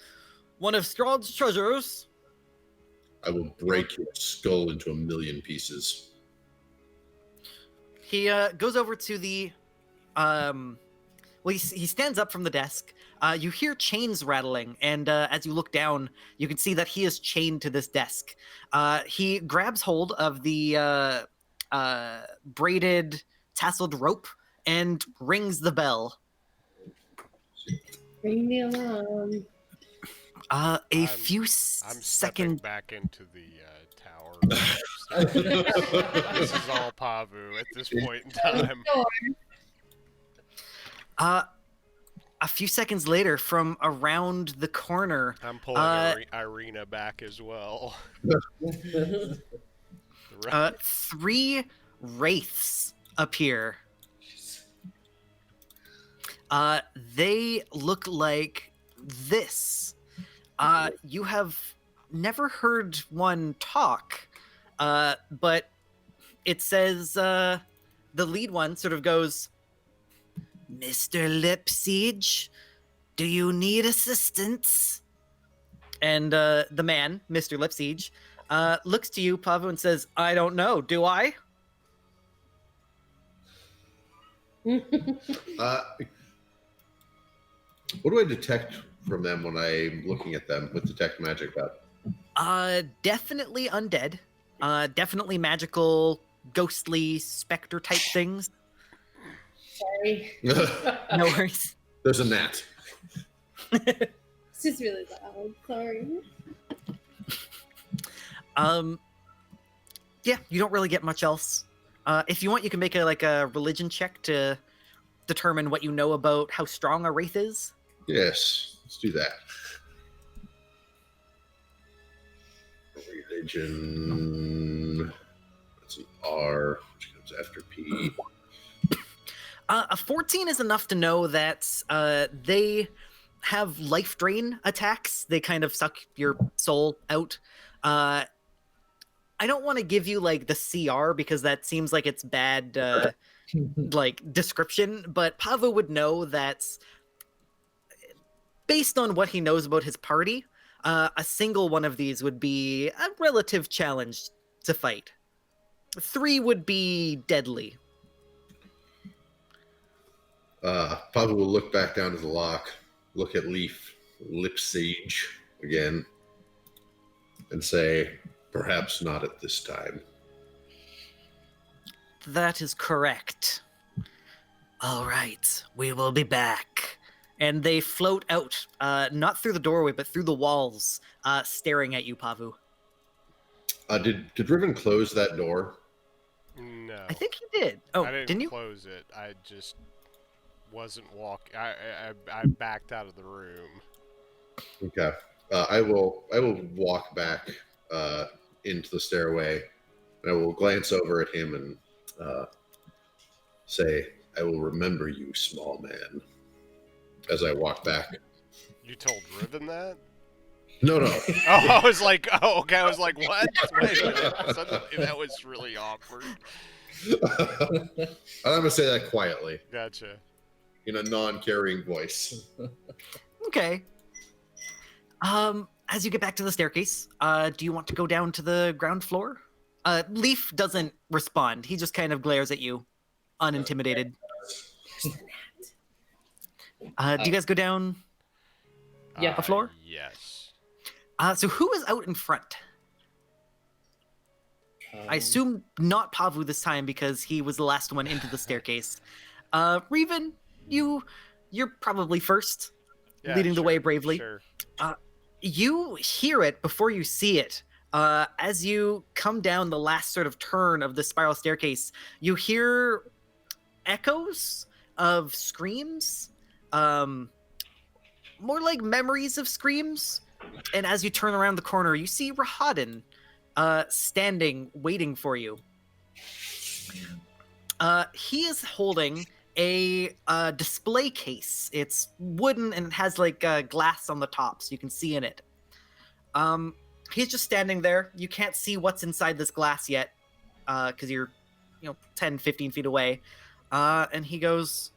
Speaker 1: one of Strahd's treasures."
Speaker 2: I will break your skull into a million pieces.
Speaker 1: He goes over to the he stands up from the desk. You hear chains rattling, and as you look down, you can see that he is chained to this desk. He grabs hold of the braided, tasseled rope and rings the bell.
Speaker 5: Bring me along.
Speaker 1: A
Speaker 4: I'm
Speaker 1: few
Speaker 4: stepping
Speaker 1: seconds.
Speaker 4: back into the tower. This is all Pavu at this point in time.
Speaker 1: A few seconds later, from around the corner,
Speaker 4: I'm pulling Irina back as well. The rest-
Speaker 1: 3 wraiths appear. They look like this. You have never heard one talk, but it says the lead one sort of goes, "Mr. Lipsiege, do you need assistance?" And the man, Mr. Lipsiege, looks to you, Pavu, and says, "I don't know. Do I?"
Speaker 2: What do I detect from them when I'm looking at them with detect magic about?
Speaker 1: Definitely undead. Definitely magical, ghostly, specter type things.
Speaker 5: Sorry.
Speaker 1: No worries.
Speaker 2: There's a gnat.
Speaker 5: It's just really loud. Sorry.
Speaker 1: Yeah, you don't really get much else. If you want, you can make a religion check to determine what you know about how strong a wraith is.
Speaker 2: Yes, let's do that. Religion. That's an R, which comes after P.
Speaker 1: A 14 is enough to know that they have life drain attacks. They kind of suck your soul out. I don't want to give you the CR because that seems like it's bad description, but Pavu would know that based on what he knows about his party, a single one of these would be a relative challenge to fight. 3 would be deadly.
Speaker 2: Pavu will look back down to the lock. look at Leaf Lip Sage again and say, perhaps not at this time.
Speaker 1: That is correct. All right, we will be back. And they float out, not through the doorway, but through the walls, staring at you, Pavu.
Speaker 2: Did Riven close that door?
Speaker 4: No.
Speaker 1: I think he did. Oh,
Speaker 4: I didn't
Speaker 1: didn't you?
Speaker 4: close it. I just wasn't walking. I backed out of the room.
Speaker 2: Okay. I will walk back into the stairway. And I will glance over at him and say, I will remember you, small man, as I walk back.
Speaker 4: You told Riven that?
Speaker 2: No.
Speaker 4: Oh, I was like, oh, okay. I was like, what? Wait a minute. Suddenly, that was really awkward.
Speaker 2: I'm going to say that quietly
Speaker 4: Gotcha.
Speaker 2: in a non-carrying voice.
Speaker 1: Okay. As you get back to the staircase, do you want to go down to the ground floor? Leaf doesn't respond. He just kind of glares at you, unintimidated. Do you guys go down
Speaker 6: Yeah.
Speaker 1: the floor?
Speaker 4: Yes.
Speaker 1: So who is out in front? I assume not Pavu this time because he was the last one into the staircase. Reven, you're probably first,
Speaker 4: Yeah,
Speaker 1: leading the way
Speaker 4: sure,
Speaker 1: bravely.
Speaker 4: Sure.
Speaker 1: You hear it before you see it. As you come down the last sort of turn of the spiral staircase, you hear echoes of screams, more like memories of screams. And as you turn around the corner, you see Rahadin standing, waiting for you. He is holding a display case. It's wooden and it has like glass on the top, so you can see in it. He's just standing there. You can't see what's inside this glass yet, because you're, 10, 15 feet away. And he goes,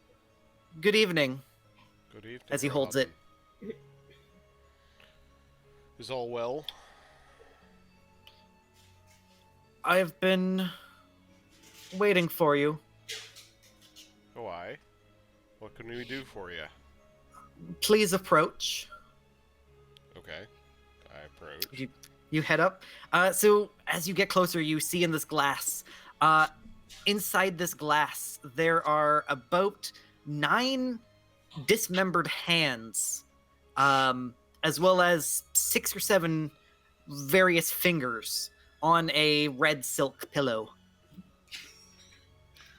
Speaker 1: "Good evening,"
Speaker 4: Good evening.
Speaker 1: as he holds it.
Speaker 4: Robin. Is all well?
Speaker 1: I've been waiting for you.
Speaker 4: Oh, I. What can we do for you?
Speaker 1: Please approach.
Speaker 4: Okay. I approach.
Speaker 1: You head up. So as you get closer, you see in this glass. Inside this glass, there are about 9 dismembered hands, as well as 6 or 7 various fingers on a red silk pillow.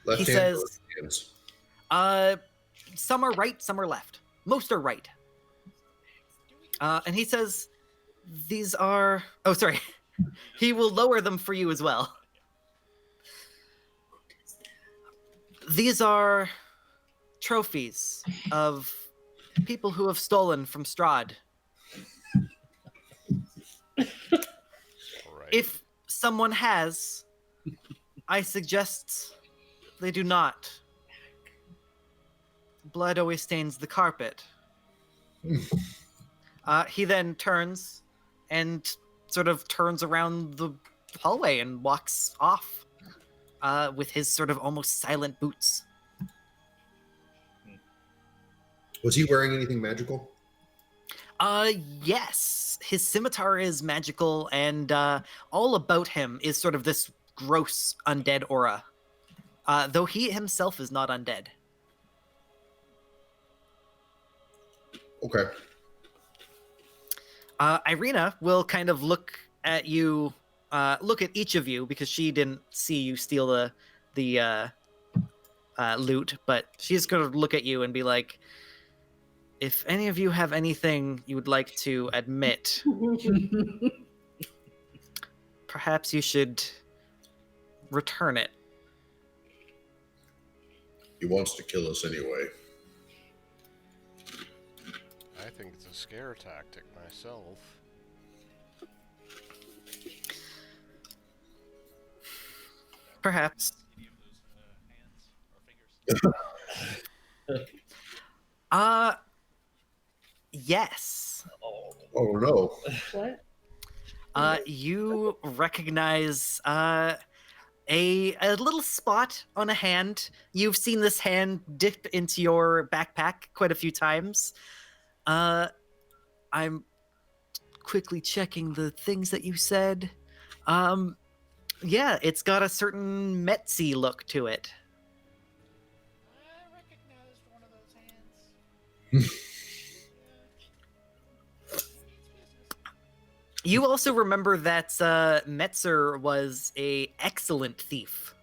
Speaker 2: Left
Speaker 1: He
Speaker 2: hand or
Speaker 1: says,
Speaker 2: hands?
Speaker 1: Some are right, some are left. Most are right. And he says, these are... Oh, sorry. He will lower them for you as well. These are trophies of people who have stolen from Strahd.
Speaker 4: All right.
Speaker 1: If someone has, I suggest they do not. Blood always stains the carpet. He then turns and sort of turns around the hallway and walks off with his sort of almost silent boots.
Speaker 2: Was he wearing anything magical?
Speaker 1: Yes. His scimitar is magical, and all about him is sort of this gross undead aura. Though he himself is not undead.
Speaker 2: Okay.
Speaker 1: Irina will kind of look at you, look at each of you, because she didn't see you steal the loot, but she's going to look at you and be like, if any of you have anything you would like to admit, perhaps you should return it.
Speaker 2: He wants to kill us anyway.
Speaker 4: I think it's a scare tactic myself.
Speaker 1: Perhaps. Yes.
Speaker 2: Oh no.
Speaker 5: What?
Speaker 1: You recognize a little spot on a hand. You've seen this hand dip into your backpack quite a few times. I'm quickly checking the things that you said. Yeah, it's got a certain Metzi look to it.
Speaker 3: I recognized one of those hands. Needs business.
Speaker 1: You also remember that Metzer was a excellent thief.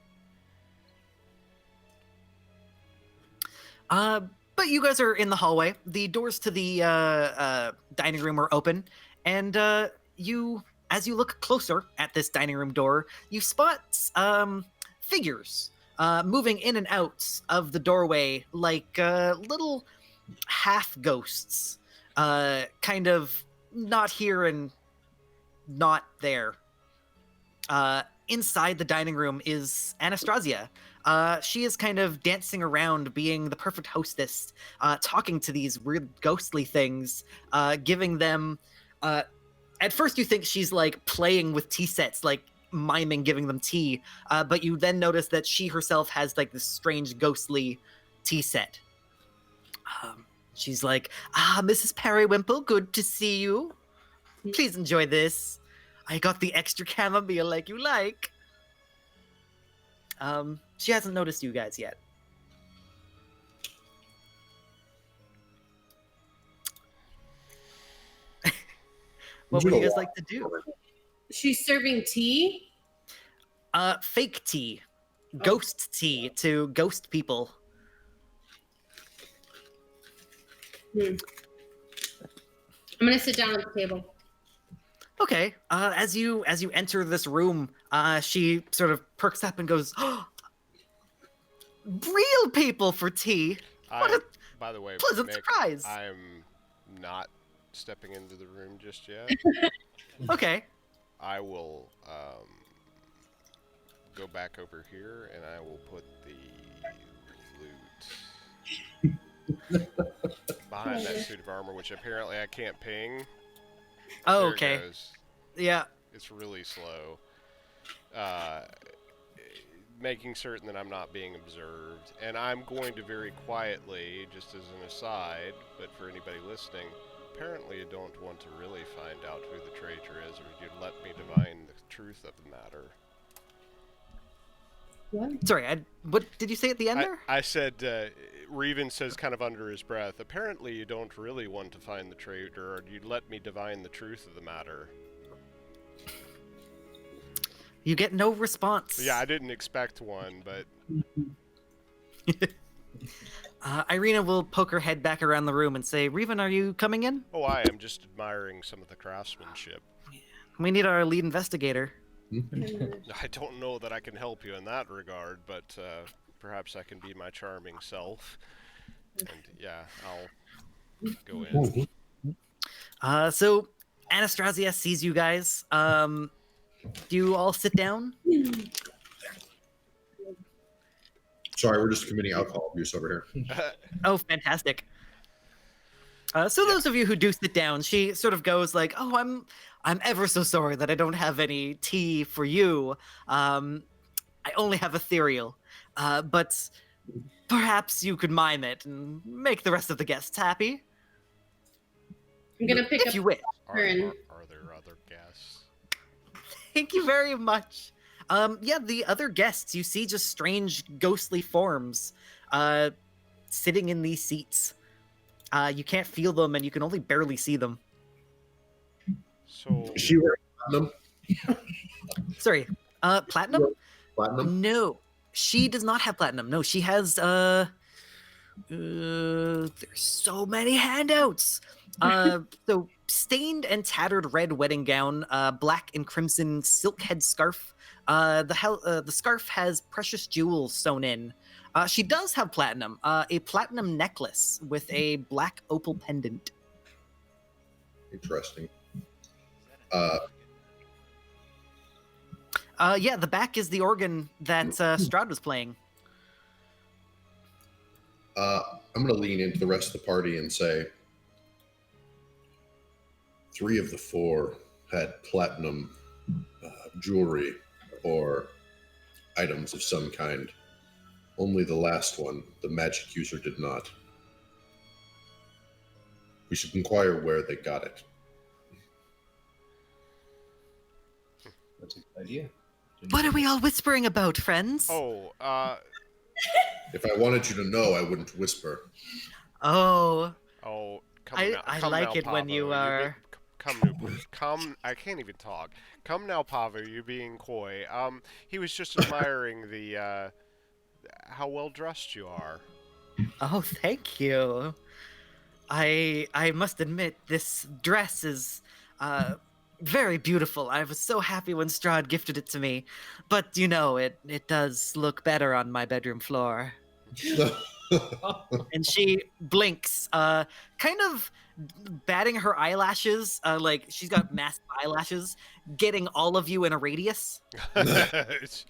Speaker 1: But you guys are in the hallway. The doors to the dining room are open, and as you look closer at this dining room door, you spot figures moving in and out of the doorway like little half ghosts, kind of not here and not there. Inside the dining room is Anastasia. She is kind of dancing around, being the perfect hostess, talking to these weird ghostly things, giving them. At first, you think she's like playing with tea sets, like miming, giving them tea. But you then notice that she herself has like this strange ghostly tea set. She's like, Mrs. Periwinkle, good to see you. Please enjoy this. I got the extra chamomile like you like. She hasn't noticed you guys yet. What would you guys like to do?
Speaker 5: She's serving tea.
Speaker 1: Fake tea. Ghost tea to ghost people.
Speaker 5: I'm gonna sit down at the table.
Speaker 1: Okay. As you enter this room, she sort of perks up and goes, oh, "Real people for tea! What a
Speaker 4: by the way,
Speaker 1: pleasant
Speaker 4: Mick,
Speaker 1: surprise!"
Speaker 4: I'm not stepping into the room just yet.
Speaker 1: Okay.
Speaker 4: I will go back over here and I will put the loot behind that suit of armor, which apparently I can't ping.
Speaker 1: Oh,
Speaker 4: There it
Speaker 1: okay.
Speaker 4: goes.
Speaker 1: Yeah.
Speaker 4: It's really slow. Making certain that I'm not being observed. And I'm going to very quietly, just as an aside, but for anybody listening, apparently you don't want to really find out who the traitor is, or you'd let me divine the truth of the matter.
Speaker 5: What?
Speaker 1: Sorry, what did you say at the end there?
Speaker 4: I said, Reven says kind of under his breath, apparently you don't really want to find the traitor, or you'd let me divine the truth of the matter.
Speaker 1: You get no response.
Speaker 4: Yeah, I didn't expect one, but...
Speaker 1: Irina will poke her head back around the room and say, Reven, are you coming in?
Speaker 4: Oh, I am just admiring some of the craftsmanship.
Speaker 1: We need our lead investigator.
Speaker 4: I don't know that I can help you in that regard, but perhaps I can be my charming self. And yeah, I'll go in.
Speaker 1: So Anastasia sees you guys. Do you all sit down?
Speaker 2: Sorry, we're just committing alcohol abuse over here.
Speaker 1: Oh, fantastic. So those of you who do sit down, she sort of goes like, "Oh, I'm ever so sorry that I don't have any tea for you. I only have ethereal, but perhaps you could mime it and make the rest of the guests happy,
Speaker 5: I'm gonna pick
Speaker 1: if
Speaker 5: up
Speaker 1: you wish."
Speaker 4: Are there other guests?
Speaker 1: Thank you very much. Yeah, the other guests, you see just strange ghostly forms sitting in these seats. You can't feel them and you can only barely see them.
Speaker 4: So
Speaker 2: Is she wearing platinum?
Speaker 1: Sorry, platinum?
Speaker 2: Platinum?
Speaker 1: No, she does not have platinum. No, she has, there's so many handouts. So stained and tattered red wedding gown, black and crimson silk head scarf. The scarf has precious jewels sewn in. She does have platinum, a platinum necklace with a black opal pendant.
Speaker 2: Interesting.
Speaker 1: Yeah, the back is the organ that Strahd was playing.
Speaker 2: I'm going to lean into the rest of the party and say 3 of the 4 had platinum jewelry or items of some kind. Only the last one, the magic user, did not. We should inquire where they got it.
Speaker 6: That's a good idea.
Speaker 1: What are we all whispering about, friends?
Speaker 4: Oh,
Speaker 2: If I wanted you to know, I wouldn't whisper.
Speaker 1: Oh,
Speaker 4: come
Speaker 1: I
Speaker 4: now.
Speaker 1: I
Speaker 4: Come
Speaker 1: like
Speaker 4: now,
Speaker 1: it when
Speaker 4: Pavo.
Speaker 1: you are.
Speaker 4: Come, Newport. Come. I can't even talk. Come now, Pavo. You being coy. He was just admiring the how well dressed you are.
Speaker 1: Oh, thank you. I must admit this dress is very beautiful. I was so happy when Strahd gifted it to me, but you know it does look better on my bedroom floor. And she blinks, kind of batting her eyelashes, like she's got massive eyelashes, getting all of you in a radius.
Speaker 4: It's-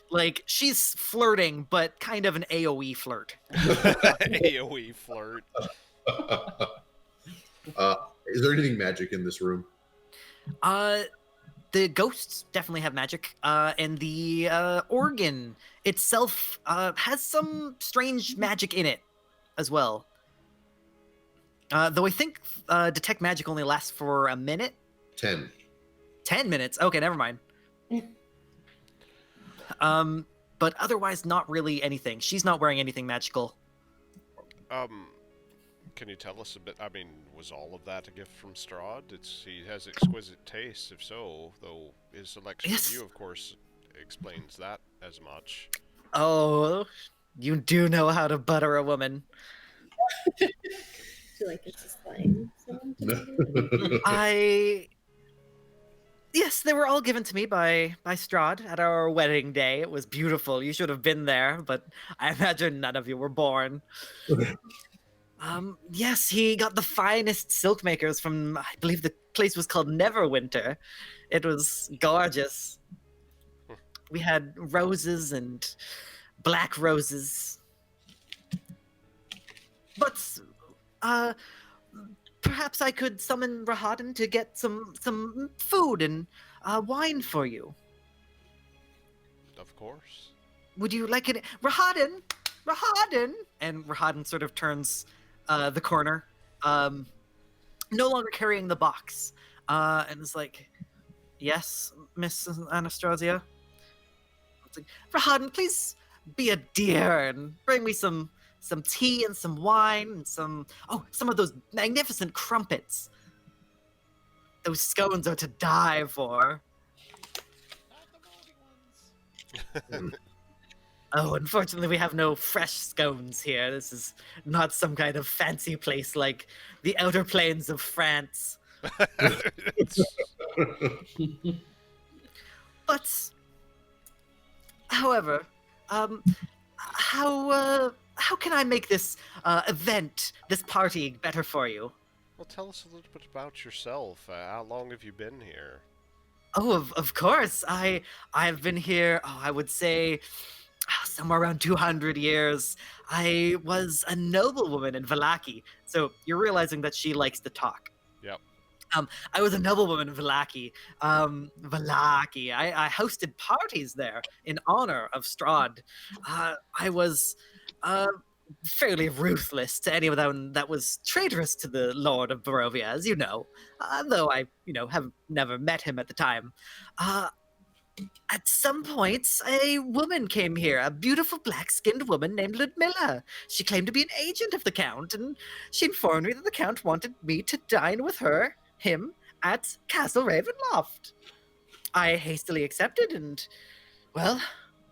Speaker 1: Like she's flirting, but kind of an AOE flirt.
Speaker 4: AOE flirt.
Speaker 2: Is there anything magic in this room?
Speaker 1: The ghosts definitely have magic, and the organ itself has some strange magic in it as well. Though I think detect magic only lasts for a minute.
Speaker 2: 10.
Speaker 1: 10 minutes. Okay, never mind. But otherwise, not really anything. She's not wearing anything magical.
Speaker 4: Can you tell us a bit? I mean, was all of that a gift from Strahd? He has exquisite taste, if so. Though his selection
Speaker 1: Yes.
Speaker 4: of you, of course, explains that as much.
Speaker 1: Oh, you do know how to butter a woman.
Speaker 5: I feel like it's just playing someone to
Speaker 1: Yes, they were all given to me by Strahd at our wedding day. It was beautiful. You should have been there, but I imagine none of you were born. Yes, he got the finest silk makers from, I believe the place was called Neverwinter. It was gorgeous. We had roses and black roses. But, perhaps I could summon Rahadin to get some food and wine for you.
Speaker 4: Of course.
Speaker 1: Would you like it? Rahadin! Rahadin! And Rahadin sort of turns the corner, no longer carrying the box, and is like, yes, Miss Anastasia? It's like, Rahadin, please be a dear and bring me some tea and some wine and some of those magnificent crumpets. Those scones are to die for.
Speaker 3: Not the moldy ones.
Speaker 1: Oh, unfortunately, we have no fresh scones here. This is not some kind of fancy place like the outer plains of France. But, however, how can I make this event, this party, better for you?
Speaker 4: Well, tell us a little bit about yourself. How long have you been here?
Speaker 1: Oh, of course. I've been here. Oh, I would say somewhere around 200 years. I was a noblewoman in Vallaki. So you're realizing that she likes to talk.
Speaker 4: Yep.
Speaker 1: I was a noblewoman in Vallaki. Vallaki. I hosted parties there in honor of Strahd. I was fairly ruthless to anyone that was traitorous to the Lord of Barovia, as you know. Though I, have never met him at the time. At some points, a woman came here, a beautiful black-skinned woman named Ludmilla. She claimed to be an agent of the Count, and she informed me that the Count wanted me to dine with him, at Castle Ravenloft. I hastily accepted, and, well,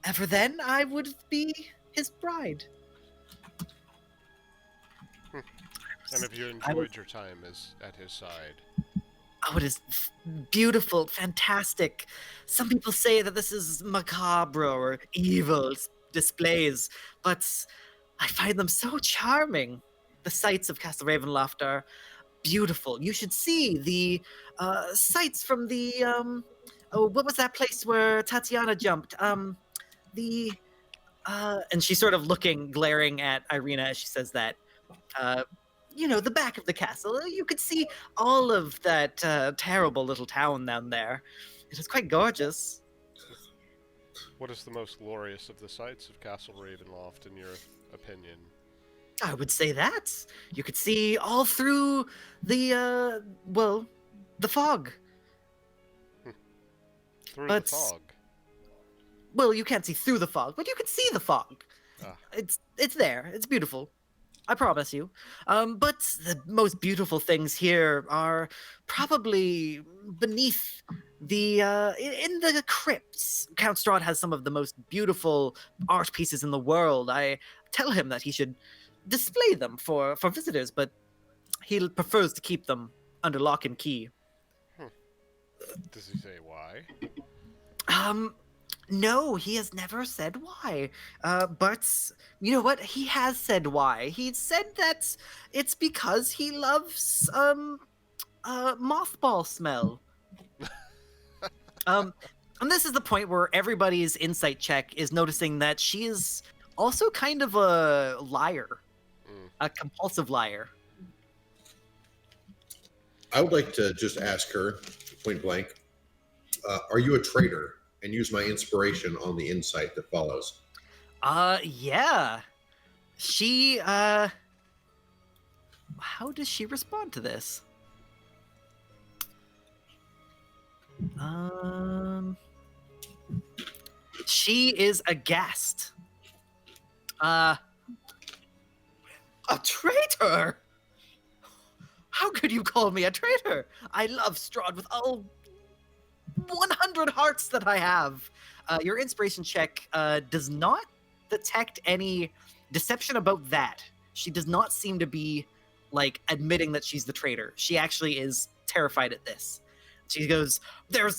Speaker 1: ever then, I would be his bride.
Speaker 4: And have you enjoyed your time at his side?
Speaker 1: Oh, it is beautiful, fantastic. Some people say that this is macabre or evil displays, but I find them so charming. The sights of Castle Ravenloft are beautiful. You should see the sights from the what was that place where Tatiana jumped? And she's sort of glaring at Irina as she says that. The back of the castle. You could see all of that terrible little town down there. It is quite gorgeous.
Speaker 4: What is the most glorious of the sights of Castle Ravenloft, in your opinion?
Speaker 1: I would say that. You could see all through well, the fog.
Speaker 4: Through the
Speaker 1: But,
Speaker 4: fog.
Speaker 1: well, you can't see through the fog, but you can see the fog.
Speaker 4: Ah.
Speaker 1: It's there. It's beautiful. I promise you. But the most beautiful things here are probably beneath in the crypts. Count Strahd has some of the most beautiful art pieces in the world. I tell him that he should display them for visitors, but he prefers to keep them under lock and key.
Speaker 4: Does he say why?
Speaker 1: No, he has never said why. But you know what? He has said why. He said that it's because he loves mothball smell. And this is the point where everybody's insight check is noticing that she is also kind of a liar, a compulsive liar.
Speaker 2: I would like to just ask her point blank, are you a traitor? And use my inspiration on the insight that follows.
Speaker 1: Yeah. She, how does she respond to this? She is aghast. A traitor? How could you call me a traitor? I love Strahd with all 100 hearts that I have. Your inspiration check does not detect any deception about that. She does not seem to be like admitting that she's the traitor. She actually is terrified at this. She goes, there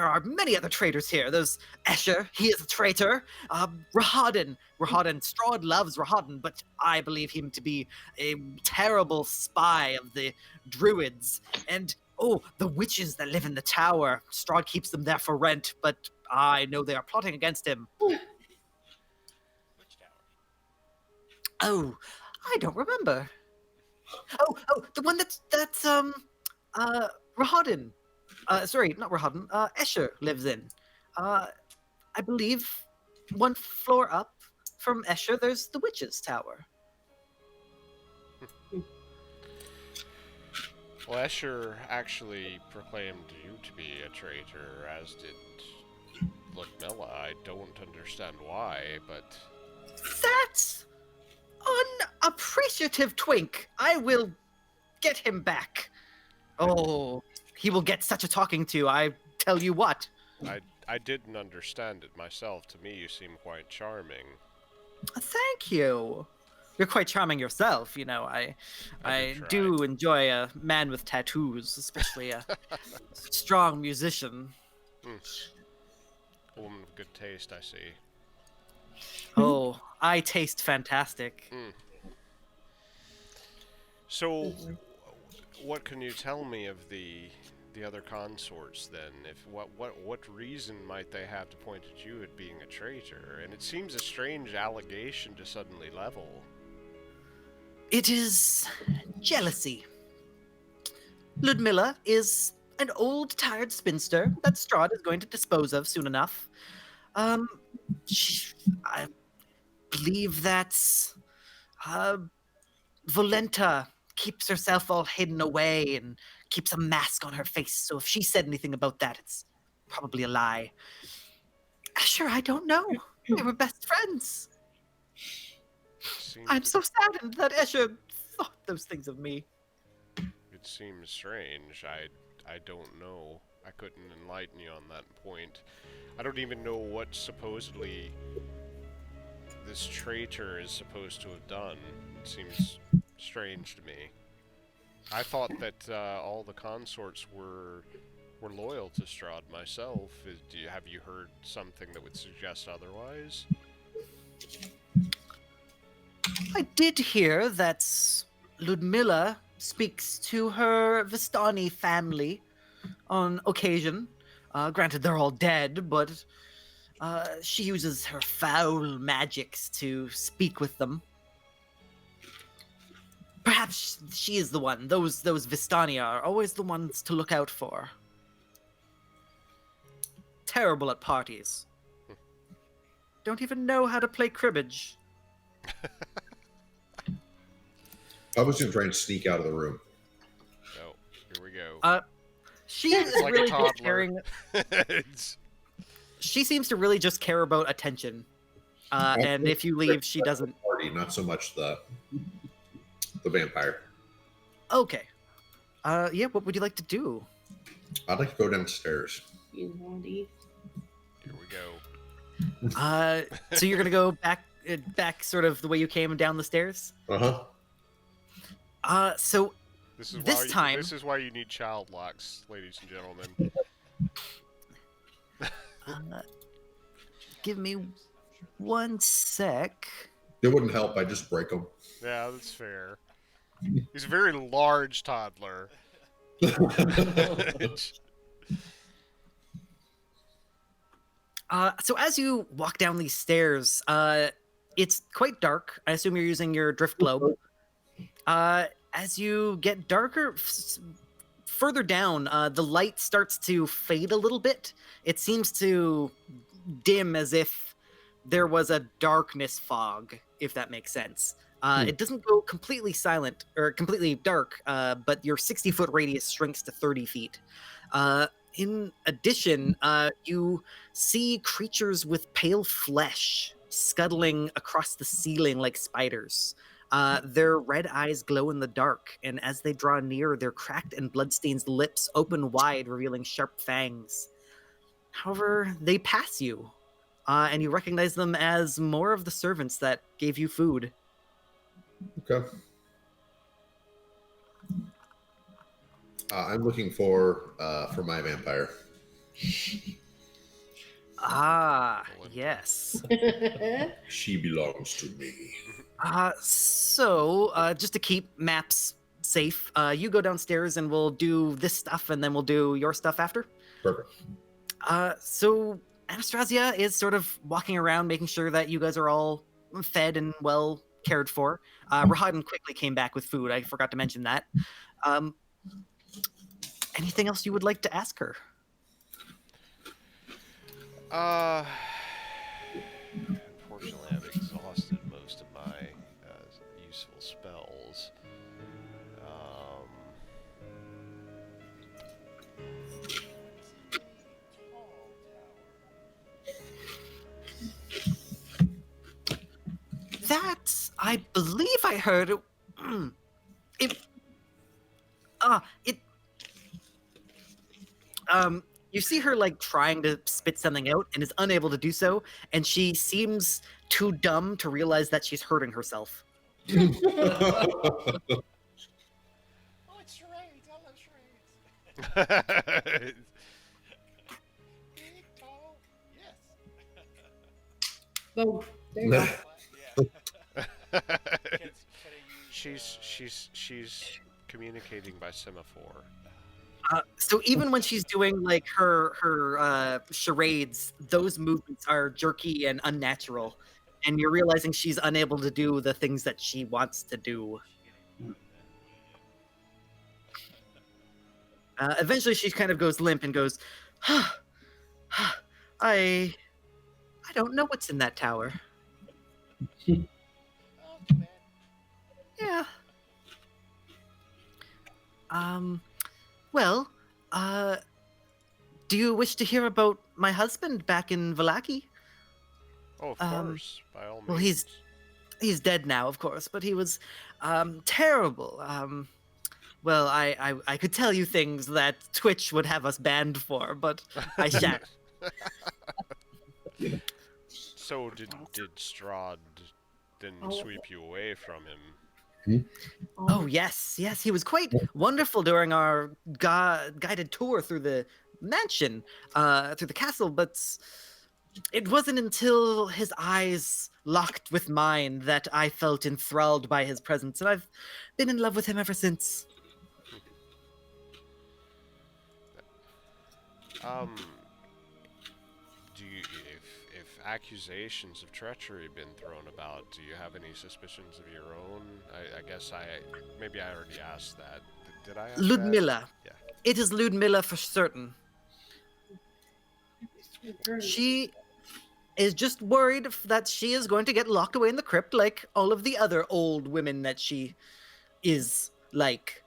Speaker 1: are many other traitors here. There's Escher, he is a traitor. Rahadin, Strahd loves Rahadin, but I believe him to be a terrible spy of the druids. And oh, the witches that live in the tower. Strahd keeps them there for rent, but I know they are plotting against him.
Speaker 3: Which tower?
Speaker 1: Oh, I don't remember. Oh, the one that's Rahadin. Sorry, not Rahadin. Escher lives in. I believe one floor up from Escher, there's the witches' tower.
Speaker 4: Well, Escher actually proclaimed you to be a traitor, as did Ludmilla. I don't understand why, but...
Speaker 1: That's unappreciative twink. I will get him back. Oh, he will get such a talking to, I tell you what.
Speaker 4: I didn't understand it myself. To me, you seem quite charming.
Speaker 1: Thank you. You're quite charming yourself, you know. I do enjoy a man with tattoos, especially a strong musician.
Speaker 4: A woman of good taste, I see.
Speaker 1: Oh, I taste fantastic.
Speaker 4: So, what can you tell me of the other consorts then? If what reason might they have to point at you at being a traitor? And it seems a strange allegation to suddenly level.
Speaker 1: It is jealousy. Ludmilla is an old, tired spinster that Strahd is going to dispose of soon enough. I believe that Volenta keeps herself all hidden away and keeps a mask on her face, so if she said anything about that, it's probably a lie. Sure, I don't know. They were best friends. I'm so saddened that Escher thought those things of me.
Speaker 4: It seems strange. I don't know. I couldn't enlighten you on that point. I don't even know what supposedly this traitor is supposed to have done. It seems strange to me. I thought that all the consorts were loyal to Strahd myself. Have you heard something that would suggest otherwise?
Speaker 1: I did hear that Ludmilla speaks to her Vistani family on occasion. Granted, they're all dead, but she uses her foul magics to speak with them. Perhaps she is the one. Those Vistani are always the ones to look out for. Terrible at parties. Don't even know how to play cribbage.
Speaker 2: I was going to try and sneak out of the room.
Speaker 4: Oh, here we go.
Speaker 1: She is
Speaker 4: It's like a
Speaker 1: really just
Speaker 4: toddler.
Speaker 1: caring.
Speaker 4: It's-
Speaker 1: She seems to really just care about attention. And if you leave, she doesn't.
Speaker 2: Party, not so much the vampire.
Speaker 1: Okay. Yeah. What would you like to do?
Speaker 2: I'd like to go downstairs.
Speaker 5: You naughty.
Speaker 4: Here we go.
Speaker 1: So you're gonna go back, sort of the way you came down the stairs. So
Speaker 4: This is
Speaker 1: This
Speaker 4: why
Speaker 1: time-
Speaker 4: this is why you need child locks, ladies and gentlemen.
Speaker 1: give me 1 sec.
Speaker 2: It wouldn't help. I just break them.
Speaker 4: Yeah, that's fair. He's a very large toddler.
Speaker 1: So as you walk down these stairs, it's quite dark. I assume you're using your drift globe. As you get darker, further down, the light starts to fade a little bit. It seems to dim as if there was a darkness fog, if that makes sense. It doesn't go completely silent or completely dark, but your 60-foot radius shrinks to 30 feet. In addition, you see creatures with pale flesh scuttling across the ceiling like spiders. Their red eyes glow in the dark, and as they draw near, their cracked and bloodstained lips open wide, revealing sharp fangs. However, they pass you, and you recognize them as more of the servants that gave you food.
Speaker 2: Okay. I'm looking for my vampire.
Speaker 1: Ah, yes.
Speaker 2: She belongs to me.
Speaker 1: So, just to keep maps safe, you go downstairs and we'll do this stuff and then we'll do your stuff after.
Speaker 2: Perfect.
Speaker 1: So Anastasia is sort of walking around making sure that you guys are all fed and well cared for. Rahadin quickly came back with food. I forgot to mention that. Anything else you would like to ask her?
Speaker 4: Unfortunately, I've exhausted most of my useful spells.
Speaker 1: That, I believe I heard it. You see her like trying to spit something out and is unable to do so, and she seems too dumb to realize that she's hurting herself.
Speaker 3: Oh, it's charades. I love charades. Big, tall, yes.
Speaker 5: Boom. There you go.
Speaker 4: She's communicating by semaphore.
Speaker 1: So even when she's doing like her charades, those movements are jerky and unnatural, and you're realizing she's unable to do the things that she wants to do. Eventually, she kind of goes limp and goes, I don't know what's in that tower.
Speaker 3: Oh, too bad.
Speaker 1: Yeah. Well, do you wish to hear about my husband back in Vallaki?
Speaker 4: Oh, of course, by all means.
Speaker 1: Well, he's dead now, of course, but he was terrible. Well, I could tell you things that Twitch would have us banned for, but I shan't.
Speaker 4: So did Strahd then sweep you away from him?
Speaker 1: Oh, yes, he was quite wonderful during our guided tour through the mansion, through the castle, but it wasn't until his eyes locked with mine that I felt enthralled by his presence, and I've been in love with him ever since.
Speaker 4: Do you, if accusations of treachery have been thrown about, do you have any suspicions of your own? I guess maybe I already asked that. Did I ask
Speaker 1: Ludmilla.
Speaker 4: that?
Speaker 1: It is Ludmilla for certain. She is just worried that she is going to get locked away in the crypt like all of the other old women that she is like.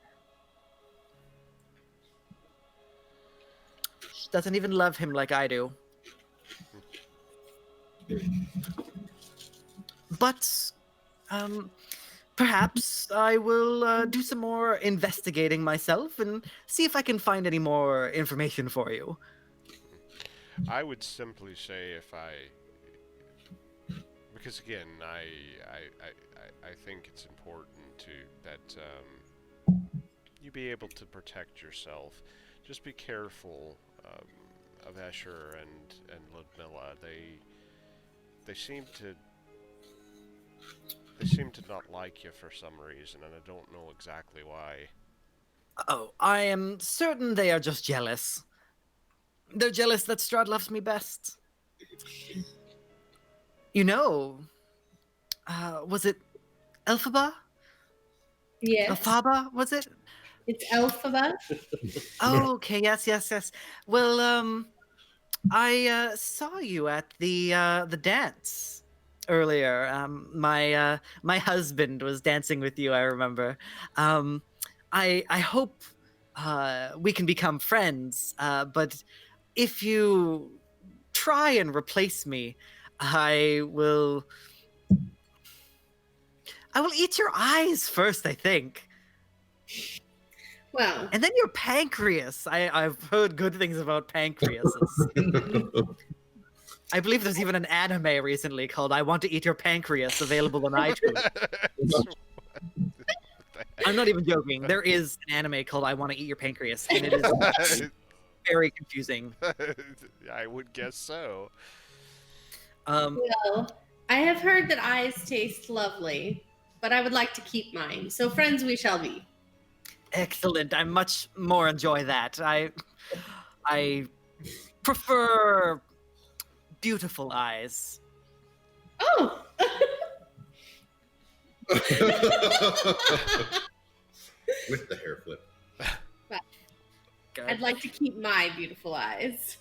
Speaker 1: She doesn't even love him like I do. But, perhaps I will do some more investigating myself and see if I can find any more information for you.
Speaker 4: I would simply say because again, I think it's important that you be able to protect yourself. Just be careful of Escher and Ludmilla. They seem to not like you for some reason, and I don't know exactly why.
Speaker 1: Oh, I am certain they are just jealous. They're jealous that Strahd loves me best. You know, was it Elphaba?
Speaker 5: Yes,
Speaker 1: Elphaba, was it?
Speaker 5: it's Elphaba.
Speaker 1: Oh, okay, yes. Well, I saw you at the dance earlier. My husband was dancing with you, I remember. I hope we can become friends, but if you try and replace me, I will eat your eyes first, I think.
Speaker 5: Well,
Speaker 1: And then your pancreas. I've heard good things about pancreases. I believe there's even an anime recently called I Want to Eat Your Pancreas, available on iTunes. I'm not even joking. There is an anime called I Want to Eat Your Pancreas, and it is very confusing.
Speaker 4: I would guess so.
Speaker 5: well, I have heard that eyes taste lovely, but I would like to keep mine. So friends we shall be.
Speaker 1: Excellent. I much more enjoy that. I prefer beautiful eyes.
Speaker 5: Oh!
Speaker 2: With the hair flip.
Speaker 1: Good.
Speaker 5: I'd like to keep my beautiful eyes.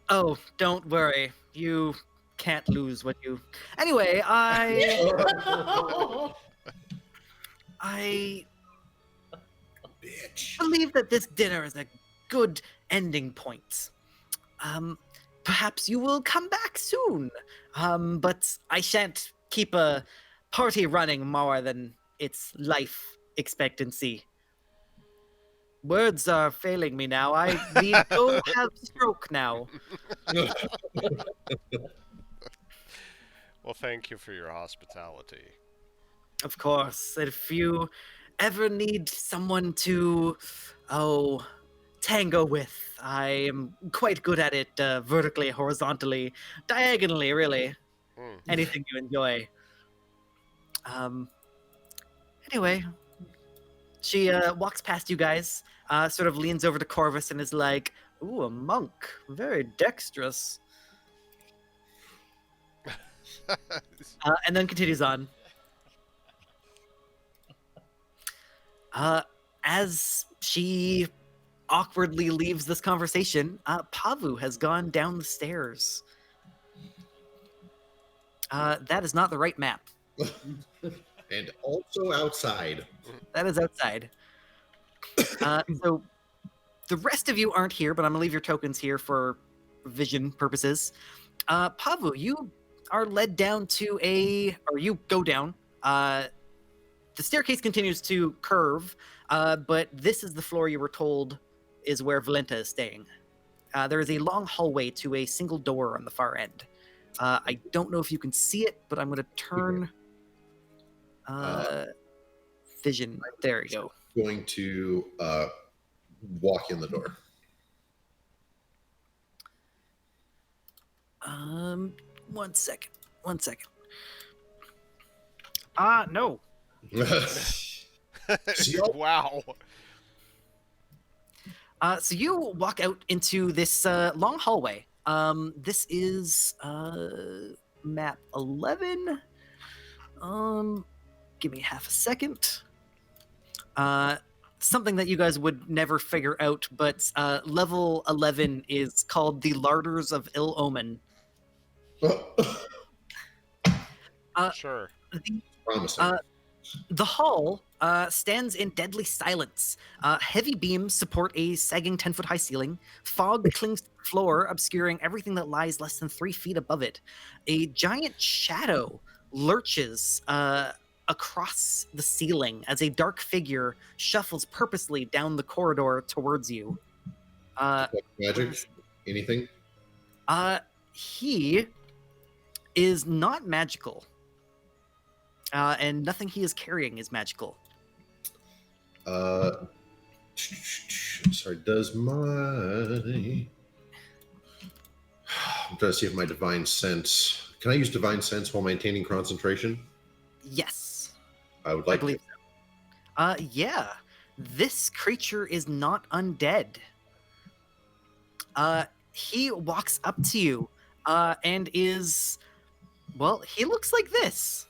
Speaker 1: Oh, don't worry. You can't lose what you. Anyway, I
Speaker 2: Bitch.
Speaker 1: believe that this dinner is a good ending point. Perhaps you will come back soon. But I shan't keep a party running more than its life expectancy. Words are failing me now. I need to go have stroke now.
Speaker 4: Well, thank you for your hospitality.
Speaker 1: Of course, if you ever need someone to, tango with, I am quite good at it vertically, horizontally, diagonally, really.
Speaker 4: Hmm.
Speaker 1: Anything you enjoy. Anyway, she walks past you guys, sort of leans over to Corvus and is like, "Ooh, a monk. Very dexterous." And then continues on. As she awkwardly leaves this conversation, Pavu has gone down the stairs. That is not the right map.
Speaker 2: And also outside.
Speaker 1: That is outside. So the rest of you aren't here, but I'm gonna leave your tokens here for vision purposes. Pavu, you are led down to you go down. The staircase continues to curve, but this is the floor you were told is where Valenta is staying. There is a long hallway to a single door on the far end. I don't know if you can see it, but I'm going to turn vision. There you go.
Speaker 2: Going to walk in the door.
Speaker 1: One second. No.
Speaker 2: See all-
Speaker 4: Wow.
Speaker 1: So you walk out into this long hallway. This is map 11. Give me half a second. Something that you guys would never figure out, but level 11 is called the Larders of Ill Omen.
Speaker 4: Sure.
Speaker 2: Promising.
Speaker 1: The hall stands in deadly silence. Heavy beams support a sagging 10-foot high ceiling. Fog clings to the floor, obscuring everything that lies less than 3 feet above it. A giant shadow lurches across the ceiling as a dark figure shuffles purposely down the corridor towards you.
Speaker 2: Magic? Anything?
Speaker 1: He is not magical. And nothing he is carrying is magical.
Speaker 2: Sorry, does my... I'm trying to see if my divine sense... Can I use divine sense while maintaining concentration?
Speaker 1: Yes.
Speaker 2: I would like
Speaker 1: I believe so. Yeah. This creature is not undead. He walks up to you and is... Well, he looks like this.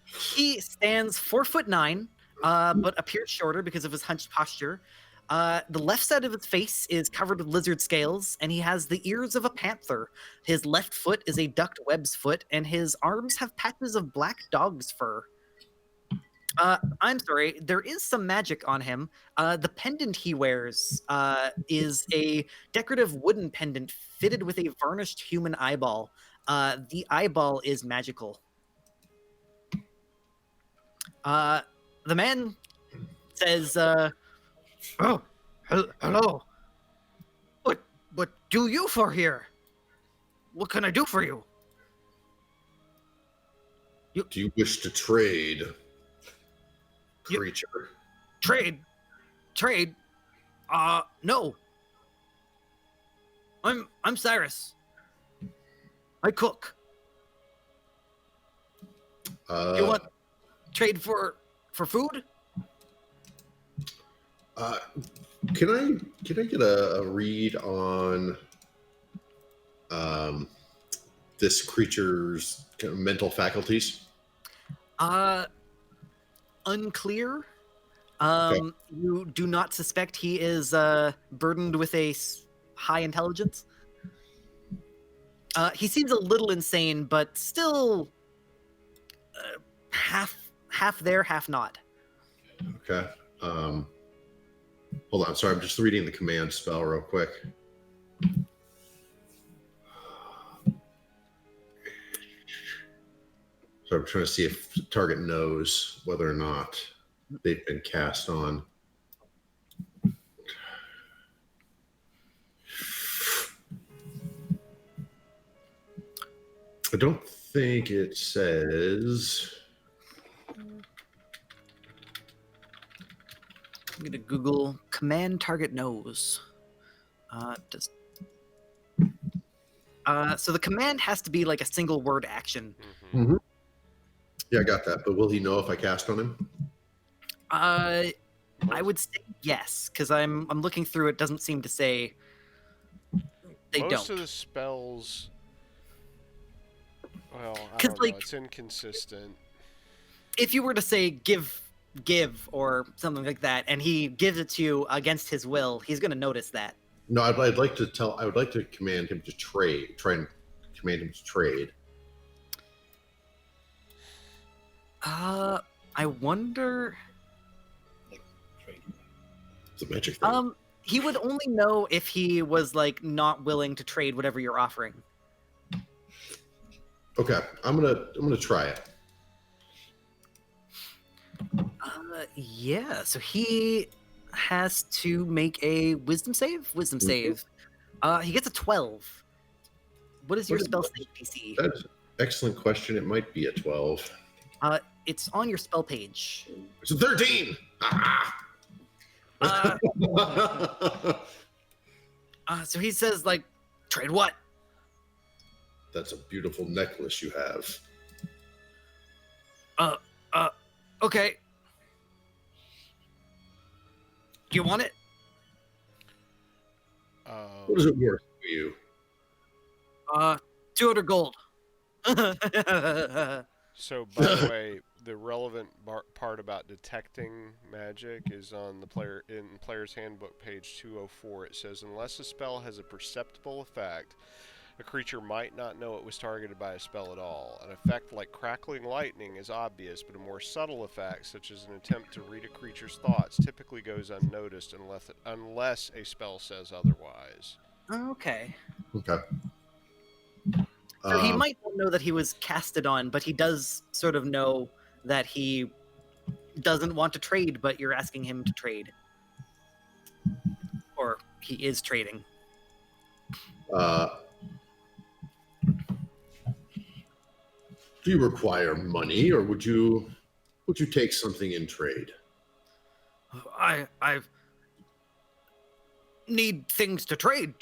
Speaker 1: He stands 4'9", but appears shorter because of his hunched posture. The left side of his face is covered with lizard scales, and he has the ears of a panther. His left foot is a ducked webb's foot, and his arms have patches of black dog's fur. I'm sorry, there is some magic on him. The pendant he wears is a decorative wooden pendant fitted with a varnished human eyeball. The eyeball is magical. The man says, "Oh, hello. What do you for here? What can I do for you?"
Speaker 2: Do you wish to trade, creature?
Speaker 1: Trade? No. I'm Cyrus. I cook. You want trade for food?
Speaker 2: Can I get a read on this creature's kind of mental faculties?
Speaker 1: Unclear.
Speaker 2: Okay.
Speaker 1: You do not suspect he is burdened with a high intelligence. He seems a little insane, but still half there, half not.
Speaker 2: Okay. Hold on. Sorry, I'm just reading the command spell real quick. So I'm trying to see if the target knows whether or not they've been cast on. I don't think it says.
Speaker 1: I'm gonna Google command target knows. So the command has to be like a single word action.
Speaker 2: Mm-hmm. Yeah, I got that. But will he know if I cast on him?
Speaker 1: I would say yes, because I'm looking through. It doesn't seem to say they don't.
Speaker 4: Most of the spells, well, I
Speaker 1: 'Cause,
Speaker 4: don't know.
Speaker 1: like,
Speaker 4: It's inconsistent.
Speaker 1: If you were to say give or something like that, and he gives it to you against his will, he's gonna notice that.
Speaker 2: No, I'd like to tell. I would like to command him to trade. Try and command him to trade.
Speaker 1: I wonder.
Speaker 2: It's a magic thing.
Speaker 1: He would only know if he was like not willing to trade whatever you're offering.
Speaker 2: Okay, I'm gonna try it.
Speaker 1: Yeah. So he has to make a wisdom save. He gets a 12. What is your spell save DC?
Speaker 2: That's an excellent question. It might be a 12.
Speaker 1: It's on your spell page.
Speaker 2: It's a 13.
Speaker 1: So he says, like, trade what?
Speaker 2: That's a beautiful necklace you have.
Speaker 1: Okay. Do you want it?
Speaker 2: What is it worth to you?
Speaker 1: 200 gold.
Speaker 4: So, by the way, the relevant part about detecting magic is on the player's handbook, page 204. It says, unless a spell has a perceptible effect, A creature might not know it was targeted by a spell at all. An effect like crackling lightning is obvious, but a more subtle effect, such as an attempt to read a creature's thoughts, typically goes unnoticed unless a spell says otherwise.
Speaker 1: Okay.
Speaker 2: Okay.
Speaker 1: So he might not know that he was casted on, but he does sort of know that he doesn't want to trade, but you're asking him to trade. Or he is trading.
Speaker 2: Do you require money, or would you take something in trade?
Speaker 1: I need things to trade.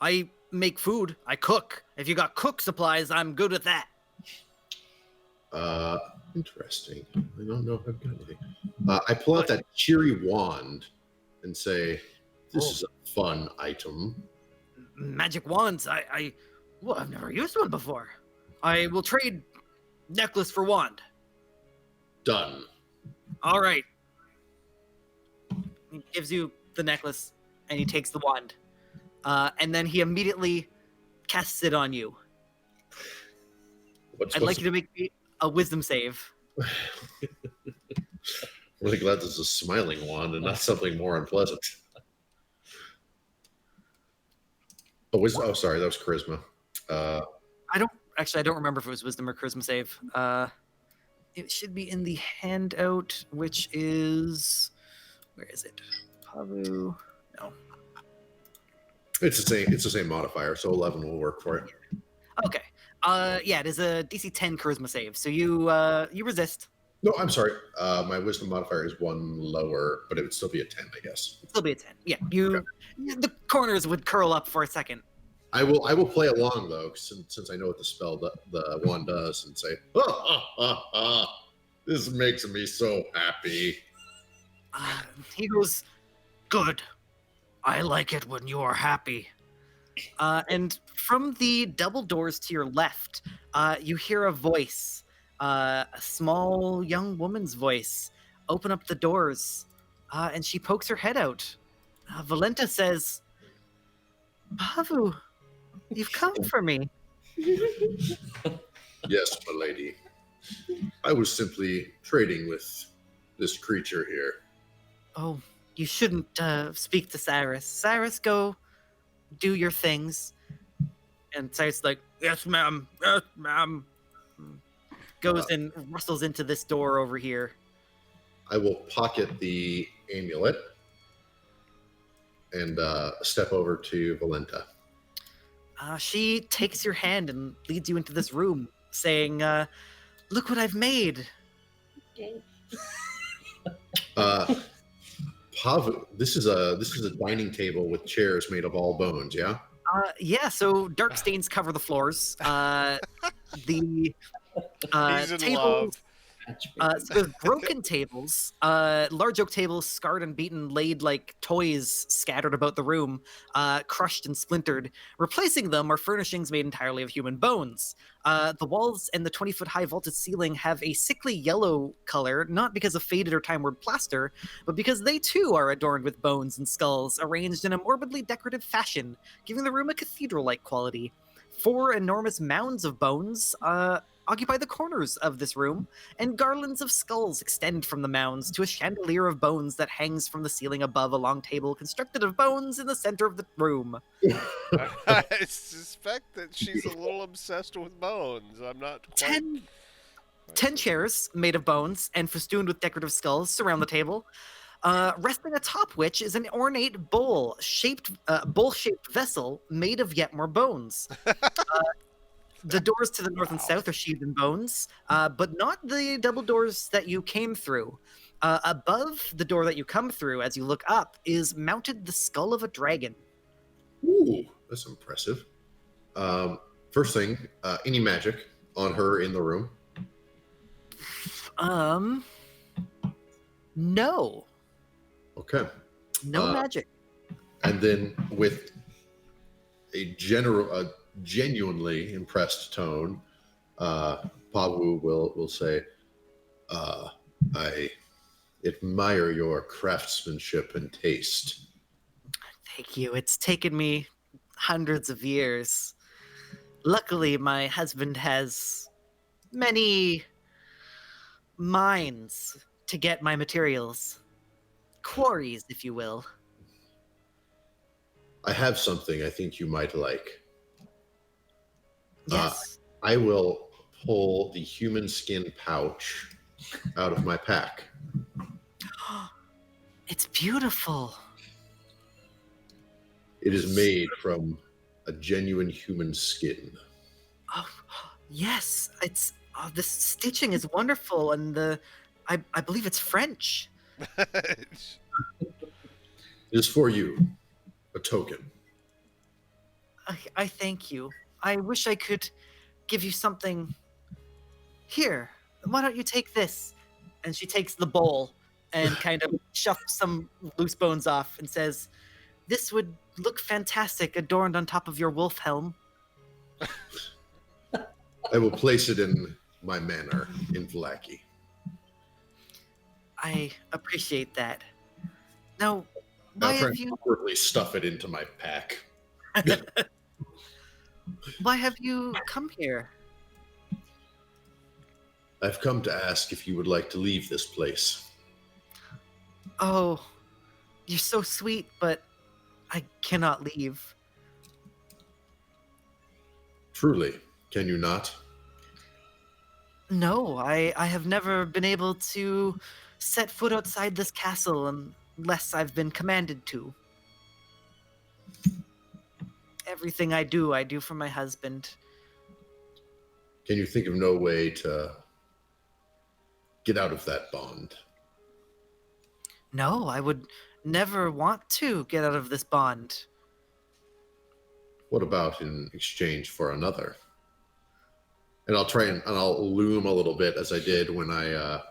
Speaker 1: I make food. I cook. If you got cook supplies, I'm good with that.
Speaker 2: Interesting. I don't know if I've got anything. I pull out that cheery wand and say, "This is a fun item."
Speaker 1: Magic wands. Well, I've never used one before. I will trade necklace for wand.
Speaker 2: Done.
Speaker 1: All right. He gives you the necklace, and he takes the wand. And then he immediately casts it on you. I'd like you to make me a wisdom save.
Speaker 2: I'm really glad this is a smiling wand and not something more unpleasant. Oh, sorry, that was charisma.
Speaker 1: I don't remember if it was wisdom or charisma save. It should be in the handout, which is, where is it? Pavu. No.
Speaker 2: It's the same modifier, so 11 will work for it.
Speaker 1: Okay. Yeah, it is a DC 10 charisma save. So you resist.
Speaker 2: No, I'm sorry. My wisdom modifier is 1 lower, but it would still be a 10, I guess.
Speaker 1: It'll still be a 10. Yeah, the corners would curl up for a second.
Speaker 2: I will play along though, since I know what the spell the one does, and say, "This makes me so happy."
Speaker 1: He goes, "Good. I like it when you are happy." And from the double doors to your left, you hear a voice, a small young woman's voice, open up the doors, and she pokes her head out. Valenta says, "Pavu, you've come for me."
Speaker 2: Yes, my lady. I was simply trading with this creature here.
Speaker 1: Oh, you shouldn't speak to Cyrus. Cyrus, go do your things. And Cyrus like, "Yes, ma'am. Yes, ma'am." Goes and rustles into this door over here.
Speaker 2: I will pocket the amulet and step over to Valenta.
Speaker 1: She takes your hand and leads you into this room, saying, "Look what I've made."
Speaker 2: Pavu, this is a dining table with chairs made of all bones. Yeah.
Speaker 1: Yeah. So dark stains cover the floors. The
Speaker 4: He's in
Speaker 1: tables.
Speaker 4: love.
Speaker 1: So there's broken tables, large oak tables, scarred and beaten, laid like toys scattered about the room, crushed and splintered. Replacing them are furnishings made entirely of human bones. The walls and the 20-foot high vaulted ceiling have a sickly yellow color, not because of faded or time-worn plaster, but because they too are adorned with bones and skulls, arranged in a morbidly decorative fashion, giving the room a cathedral-like quality. 4 enormous mounds of bones occupy the corners of this room, and garlands of skulls extend from the mounds to a chandelier of bones that hangs from the ceiling above a long table constructed of bones in the center of the room.
Speaker 4: I suspect that she's a little obsessed with bones. I'm not quite...
Speaker 1: 10 chairs made of bones and festooned with decorative skulls surround the table, resting atop which is an ornate bowl-shaped vessel made of yet more bones. The doors to the north and south are sheathed in bones, but not the double doors that you came through. Above the door that you come through, as you look up, is mounted the skull of a dragon.
Speaker 2: Ooh, that's impressive. First thing, any magic on her in the room?
Speaker 1: No.
Speaker 2: Okay.
Speaker 1: No magic.
Speaker 2: And then with a genuinely impressed tone, Pavu will say, "I admire your craftsmanship and taste."
Speaker 1: Thank you. It's taken me hundreds of years. Luckily, my husband has many mines to get my materials. Quarries, if you will.
Speaker 2: I have something I think you might like.
Speaker 1: Yes.
Speaker 2: I will pull the human skin pouch out of my pack.
Speaker 1: It's beautiful.
Speaker 2: It is made from a genuine human skin.
Speaker 1: Oh, yes. It's the stitching is wonderful, and I believe it's French.
Speaker 2: It is for you, a token.
Speaker 1: I thank you. I wish I could give you something. Here, why don't you take this? And she takes the bowl and kind of shuffles some loose bones off and says, "This would look fantastic adorned on top of your wolf helm."
Speaker 2: I will place it in my manor in Vlaki.
Speaker 1: I appreciate that. Now,
Speaker 2: I'll
Speaker 1: why
Speaker 2: try
Speaker 1: have
Speaker 2: and
Speaker 1: you
Speaker 2: awkwardly stuff it into my pack.
Speaker 1: why have you come here?
Speaker 2: I've come to ask if you would like to leave this place.
Speaker 1: Oh, you're so sweet, but I cannot leave.
Speaker 2: Truly, can you not?
Speaker 1: No, I have never been able to set foot outside this castle unless I've been commanded to. Everything I do for my husband.
Speaker 2: Can you think of no way to get out of that bond?
Speaker 1: No, I would never want to get out of this bond.
Speaker 2: What about in exchange for another? And I'll try and I'll loom a little bit as I did when I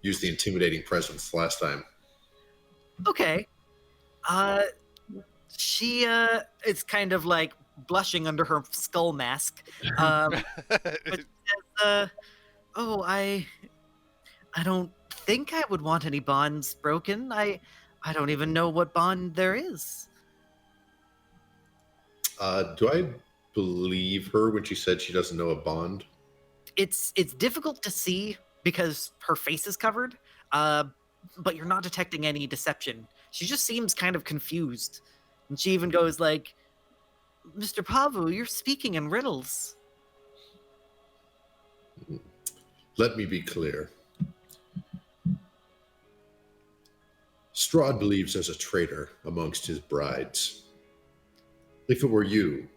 Speaker 2: used the intimidating presence last time.
Speaker 1: Okay. She is kind of like blushing under her skull mask. But says, "Oh, I don't think I would want any bonds broken. I don't even know what bond there is."
Speaker 2: Do I believe her when she said she doesn't know a bond?
Speaker 1: It's difficult to see because her face is covered, but you're not detecting any deception. She just seems kind of confused, and she even goes like, "Mr. Pavu, you're speaking in riddles."
Speaker 2: Let me be clear. Strahd believes there's a traitor amongst his brides. If it were you,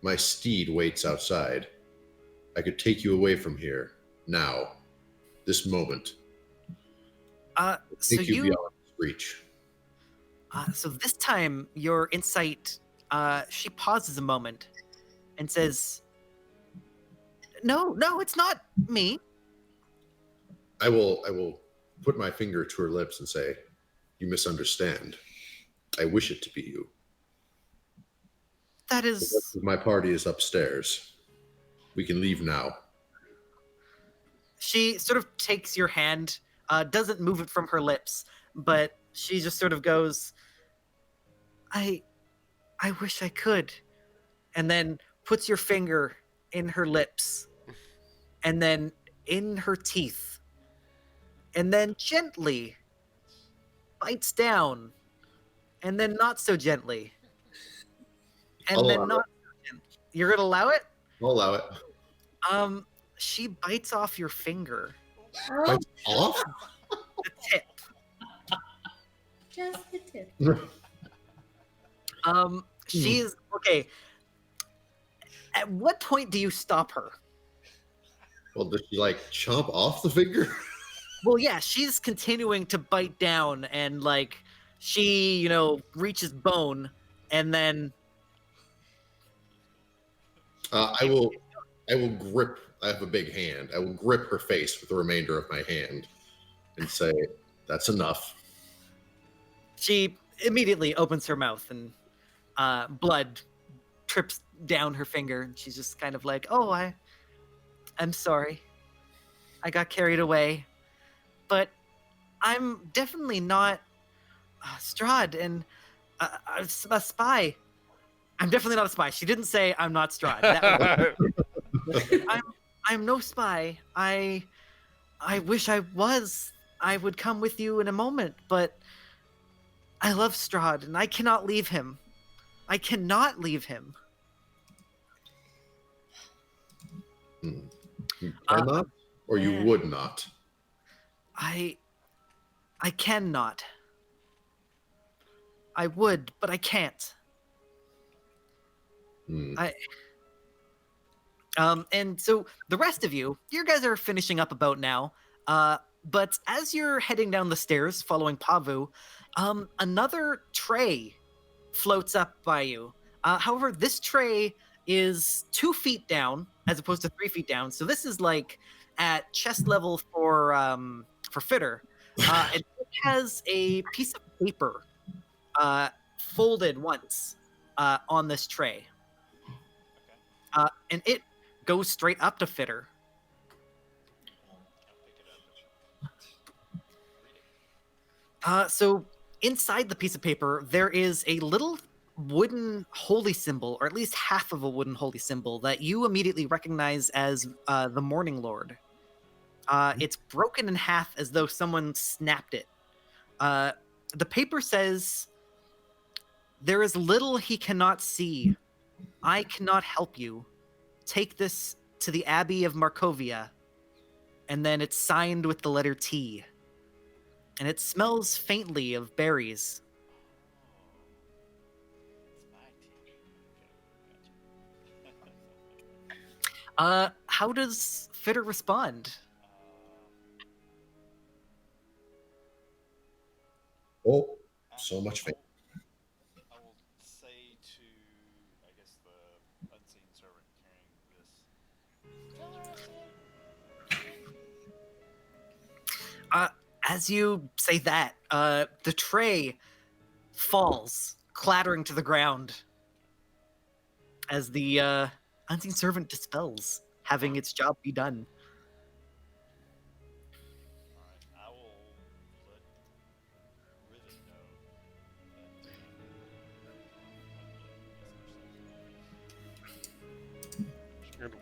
Speaker 2: my steed waits outside. I could take you away from here, now, this moment.
Speaker 1: So
Speaker 2: Take you
Speaker 1: you,
Speaker 2: beyond his reach.
Speaker 1: so this time your insight. She pauses a moment, and says, "No, it's not me."
Speaker 2: I will put my finger to her lips and say, "You misunderstand. I wish it to be you.
Speaker 1: That
Speaker 2: The rest
Speaker 1: is.
Speaker 2: of my party is upstairs. We can leave now."
Speaker 1: She sort of takes your hand, doesn't move it from her lips, but she just sort of goes, I wish I could," and then puts your finger in her lips, and then in her teeth, and then gently bites down, and then not so gently, and
Speaker 2: I'll
Speaker 1: then
Speaker 2: allow
Speaker 1: not. You're gonna allow it?
Speaker 2: I'll allow it.
Speaker 1: She bites off your finger,
Speaker 5: Oh,
Speaker 2: Bites off?
Speaker 1: the tip.
Speaker 5: just the tip.
Speaker 1: She's okay. At what point do you stop her?
Speaker 2: Well, does she like chomp off the finger?
Speaker 1: Well, yeah, she's continuing to bite down, and like she, reaches bone, and then
Speaker 2: I will grip. I have a big hand. I will grip her face with the remainder of my hand and say, "That's enough."
Speaker 1: she immediately opens her mouth, and blood trips down her finger, and she's just kind of like, "Oh, I'm sorry. I got carried away, but I'm definitely not Strahd and a spy. I'm definitely not a spy. She didn't say I'm not Strahd. That would, I'm no spy. I wish I was. I would come with you in a moment, but I love Strahd and I cannot leave him. I cannot leave him.
Speaker 2: You cannot, or you
Speaker 1: yeah.
Speaker 2: would not.
Speaker 1: I cannot. I would, but I can't.
Speaker 2: Hmm.
Speaker 1: And so the rest of you guys are finishing up about now. But as you're heading down the stairs following Pavu, another tray floats up by you. However, this tray is 2 feet down as opposed to 3 feet down. So this is like at chest level for Fitter. It has a piece of paper folded once on this tray. And it goes straight up to Fitter. So inside the piece of paper, there is a little wooden holy symbol, or at least half of a wooden holy symbol, that you immediately recognize as the Morning Lord. It's broken in half as though someone snapped it. The paper says, "There is little he cannot see. I cannot help you. Take this to the Abbey of Markovia." And then it's signed with the letter T. And it smells faintly of berries. How does Fitter respond?
Speaker 2: Oh, so much fame.
Speaker 3: I will say to, I guess, the unseen servant carrying this.
Speaker 1: As you say that, the tray falls, clattering to the ground, as the unseen servant dispels, having its job be done.
Speaker 3: Alright, I will let Riven know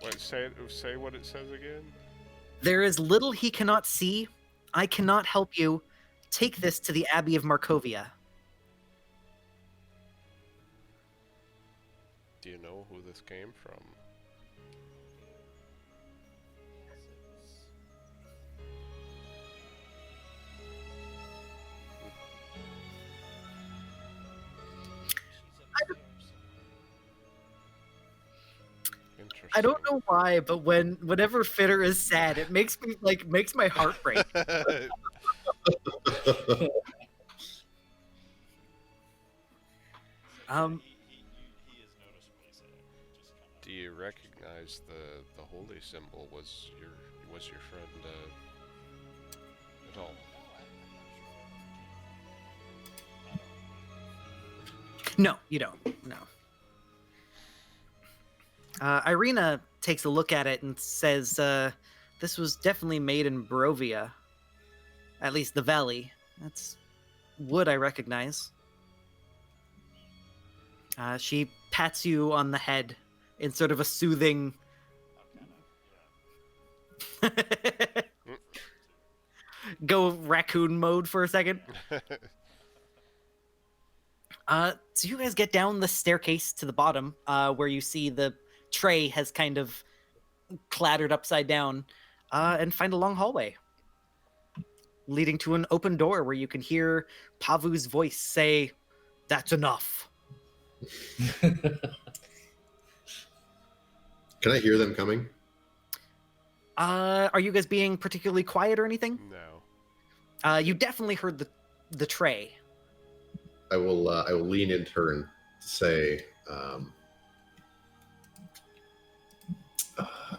Speaker 3: that
Speaker 4: Say what it says again.
Speaker 1: There is little he cannot see. I cannot help you. Take this to the Abbey of Markovia.
Speaker 4: Do you know who this came from?
Speaker 1: I don't know why, but whenever Fitter is sad, it makes my heart break.
Speaker 3: He is noticeably sad. Just kind of.
Speaker 4: Do you recognize the holy symbol? Was your friend at all?
Speaker 1: No, you don't. No. Irina takes a look at it and says, this was definitely made in Barovia. At least the valley. That's wood I recognize. She pats you on the head in sort of a soothing... Go raccoon mode for a second. So you guys get down the staircase to the bottom, where you see the tray has kind of clattered upside down, and find a long hallway leading to an open door where you can hear Pavu's voice say, "That's enough."
Speaker 2: Can I hear them coming?
Speaker 1: Are you guys being particularly quiet or anything?
Speaker 4: No.
Speaker 1: You definitely heard the tray.
Speaker 2: I will lean in turn to say,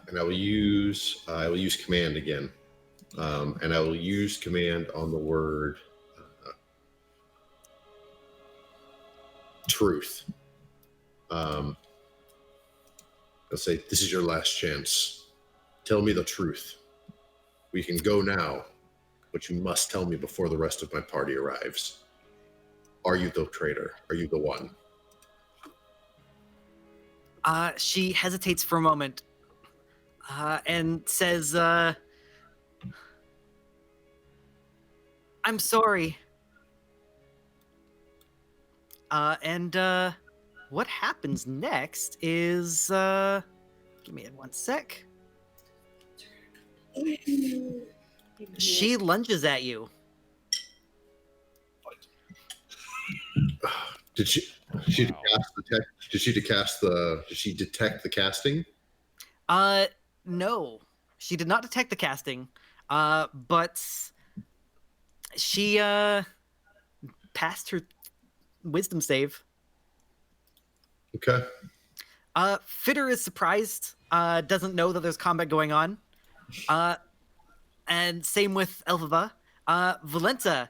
Speaker 2: and I will use command again, and I will use command on the word truth. I'll say, "This is your last chance. Tell me the truth. We can go now, but you must tell me before the rest of my party arrives. Are you the traitor? Are you the one?"
Speaker 1: She hesitates for a moment and says, I'm sorry. And what happens next is, give me 1 sec. She lunges at you.
Speaker 2: Did she detect the casting?
Speaker 1: No, she did not detect the casting, but she passed her wisdom save.
Speaker 2: Okay.
Speaker 1: Fitter is surprised, doesn't know that there's combat going on. And same with Elphaba. Valenta,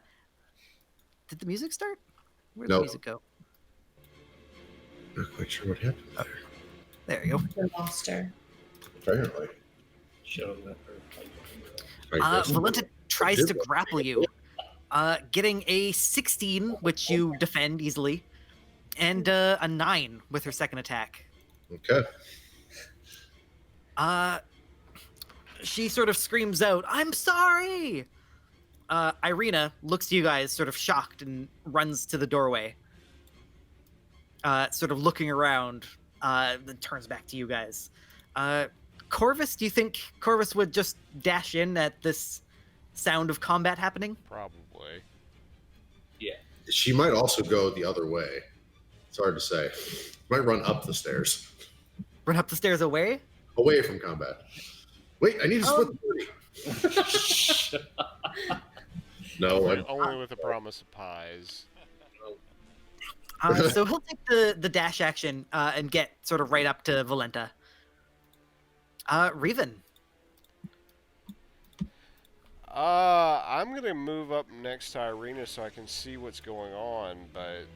Speaker 1: did the music start? Where'd the
Speaker 2: Nope.
Speaker 1: music go?
Speaker 2: Not quite sure what happened there.
Speaker 1: There you go.
Speaker 5: We lost her.
Speaker 2: Apparently.
Speaker 6: Show that her.
Speaker 1: Valenta tries to grapple you, getting a 16, which you defend easily, and a 9 with her second attack.
Speaker 2: Okay.
Speaker 1: She sort of screams out, I'm sorry! Irina looks at you guys sort of shocked and runs to the doorway. Sort of looking around, then turns back to you guys. Corvus, do you think Corvus would just dash in at this sound of combat happening?
Speaker 4: Probably.
Speaker 6: Yeah.
Speaker 2: She might also go the other way. It's hard to say. Might run up the stairs.
Speaker 1: Run up the stairs away?
Speaker 2: Away from combat. Wait, I need to split the party. No,
Speaker 4: Only with a promise of pies.
Speaker 1: So he'll take the dash action and get sort of right up to Valenta. Revan.
Speaker 4: I'm gonna move up next to Irina so I can see what's going on, but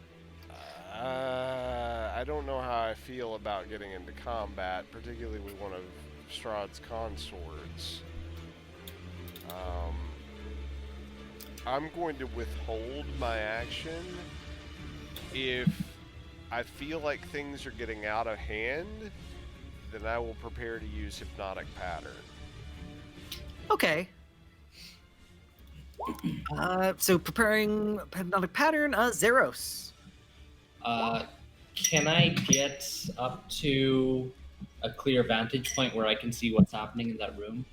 Speaker 4: I don't know how I feel about getting into combat, particularly with one of Strahd's consorts. I'm going to withhold my action if I feel like things are getting out of hand. Then I will prepare to use hypnotic pattern.
Speaker 1: Okay. So preparing hypnotic pattern, Zeros.
Speaker 6: Can I get up to a clear vantage point where I can see what's happening in that room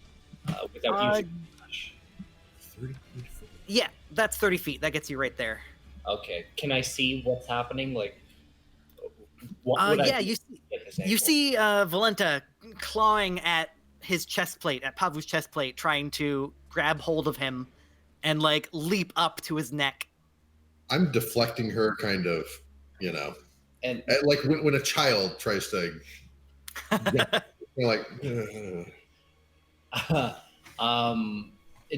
Speaker 6: without using flash?
Speaker 2: 30 feet.
Speaker 1: Yeah, that's 30 feet. That gets you right there.
Speaker 6: Okay. Can I see what's happening? Like, what would
Speaker 1: Yeah,
Speaker 6: I
Speaker 1: you
Speaker 6: do at this
Speaker 1: you
Speaker 6: angle?
Speaker 1: see Valenta clawing at his chest plate, at Pavu's chest plate, trying to grab hold of him and like leap up to his neck.
Speaker 2: I'm deflecting her, kind of,
Speaker 6: And
Speaker 2: like when a child tries to, like,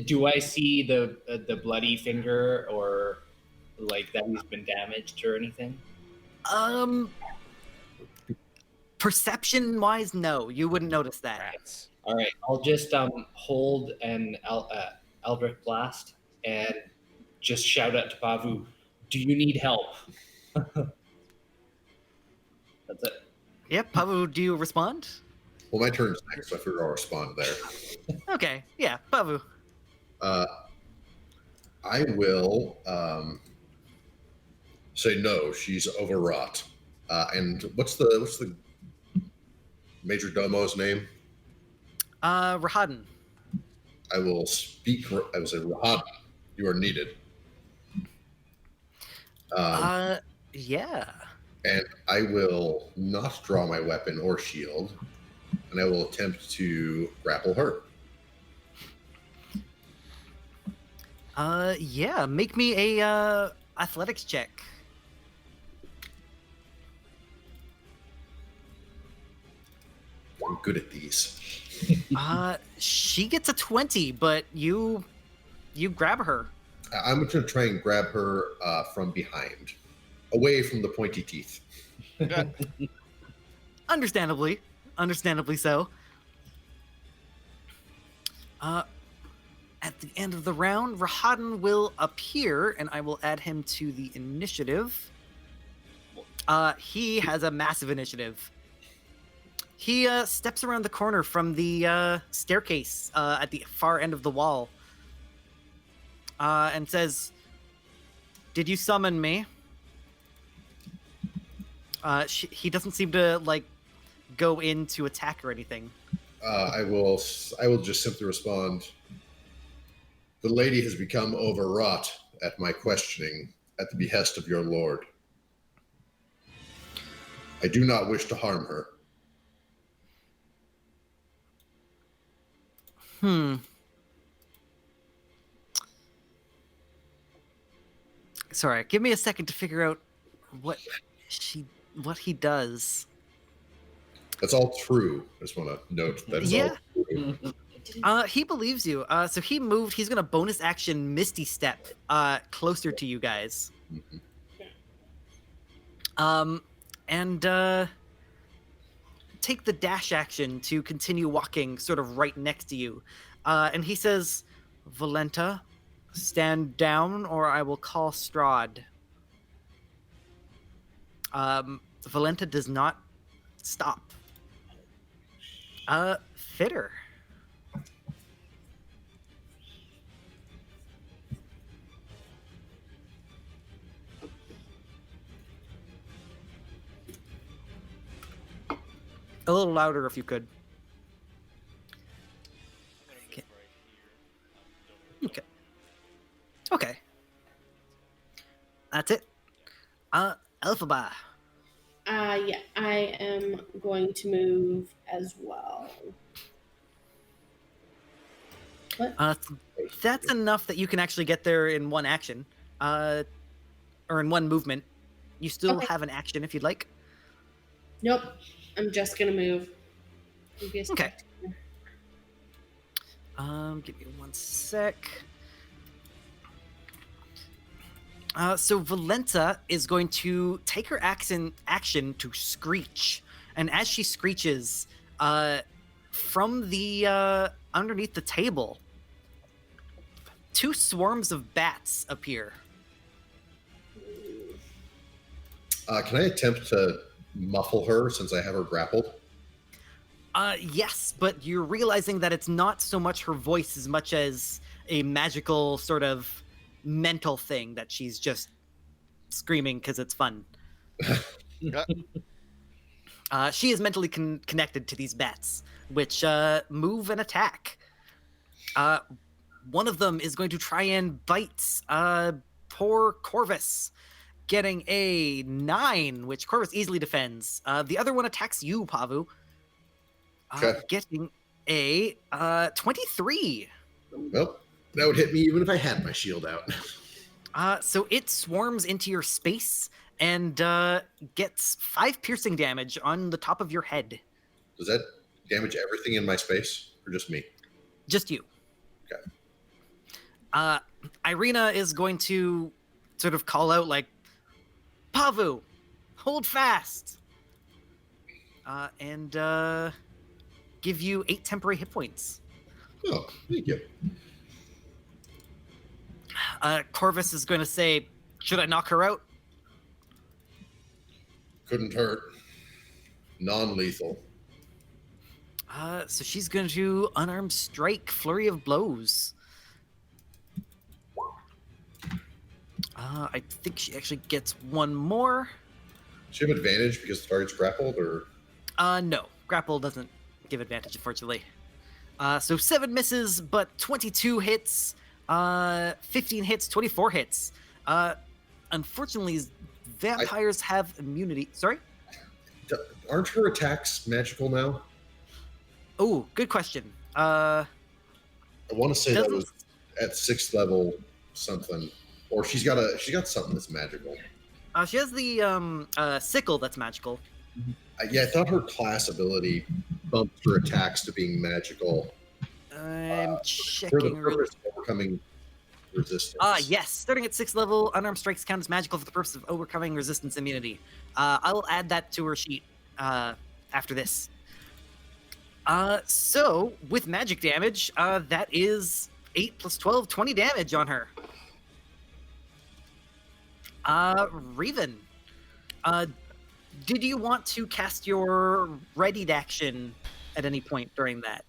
Speaker 6: do I see the bloody finger or like that he's been damaged or anything?
Speaker 1: Perception wise, no, you wouldn't notice that.
Speaker 4: Rats.
Speaker 6: All right, I'll just hold an Eldritch Blast and just shout out to Pavu, "Do you need help?" That's it.
Speaker 1: Yep, Pavu, do you respond?
Speaker 2: well, my turn's next, so I figure I'll respond there.
Speaker 1: Okay, yeah, Pavu.
Speaker 2: I will say no. She's overwrought. And what's the major domo's name?
Speaker 1: Rahadan.
Speaker 2: I will speak. I will say, Rahadan, you are needed.
Speaker 1: Yeah.
Speaker 2: And I will not draw my weapon or shield, and I will attempt to grapple her.
Speaker 1: Yeah, make me a athletics check.
Speaker 2: I'm good at these.
Speaker 1: She gets a 20, but you grab her.
Speaker 2: I'm going to try and grab her from behind, away from the pointy teeth.
Speaker 1: Understandably so. At the end of the round, Rahadan will appear, and I will add him to the initiative. He has a massive initiative. He steps around the corner from the staircase at the far end of the wall and says, "Did you summon me?" He doesn't seem to like go in to attack or anything.
Speaker 2: I will just simply respond. The lady has become overwrought at my questioning at the behest of your lord. I do not wish to harm her.
Speaker 1: Sorry, give me a second to figure out what he does.
Speaker 2: That's all true. I just want to note that's
Speaker 1: Yeah.
Speaker 2: all true.
Speaker 1: He believes you. So he moved. He's gonna bonus action Misty Step closer to you guys. And take the dash action to continue walking sort of right next to you. And he says, "Valenta, stand down or I will call Strahd." Valenta does not stop. Fitter. A little louder if you could.
Speaker 3: I'm gonna move right here.
Speaker 1: Okay. Okay. That's it. Elphaba.
Speaker 5: Yeah, I am going to move as well. What?
Speaker 1: That's enough that you can actually get there in one action, or in one movement. You still
Speaker 5: Okay.
Speaker 1: have an action if you'd like.
Speaker 5: Nope. I'm just gonna move.
Speaker 1: Okay. Give me one sec. So Valenta is going to take her action to screech, and as she screeches, from the underneath the table, 2 swarms of bats appear.
Speaker 2: Can I attempt to muffle her since I have her grappled?
Speaker 1: Yes, but you're realizing that it's not so much her voice as much as a magical sort of mental thing that she's just screaming because it's fun. She is mentally connected to these bats, which move and attack. One of them is going to try and bite poor Corvus, getting a 9, which Corvus easily defends. The other one attacks you, Pavu,
Speaker 2: Okay.
Speaker 1: getting a 23.
Speaker 2: Well, that would hit me even if I had my shield out.
Speaker 1: So it swarms into your space and gets 5 piercing damage on the top of your head.
Speaker 2: Does that damage everything in my space or just me?
Speaker 1: Just you.
Speaker 2: Okay.
Speaker 1: Irina is going to sort of call out like, "Pavu, hold fast!" And give you 8 temporary hit points.
Speaker 2: Oh, thank you.
Speaker 1: Corvus is going to say, "Should I knock her out?"
Speaker 2: Couldn't hurt. Non-lethal.
Speaker 1: So she's going to unarmed strike, flurry of blows. I think she actually gets one more.
Speaker 2: Does she have advantage because the target's grappled, or?
Speaker 1: No, grapple doesn't give advantage, unfortunately. So 7 misses, but 22 hits, 15 hits, 24 hits. Unfortunately, vampires have immunity. Sorry?
Speaker 2: Aren't her attacks magical now?
Speaker 1: Oh, good question.
Speaker 2: I want to say that
Speaker 1: Doesn't-
Speaker 2: was at 6th level something, or she's got something that's magical.
Speaker 1: She has the sickle that's magical.
Speaker 2: Yeah, I thought her class ability bumped her attacks to being magical
Speaker 1: I'm
Speaker 2: for the
Speaker 1: checking.
Speaker 2: purpose of overcoming resistance.
Speaker 1: Yes. Starting at 6th level, unarmed strikes count as magical for the purpose of overcoming resistance immunity. I will add that to her sheet after this. So, with magic damage, that is 8 plus 12, 20 damage on her. Revan, Did you want to cast your readied action at any point during that?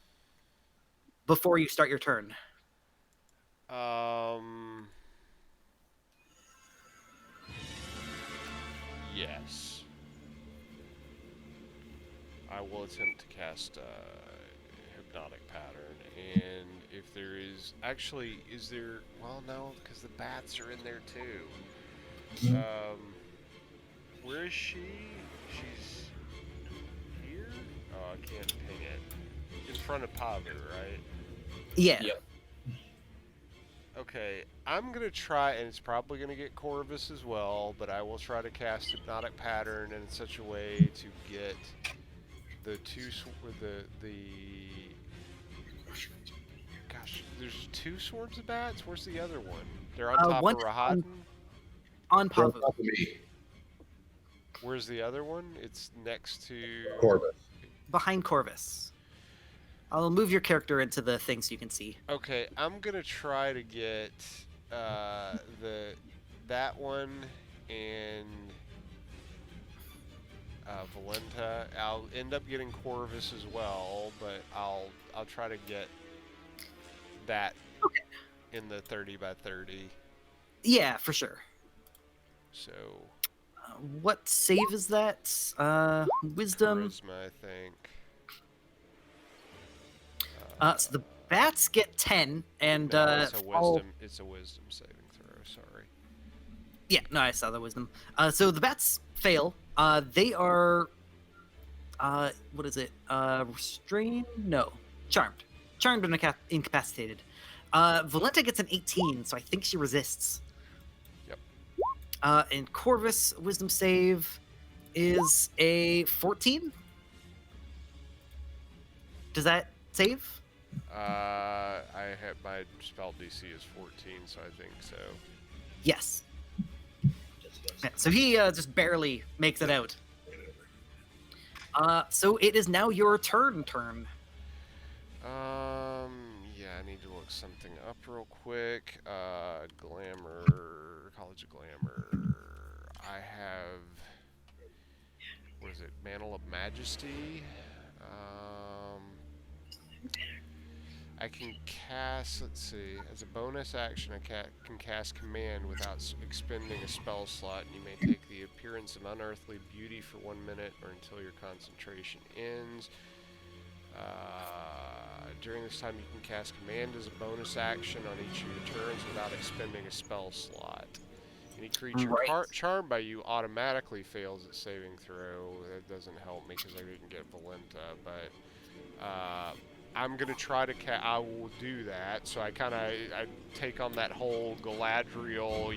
Speaker 1: Before you start your turn?
Speaker 4: Yes. I will attempt to cast Hypnotic Pattern, and if there is... Actually, is there... Well, no, because the bats are in there too. Where is she? She's here? Oh, I can't ping it. In front of Pavu, right?
Speaker 1: Yeah.
Speaker 6: Yep.
Speaker 4: Okay, I'm gonna try, and it's probably gonna get Corvus as well, but I will try to cast Hypnotic Pattern in such a way to get the Gosh, there's 2 swarms of bats? Where's the other one? They're on top
Speaker 1: one
Speaker 4: of Rahadin?
Speaker 1: On
Speaker 2: They're on
Speaker 1: Pavu.
Speaker 2: top of me.
Speaker 4: Where's the other one? It's next to...
Speaker 2: Corbin.
Speaker 1: Behind Corvus. I'll move your character into the thing so you can see.
Speaker 4: Okay, I'm gonna try to get that one and Valenta. I'll end up getting Corvus as well, but I'll try to get that in the 30 by 30.
Speaker 1: Yeah, for sure.
Speaker 4: So
Speaker 1: What save is that? Wisdom.
Speaker 4: Charisma, I think.
Speaker 1: So the bats get 10, and
Speaker 4: No, it's a
Speaker 1: fall-
Speaker 4: wisdom. It's a wisdom saving throw. Sorry.
Speaker 1: Yeah, no, I saw the wisdom. So the bats fail. They are, what is it? Restrained? No, charmed. Charmed and incapacitated. Valenta gets an 18, so I think she resists.
Speaker 4: Yep.
Speaker 1: And Corvus wisdom save is a 14. Does that save?
Speaker 4: I have my spell DC is 14, so I think so.
Speaker 1: Yes. Yeah, so he just barely makes it out. So it is now your turn.
Speaker 4: Yeah, I need to look something up real quick. Glamour, College of Glamour. I have, what is it? Mantle of Majesty. I can cast, let's see, as a bonus action, I can cast Command without expending a spell slot, and you may take the appearance of unearthly beauty for 1 minute or until your concentration ends. During this time, you can cast Command as a bonus action on each of your turns without expending a spell slot. Any creature
Speaker 1: Right.
Speaker 4: charmed by you automatically fails its saving throw. That doesn't help me because I didn't get Valenta, but I'm gonna try to. I will do that. So I take on that whole Galadriel,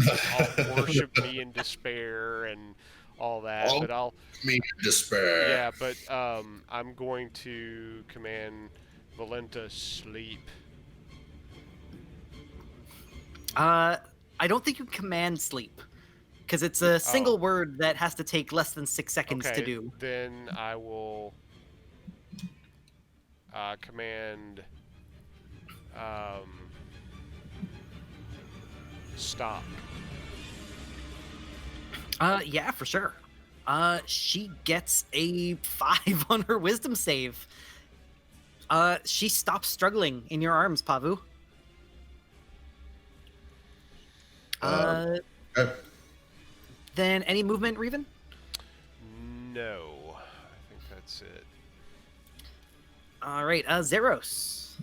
Speaker 4: I'll worship me in despair and all that. But I'll
Speaker 2: Me in despair.
Speaker 4: yeah. But I'm going to command Valenta sleep.
Speaker 1: I don't think you can command sleep because it's a single word that has to take less than 6 seconds
Speaker 4: Okay,
Speaker 1: to do.
Speaker 4: then I will command stop.
Speaker 1: Yeah, for sure. She gets a 5 on her wisdom save. She stops struggling in your arms, Pavu.
Speaker 2: Okay.
Speaker 1: Then any movement, Reven?
Speaker 4: No, I think that's it.
Speaker 1: All right, Zeros.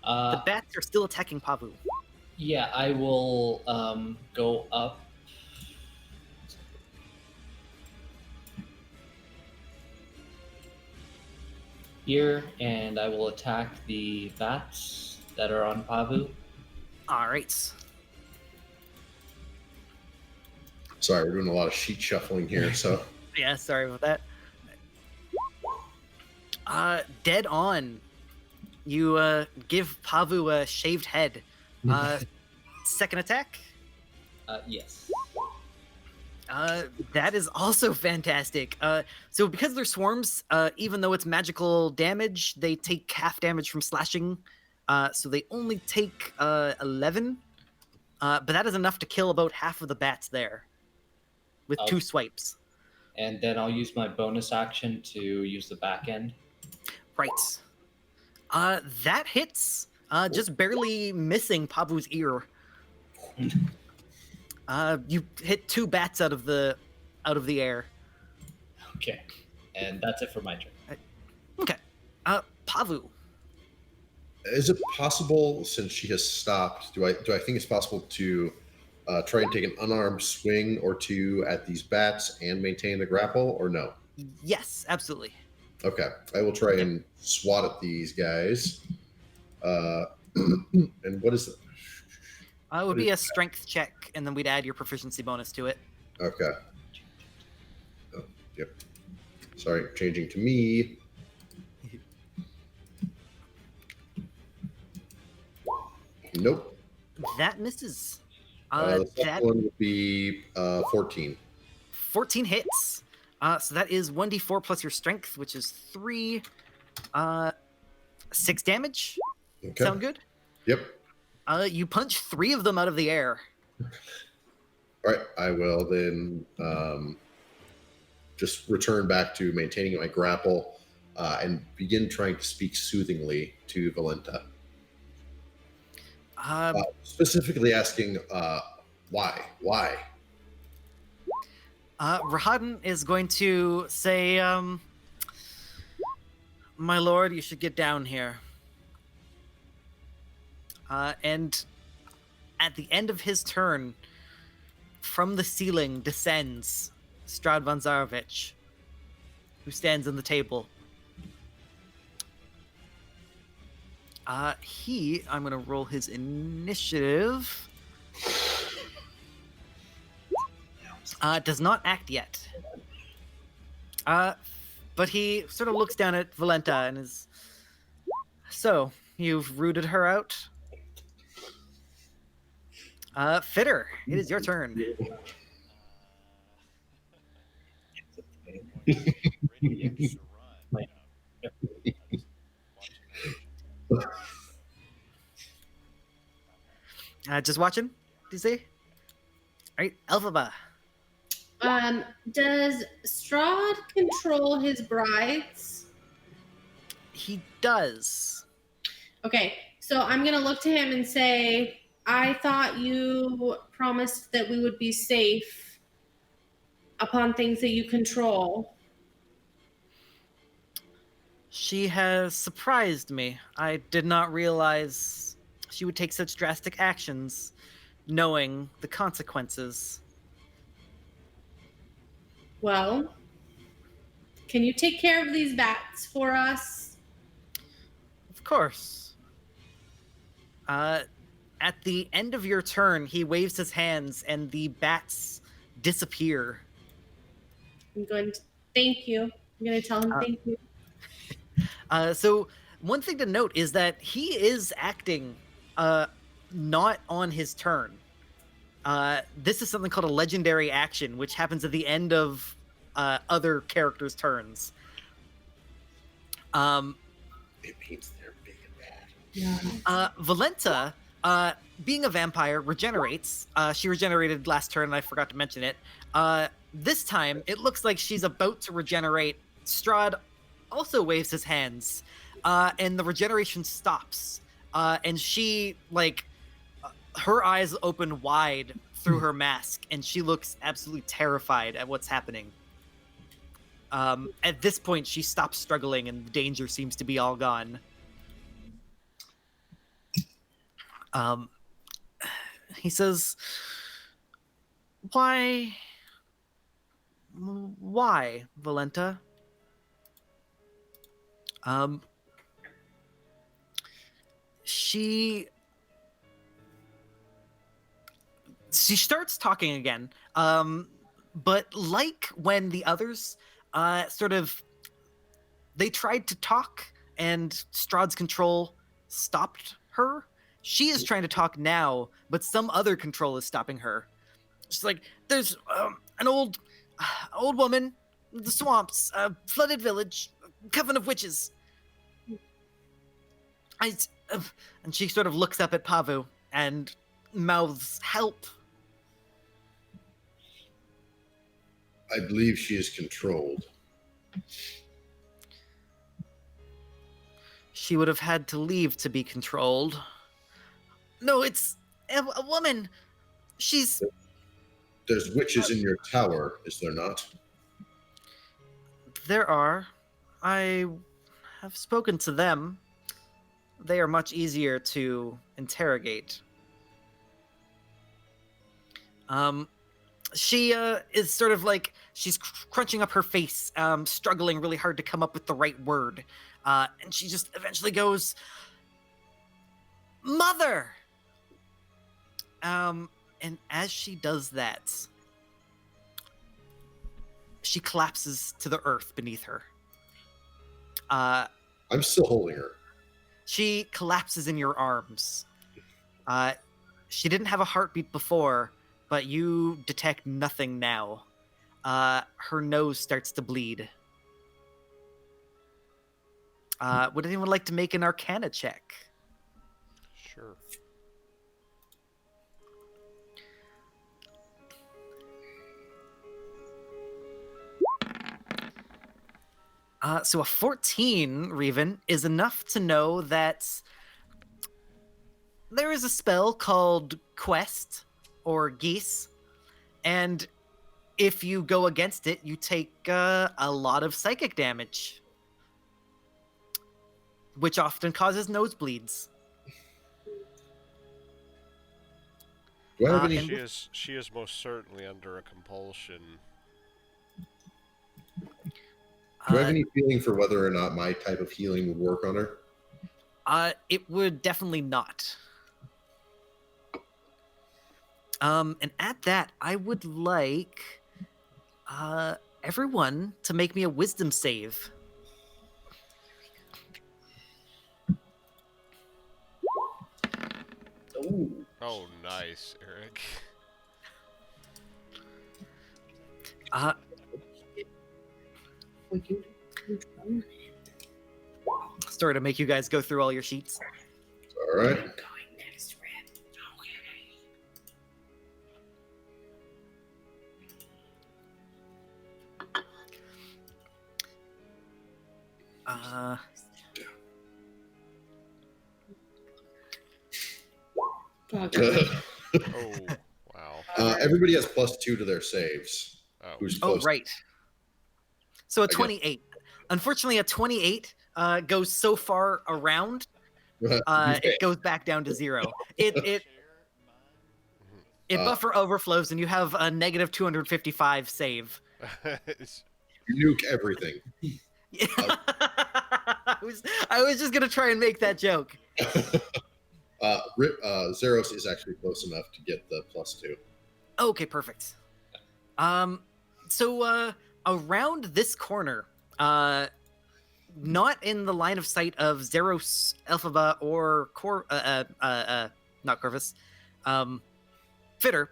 Speaker 1: The bats are still attacking Pavu.
Speaker 6: Yeah, I will go up. Here, and I will attack the bats that are on Pavu.
Speaker 1: All right.
Speaker 2: Sorry, we're doing a lot of sheet shuffling here, so
Speaker 1: Yeah, sorry about that. Dead on. You give Pavu a shaved head. Second attack.
Speaker 6: Yes.
Speaker 1: That is also fantastic. So because they're swarms, even though it's magical damage, they take half damage from slashing. So they only take 11. But that is enough to kill about half of the bats there with
Speaker 6: Oh.
Speaker 1: 2 swipes.
Speaker 6: and then I'll use my bonus action to use the back end.
Speaker 1: Right. That hits. Just barely missing Pavu's ear. You hit 2 bats out of the air.
Speaker 6: Okay, and that's it for my turn.
Speaker 1: Okay. Pavu.
Speaker 2: Is it possible, since she has stopped, do I think it's possible to try and take an unarmed swing or two at these bats and maintain the grapple, or no?
Speaker 1: Yes, absolutely.
Speaker 2: Okay, I will try and swat at these guys. And what is it?
Speaker 1: It would be a strength check, and then we'd add your proficiency bonus to it.
Speaker 2: Okay. Oh, yep. Sorry, changing to me. Nope.
Speaker 1: That misses.
Speaker 2: The second
Speaker 1: That
Speaker 2: one would be 14.
Speaker 1: 14 hits. So that is 1d4 plus your strength, which is 3. 6 damage.
Speaker 2: Okay.
Speaker 1: Sound good?
Speaker 2: Yep.
Speaker 1: You punch 3 of them out of the air.
Speaker 2: All right. I will then just return back to maintaining my grapple and begin trying to speak soothingly to Valenta. Specifically asking why.
Speaker 1: Rahadan is going to say, my lord, you should get down here. And at the end of his turn, from the ceiling descends Strahd von Zarovich, who stands on the table. I'm going to roll his initiative. Does not act yet. But he sort of looks down at Valenta and is... So, you've rooted her out? Fitter, it is your turn. Just watching, do you see? All right, Elphaba.
Speaker 5: Does Strahd control his brides?
Speaker 1: He does.
Speaker 5: Okay, so I'm gonna look to him and say, I thought you promised that we would be safe upon things that you control.
Speaker 1: She has surprised me. I did not realize she would take such drastic actions, knowing the consequences.
Speaker 5: Well, can you take care of these bats for us?
Speaker 1: Of course. At the end of your turn, he waves his hands and the bats disappear.
Speaker 5: I'm going to thank you. I'm going to tell him thank you.
Speaker 1: So one thing to note is that he is acting not on his turn. This is something called a legendary action, which happens at the end of other characters' turns.
Speaker 2: It means they're big and bad.
Speaker 1: Valenta, being a vampire, regenerates. She regenerated last turn, and I forgot to mention it. This time, it looks like she's about to regenerate. Strahd also waves his hands, and the regeneration stops. And she, her eyes open wide through her mask, and she looks absolutely terrified at what's happening. At this point, she stops struggling, and the danger seems to be all gone. He says, Why, Valenta? She starts talking again, but like when the others they tried to talk and Strahd's control stopped her, she is trying to talk now, but some other control is stopping her. She's like, there's an old woman, the swamps, flooded village, coven of witches. And she sort of looks up at Pavu and mouths, help.
Speaker 2: I believe she is controlled.
Speaker 1: She would have had to leave to be controlled. No, it's a woman. She's...
Speaker 2: There's witches in your tower, is there not?
Speaker 1: There are. I have spoken to them. They are much easier to interrogate. She is sort of like, she's crunching up her face, struggling really hard to come up with the right word. And she just eventually goes, "Mother!" And as she does that, she collapses to the earth beneath her.
Speaker 2: I'm still holding her.
Speaker 1: She collapses in your arms. She didn't have a heartbeat before, but you detect nothing now. Her nose starts to bleed. Would anyone like to make an Arcana check?
Speaker 4: Sure.
Speaker 1: So a 14, Reven, is enough to know that there is a spell called Quest, or Geese, and if you go against it, you take a lot of psychic damage, which often causes nosebleeds.
Speaker 2: Do I have any?
Speaker 4: She is most certainly under a compulsion.
Speaker 2: Do I have any feeling for whether or not my type of healing would work on her?
Speaker 1: It would definitely not. And at that, I would like everyone to make me a wisdom save.
Speaker 6: Ooh.
Speaker 4: Oh, nice, Eric.
Speaker 1: Sorry to make you guys go through all your sheets.
Speaker 2: All right.
Speaker 4: Oh, wow.
Speaker 2: Everybody has +2 to their saves.
Speaker 4: Oh.
Speaker 2: Who's
Speaker 1: Oh,
Speaker 2: close?
Speaker 1: right. So a
Speaker 2: guess.
Speaker 1: 28. Unfortunately, a 28 goes so far around, it goes back down to 0. It buffer overflows, and you have a negative 255 save.
Speaker 2: Nuke everything.
Speaker 1: Yeah. I was just gonna try and make that joke.
Speaker 2: Zeros is actually close enough to get the +2.
Speaker 1: Okay, perfect. So around this corner, not in the line of sight of Zeros, Elphaba, or not Corvus, Fitter,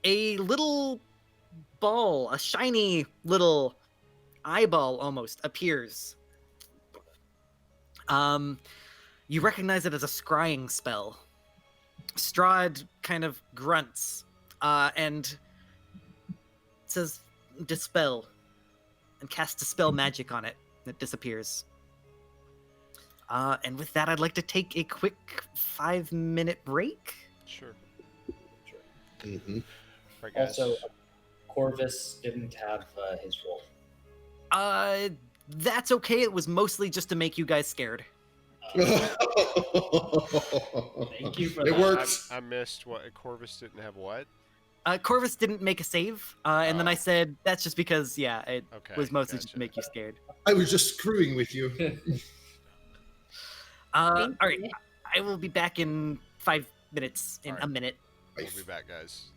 Speaker 1: a little ball, a shiny little eyeball almost appears. You recognize it as a scrying spell. Strahd kind of grunts and says, "Dispel," and casts Dispel magic on it. It disappears. And with that, I'd like to take a quick 5-minute break.
Speaker 4: Sure.
Speaker 2: Mm-hmm.
Speaker 4: Right, guys.
Speaker 6: Also, Corvus didn't have his roll.
Speaker 1: That's okay. It was mostly just to make you guys scared.
Speaker 6: Thank you for
Speaker 2: It
Speaker 6: that.
Speaker 2: works.
Speaker 4: I missed what Corvus didn't have. What?
Speaker 1: Corvus didn't make a save, and then I said that's just because, yeah, it
Speaker 4: Okay,
Speaker 1: was mostly just
Speaker 4: gotcha.
Speaker 1: to make you scared.
Speaker 2: I was just screwing with you.
Speaker 1: All right, I will be back in 5 minutes. In
Speaker 4: All right.
Speaker 1: a minute.
Speaker 4: We'll be back, guys.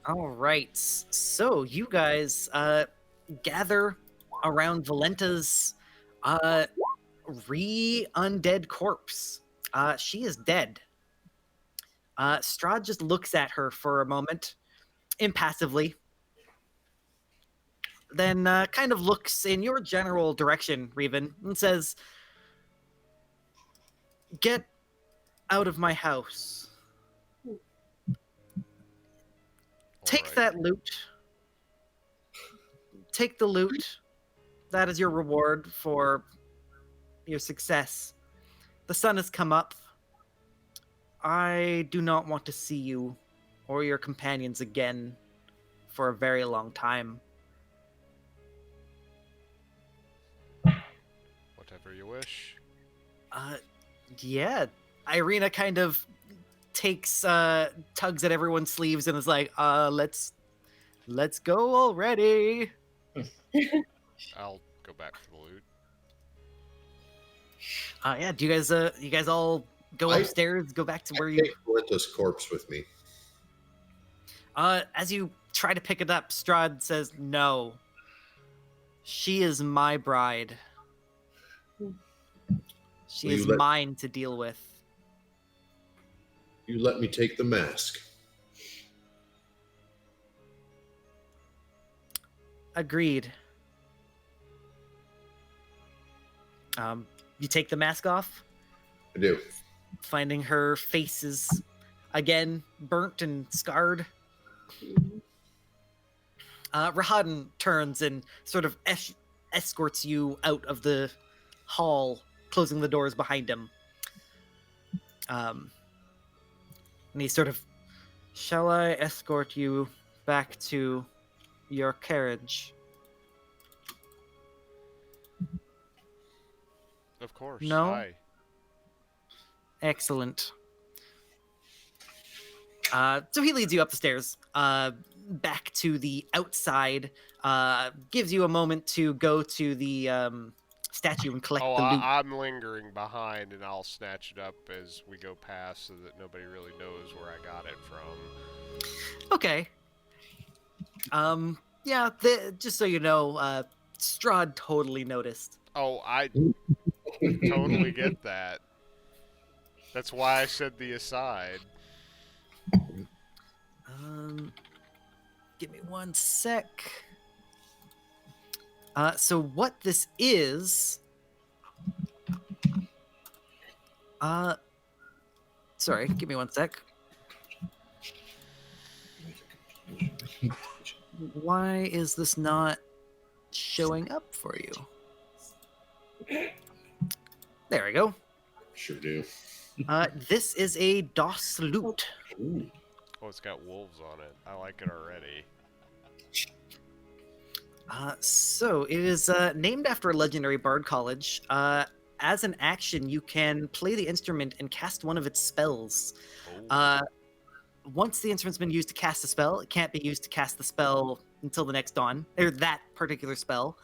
Speaker 1: All right. So you guys gather around Valenta's re-undead corpse. She is dead. Strahd just looks at her for a moment, impassively, then kind of looks in your general direction, Reven, and says, "Get out of my house. Take
Speaker 4: Alright.
Speaker 1: that loot. Take the loot. That is your reward for your success. The sun has come up. I do not want to see you or your companions again for a very long time."
Speaker 4: Whatever you wish.
Speaker 1: Yeah. Irina kind of takes tugs at everyone's sleeves and is like, let's go already.
Speaker 4: I'll go back for the loot.
Speaker 1: Yeah, do you guys all go upstairs, go back to where you
Speaker 2: take Valenta's corpse with me.
Speaker 1: as you try to pick it up, Strahd says, "No. She is my bride. She
Speaker 2: Will
Speaker 1: is
Speaker 2: you let-
Speaker 1: mine to deal with."
Speaker 2: You let me take the mask.
Speaker 1: Agreed. You take the mask off,
Speaker 2: I do.
Speaker 1: finding her face is again burnt and scarred. Rahadan turns and sort of escorts you out of the hall, closing the doors behind him. And he sort of, "Shall I escort you back to your carriage?"
Speaker 4: Of course.
Speaker 1: No?
Speaker 4: Aye.
Speaker 1: Excellent. So he leads you up the stairs, back to the outside, gives you a moment to go to the statue and collect
Speaker 4: Oh,
Speaker 1: the loot.
Speaker 4: I'm lingering behind, and I'll snatch it up as we go past so that nobody really knows where I got it from.
Speaker 1: Okay. Yeah, just so you know, Strahd totally noticed.
Speaker 4: Oh, I totally get that. That's why I said the aside.
Speaker 1: Give me one sec. So what this is... sorry, give me one sec. Why is this not showing up for you? There we go.
Speaker 2: Sure do.
Speaker 1: This is a DOS loot.
Speaker 2: Ooh.
Speaker 4: Oh, it's got wolves on it. I like it already.
Speaker 1: So it is named after a legendary bard college. As an action, you can play the instrument and cast one of its spells.
Speaker 4: Oh.
Speaker 1: Once the instrument's been used to cast a spell, it can't be used to cast the spell until the next dawn, or that particular spell.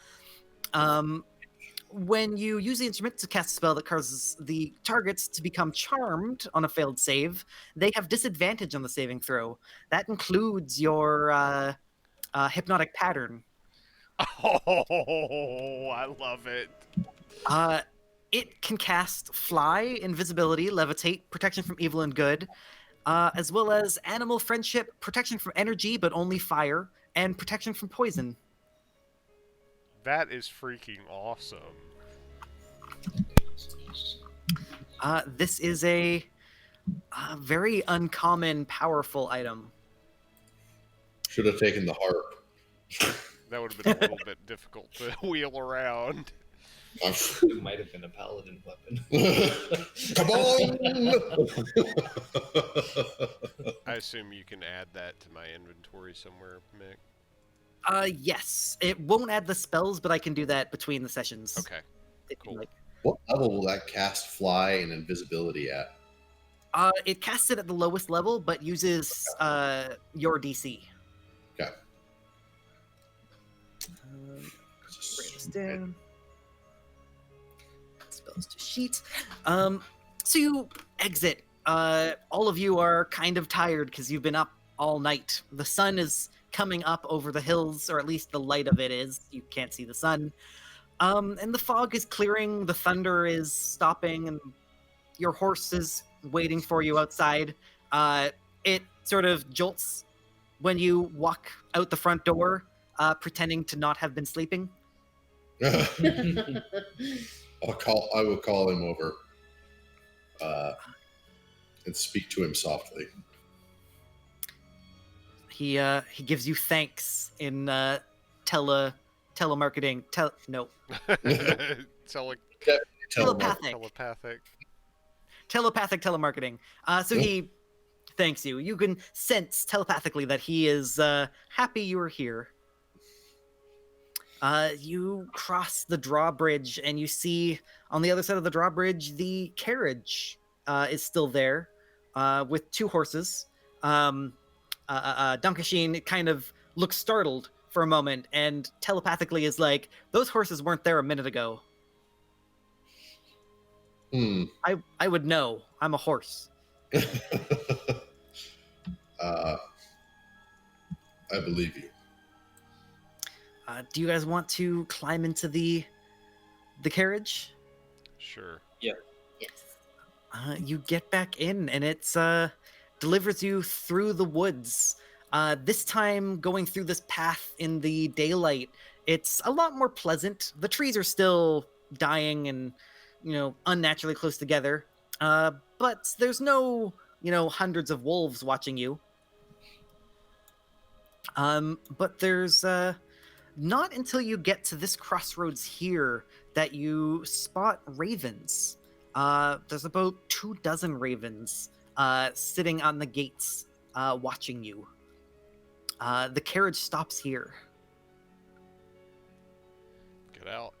Speaker 1: When you use the instrument to cast a spell that causes the targets to become charmed on a failed save, they have disadvantage on the saving throw. That includes your hypnotic pattern.
Speaker 4: Oh, I love it.
Speaker 1: It can cast fly, invisibility, levitate, protection from evil and good, as well as animal friendship, protection from energy but only fire, and protection from poison.
Speaker 4: That is freaking awesome.
Speaker 1: This is a very uncommon, powerful item.
Speaker 2: Should have taken the harp.
Speaker 4: That would have been a little bit difficult to wheel around.
Speaker 6: It might have been a paladin weapon.
Speaker 2: Come on!
Speaker 4: I assume you can add that to my inventory somewhere, Mick.
Speaker 1: Yes. It won't add the spells, but I can do that between the sessions.
Speaker 4: Okay.
Speaker 1: if you
Speaker 4: Cool.
Speaker 1: like.
Speaker 2: What level will that cast fly and invisibility at?
Speaker 1: It casts it at the lowest level, but uses your DC.
Speaker 2: Okay.
Speaker 1: Write this down. Spells to sheet. So you exit. All of you are kind of tired because you've been up all night. The sun is coming up over the hills, or at least the light of it is. You can't see the sun. And the fog is clearing, the thunder is stopping, and your horse is waiting for you outside. It sort of jolts when you walk out the front door, pretending to not have been sleeping.
Speaker 2: I will call him over and speak to him softly.
Speaker 1: He gives you thanks in telemarketing.
Speaker 4: Telepathic.
Speaker 1: Telepathic telemarketing. So he thanks you. You can sense telepathically that he is happy you are here. You cross the drawbridge and you see on the other side of the drawbridge the carriage is still there with two horses. Dunkasheen kind of looks startled for a moment and telepathically is like, those horses weren't there a minute ago. I would know. I'm a horse.
Speaker 2: I believe you.
Speaker 1: Do you guys want to climb into the carriage?
Speaker 4: Sure.
Speaker 6: Yeah.
Speaker 5: Yes.
Speaker 1: You get back in, and it's delivers you through the woods. This time, going through this path in the daylight, it's a lot more pleasant. The trees are still dying and, unnaturally close together. But there's no, hundreds of wolves watching you. But there's not until you get to this crossroads here that you spot ravens. There's about 24 ravens sitting on the gates watching you. The carriage stops here.
Speaker 4: Get out.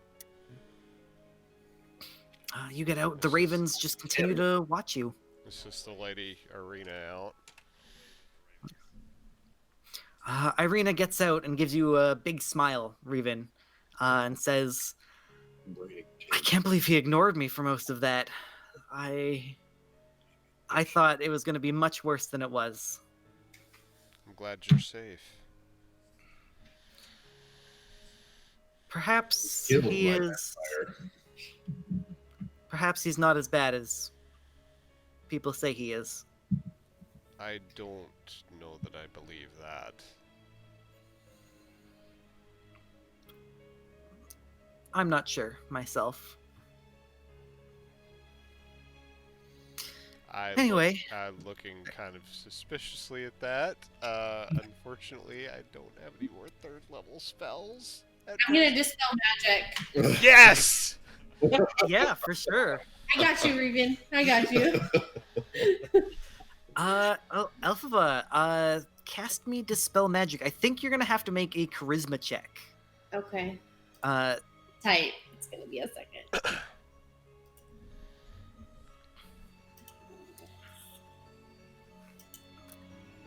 Speaker 1: You get out. The ravens just continue to watch you.
Speaker 4: This is the lady Irina out.
Speaker 1: Irina gets out and gives you a big smile, Revan, and says, I can't believe he ignored me for most of that. I thought it was going to be much worse than it was.
Speaker 4: I'm glad you're safe.
Speaker 1: Perhaps
Speaker 2: Give him
Speaker 1: he
Speaker 2: like
Speaker 1: is... Perhaps he's not as bad as people say he is.
Speaker 4: I don't know that I believe that.
Speaker 1: I'm not sure myself. Anyway.
Speaker 4: I'm looking kind of suspiciously at that. Unfortunately, I don't have any more 3rd level spells.
Speaker 5: I'm gonna dispel magic.
Speaker 4: Yes!
Speaker 1: Yeah, for sure.
Speaker 5: I got you, Revan. I got you.
Speaker 1: Elphaba, cast me Dispel Magic. I think you're gonna have to make a Charisma check.
Speaker 5: Okay.
Speaker 1: Tight.
Speaker 5: It's gonna be a second.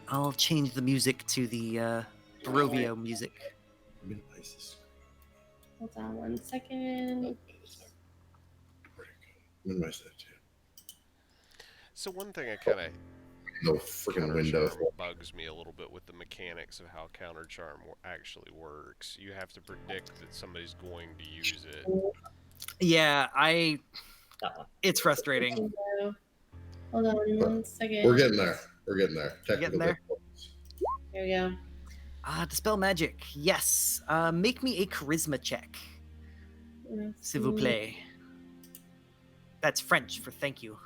Speaker 1: I'll change the music to the Barovia music.
Speaker 5: Hold on 1 second.
Speaker 2: Minimize that too.
Speaker 4: So one thing I kind of
Speaker 2: No freaking window.
Speaker 4: bugs me a little bit with the mechanics of how counter charm actually works. You have to predict that somebody's going to use it.
Speaker 1: Yeah, it's frustrating.
Speaker 5: Hold on 1 second.
Speaker 2: We're getting there.
Speaker 1: Getting there?
Speaker 5: Here we go.
Speaker 1: Dispel Magic. Yes. Make me a Charisma check. S'il vous plaît. That's French for thank you.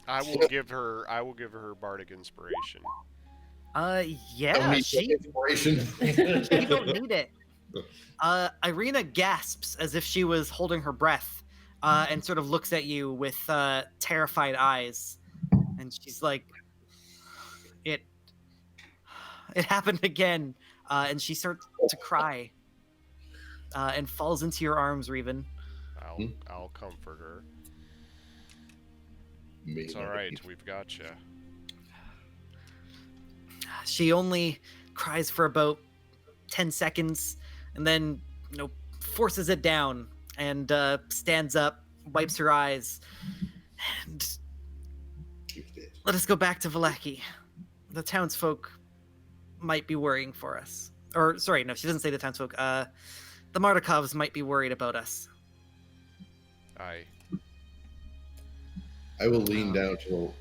Speaker 4: I will give her bardic inspiration.
Speaker 1: Yeah, she
Speaker 2: Inspiration.
Speaker 1: you don't need it. Irina gasps as if she was holding her breath, and sort of looks at you with terrified eyes, and she's like, "It happened again," and she starts to cry, and falls into your arms, Revan.
Speaker 4: I'll comfort her.
Speaker 2: Me,
Speaker 4: It's all right. We've got you.
Speaker 1: She only cries for about 10 seconds, and then forces it down and stands up, wipes her eyes, and let us go back to Vallaki. The townsfolk might be worrying for us. Or sorry, no, she doesn't say the townsfolk. The Mardikovs might be worried about us.
Speaker 4: Aye.
Speaker 2: I will lean down to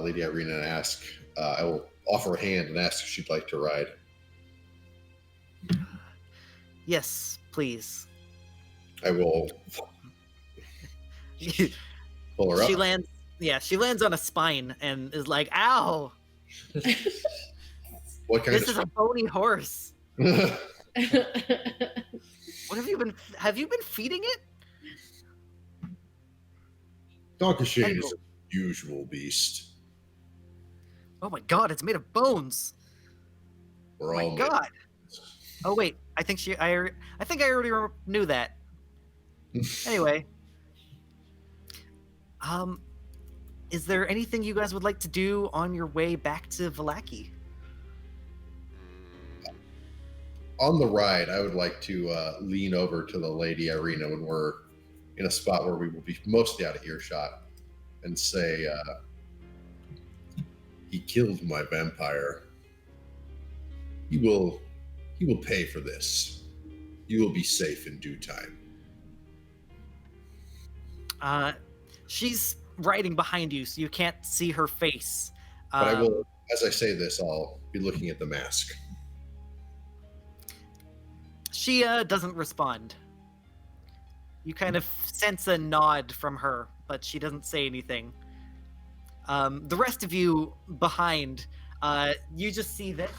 Speaker 2: Lady Irina and ask. I will offer a hand and ask if she'd like to ride.
Speaker 1: Yes, please.
Speaker 2: I will
Speaker 1: she
Speaker 2: pull her up.
Speaker 1: lands. Yeah, she lands on a spine and is like, "Ow!
Speaker 2: What kind
Speaker 1: This is
Speaker 2: of
Speaker 1: a bony horse.
Speaker 2: spine?
Speaker 1: What have you been? Have you been feeding it?"
Speaker 2: Donkashane is an unusual beast.
Speaker 1: Oh my god, it's made of bones.
Speaker 2: We're
Speaker 1: Oh my
Speaker 2: all
Speaker 1: god. Oh wait, I think I already knew that. Anyway, is there anything you guys would like to do on your way back to Vallaki?
Speaker 2: On the ride, I would like to lean over to the Lady Irina when we're in a spot where we will be mostly out of earshot and say, "He killed my vampire. He will pay for this. You will be safe in due time."
Speaker 1: She's riding behind you, so you can't see her face.
Speaker 2: But I will, as I say this, I'll be looking at the mask.
Speaker 1: She doesn't respond. You kind of sense a nod from her, but she doesn't say anything. The rest of you behind, you just see this.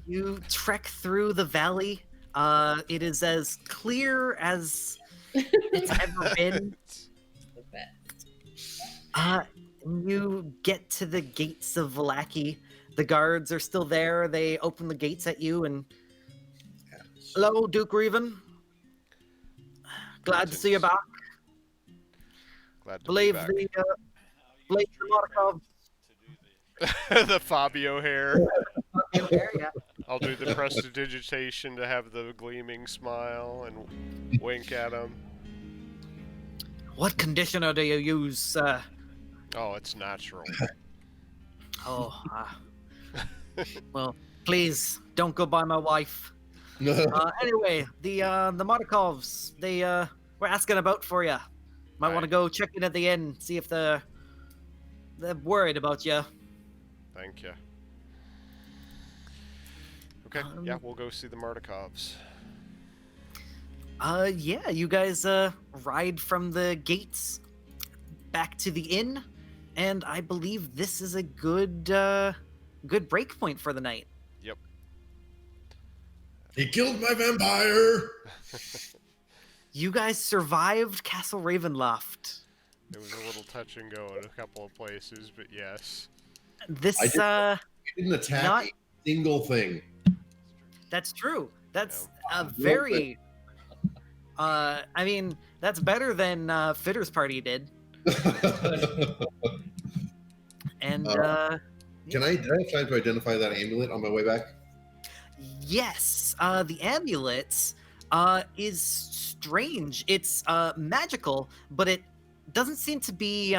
Speaker 1: You trek through the valley. It is as clear as it's ever been. You get to the gates of Vallaki. The guards are still there. They open the gates at you and... Hello, Duke Reven. Glad to see you back.
Speaker 4: Glad to
Speaker 1: Believe
Speaker 4: be back.
Speaker 1: the Markov.
Speaker 4: The Fabio hair.
Speaker 1: Yeah.
Speaker 4: I'll do the prestidigitation to have the gleaming smile and wink at him.
Speaker 1: What conditioner do you use?
Speaker 4: Oh, it's natural.
Speaker 1: Oh, well, please don't go by my wife. Anyway, the Markovs, they were asking about for you. Might want to go check in at the inn, see if they're worried about you.
Speaker 4: Thank you. Okay, yeah, we'll go see the Mardikovs.
Speaker 1: Yeah, you guys ride from the gates back to the inn, and I believe this is a good break point for the night.
Speaker 4: Yep.
Speaker 2: He killed my vampire.
Speaker 1: You guys survived Castle Ravenloft.
Speaker 4: It was a little touch and go in a couple of places, but yes.
Speaker 1: This
Speaker 2: I didn't attack
Speaker 1: not-
Speaker 2: a single thing.
Speaker 1: That's true. That's a very I mean, that's better than Fitter's party did. And
Speaker 2: Did I have time to identify that amulet on my way back?
Speaker 1: yes, the amulet is strange. It's magical, but it doesn't seem to be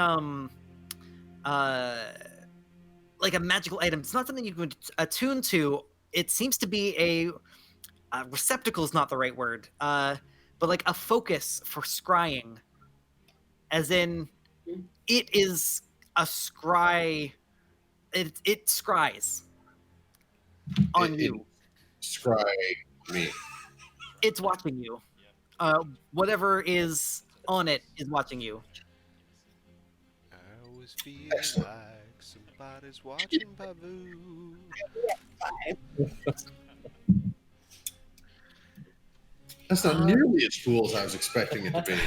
Speaker 1: like a magical item. It's not something you can attune to. It seems to be a receptacle is not the right word, but like a focus for scrying, as in it is a scry. It scries on you.
Speaker 2: Scry me.
Speaker 1: It's watching you. Whatever is on it is watching you.
Speaker 4: I always feel like somebody's watching Babu.
Speaker 2: That's not nearly as cool as I was expecting it to be.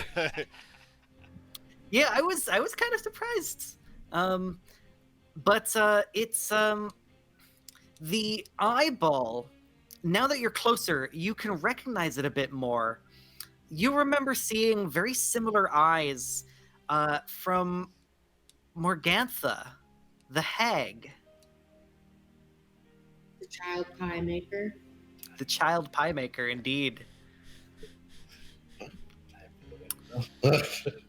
Speaker 1: Yeah, I was kind of surprised. But it's the eyeball. Now that you're closer, you can recognize it a bit more. You remember seeing very similar eyes from Morgantha, the hag.
Speaker 5: The child pie maker.
Speaker 1: the child pie maker, indeed.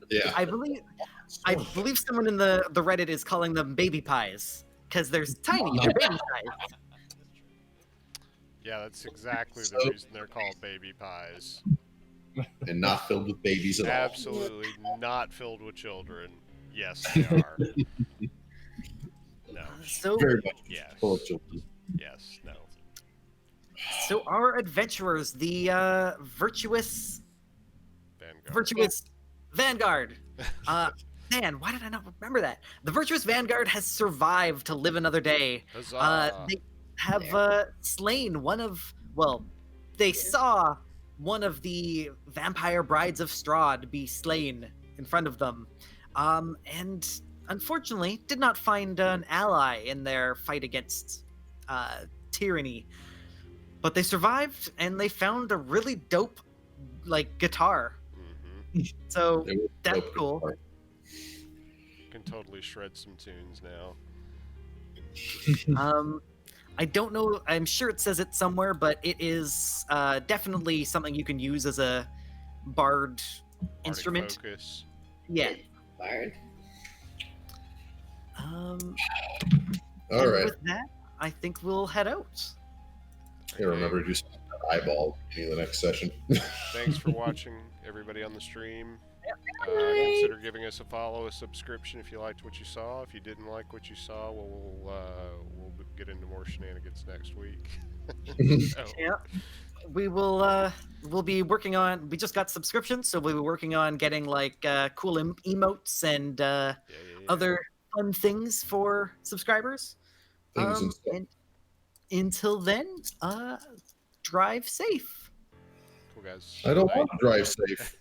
Speaker 2: Yeah.
Speaker 1: I believe someone in the Reddit is calling them baby pies because they're tiny. They're baby size.
Speaker 4: Yeah, that's exactly the reason they're called baby pies.
Speaker 2: And not filled with babies at all.
Speaker 4: Absolutely not filled with children. Yes, they are. No.
Speaker 1: So
Speaker 2: Very much
Speaker 4: Yes.
Speaker 2: full of children.
Speaker 4: Yes. No.
Speaker 1: So our adventurers, the Virtuous
Speaker 4: Vanguard.
Speaker 1: Vanguard. Man, why did I not remember that? The Virtuous Vanguard has survived to live another day.
Speaker 4: Huzzah.
Speaker 1: They have slain one of, well, they saw one of the vampire brides of Strahd be slain in front of them, and unfortunately did not find an ally in their fight against tyranny. But they survived, and they found a really dope, like, guitar.
Speaker 4: hmm
Speaker 1: So
Speaker 2: They were
Speaker 1: that's
Speaker 2: dope.
Speaker 1: cool.
Speaker 4: Can totally shred some tunes now.
Speaker 1: I don't know. I'm sure it says it somewhere, but it is definitely something you can use as a bard
Speaker 4: Bardic
Speaker 1: instrument.
Speaker 4: Focus.
Speaker 1: Yeah.
Speaker 5: Bard.
Speaker 2: All
Speaker 1: And
Speaker 2: right.
Speaker 1: with that, I think we'll head out.
Speaker 2: Yeah, remember to do some eyeball in the next session.
Speaker 4: Thanks for watching, everybody on the stream. Consider giving us a follow, a subscription if you liked what you saw. If you didn't like what you saw, we'll get into more shenanigans next week. So,
Speaker 1: Yeah. We will we'll be working on, we just got subscriptions, so we'll be working on getting like cool emotes and
Speaker 4: yeah.
Speaker 1: other fun things for subscribers.
Speaker 2: Things and stuff.
Speaker 1: And until then, drive safe.
Speaker 4: Cool guys.
Speaker 2: I don't
Speaker 4: Bye.
Speaker 2: want to drive safe.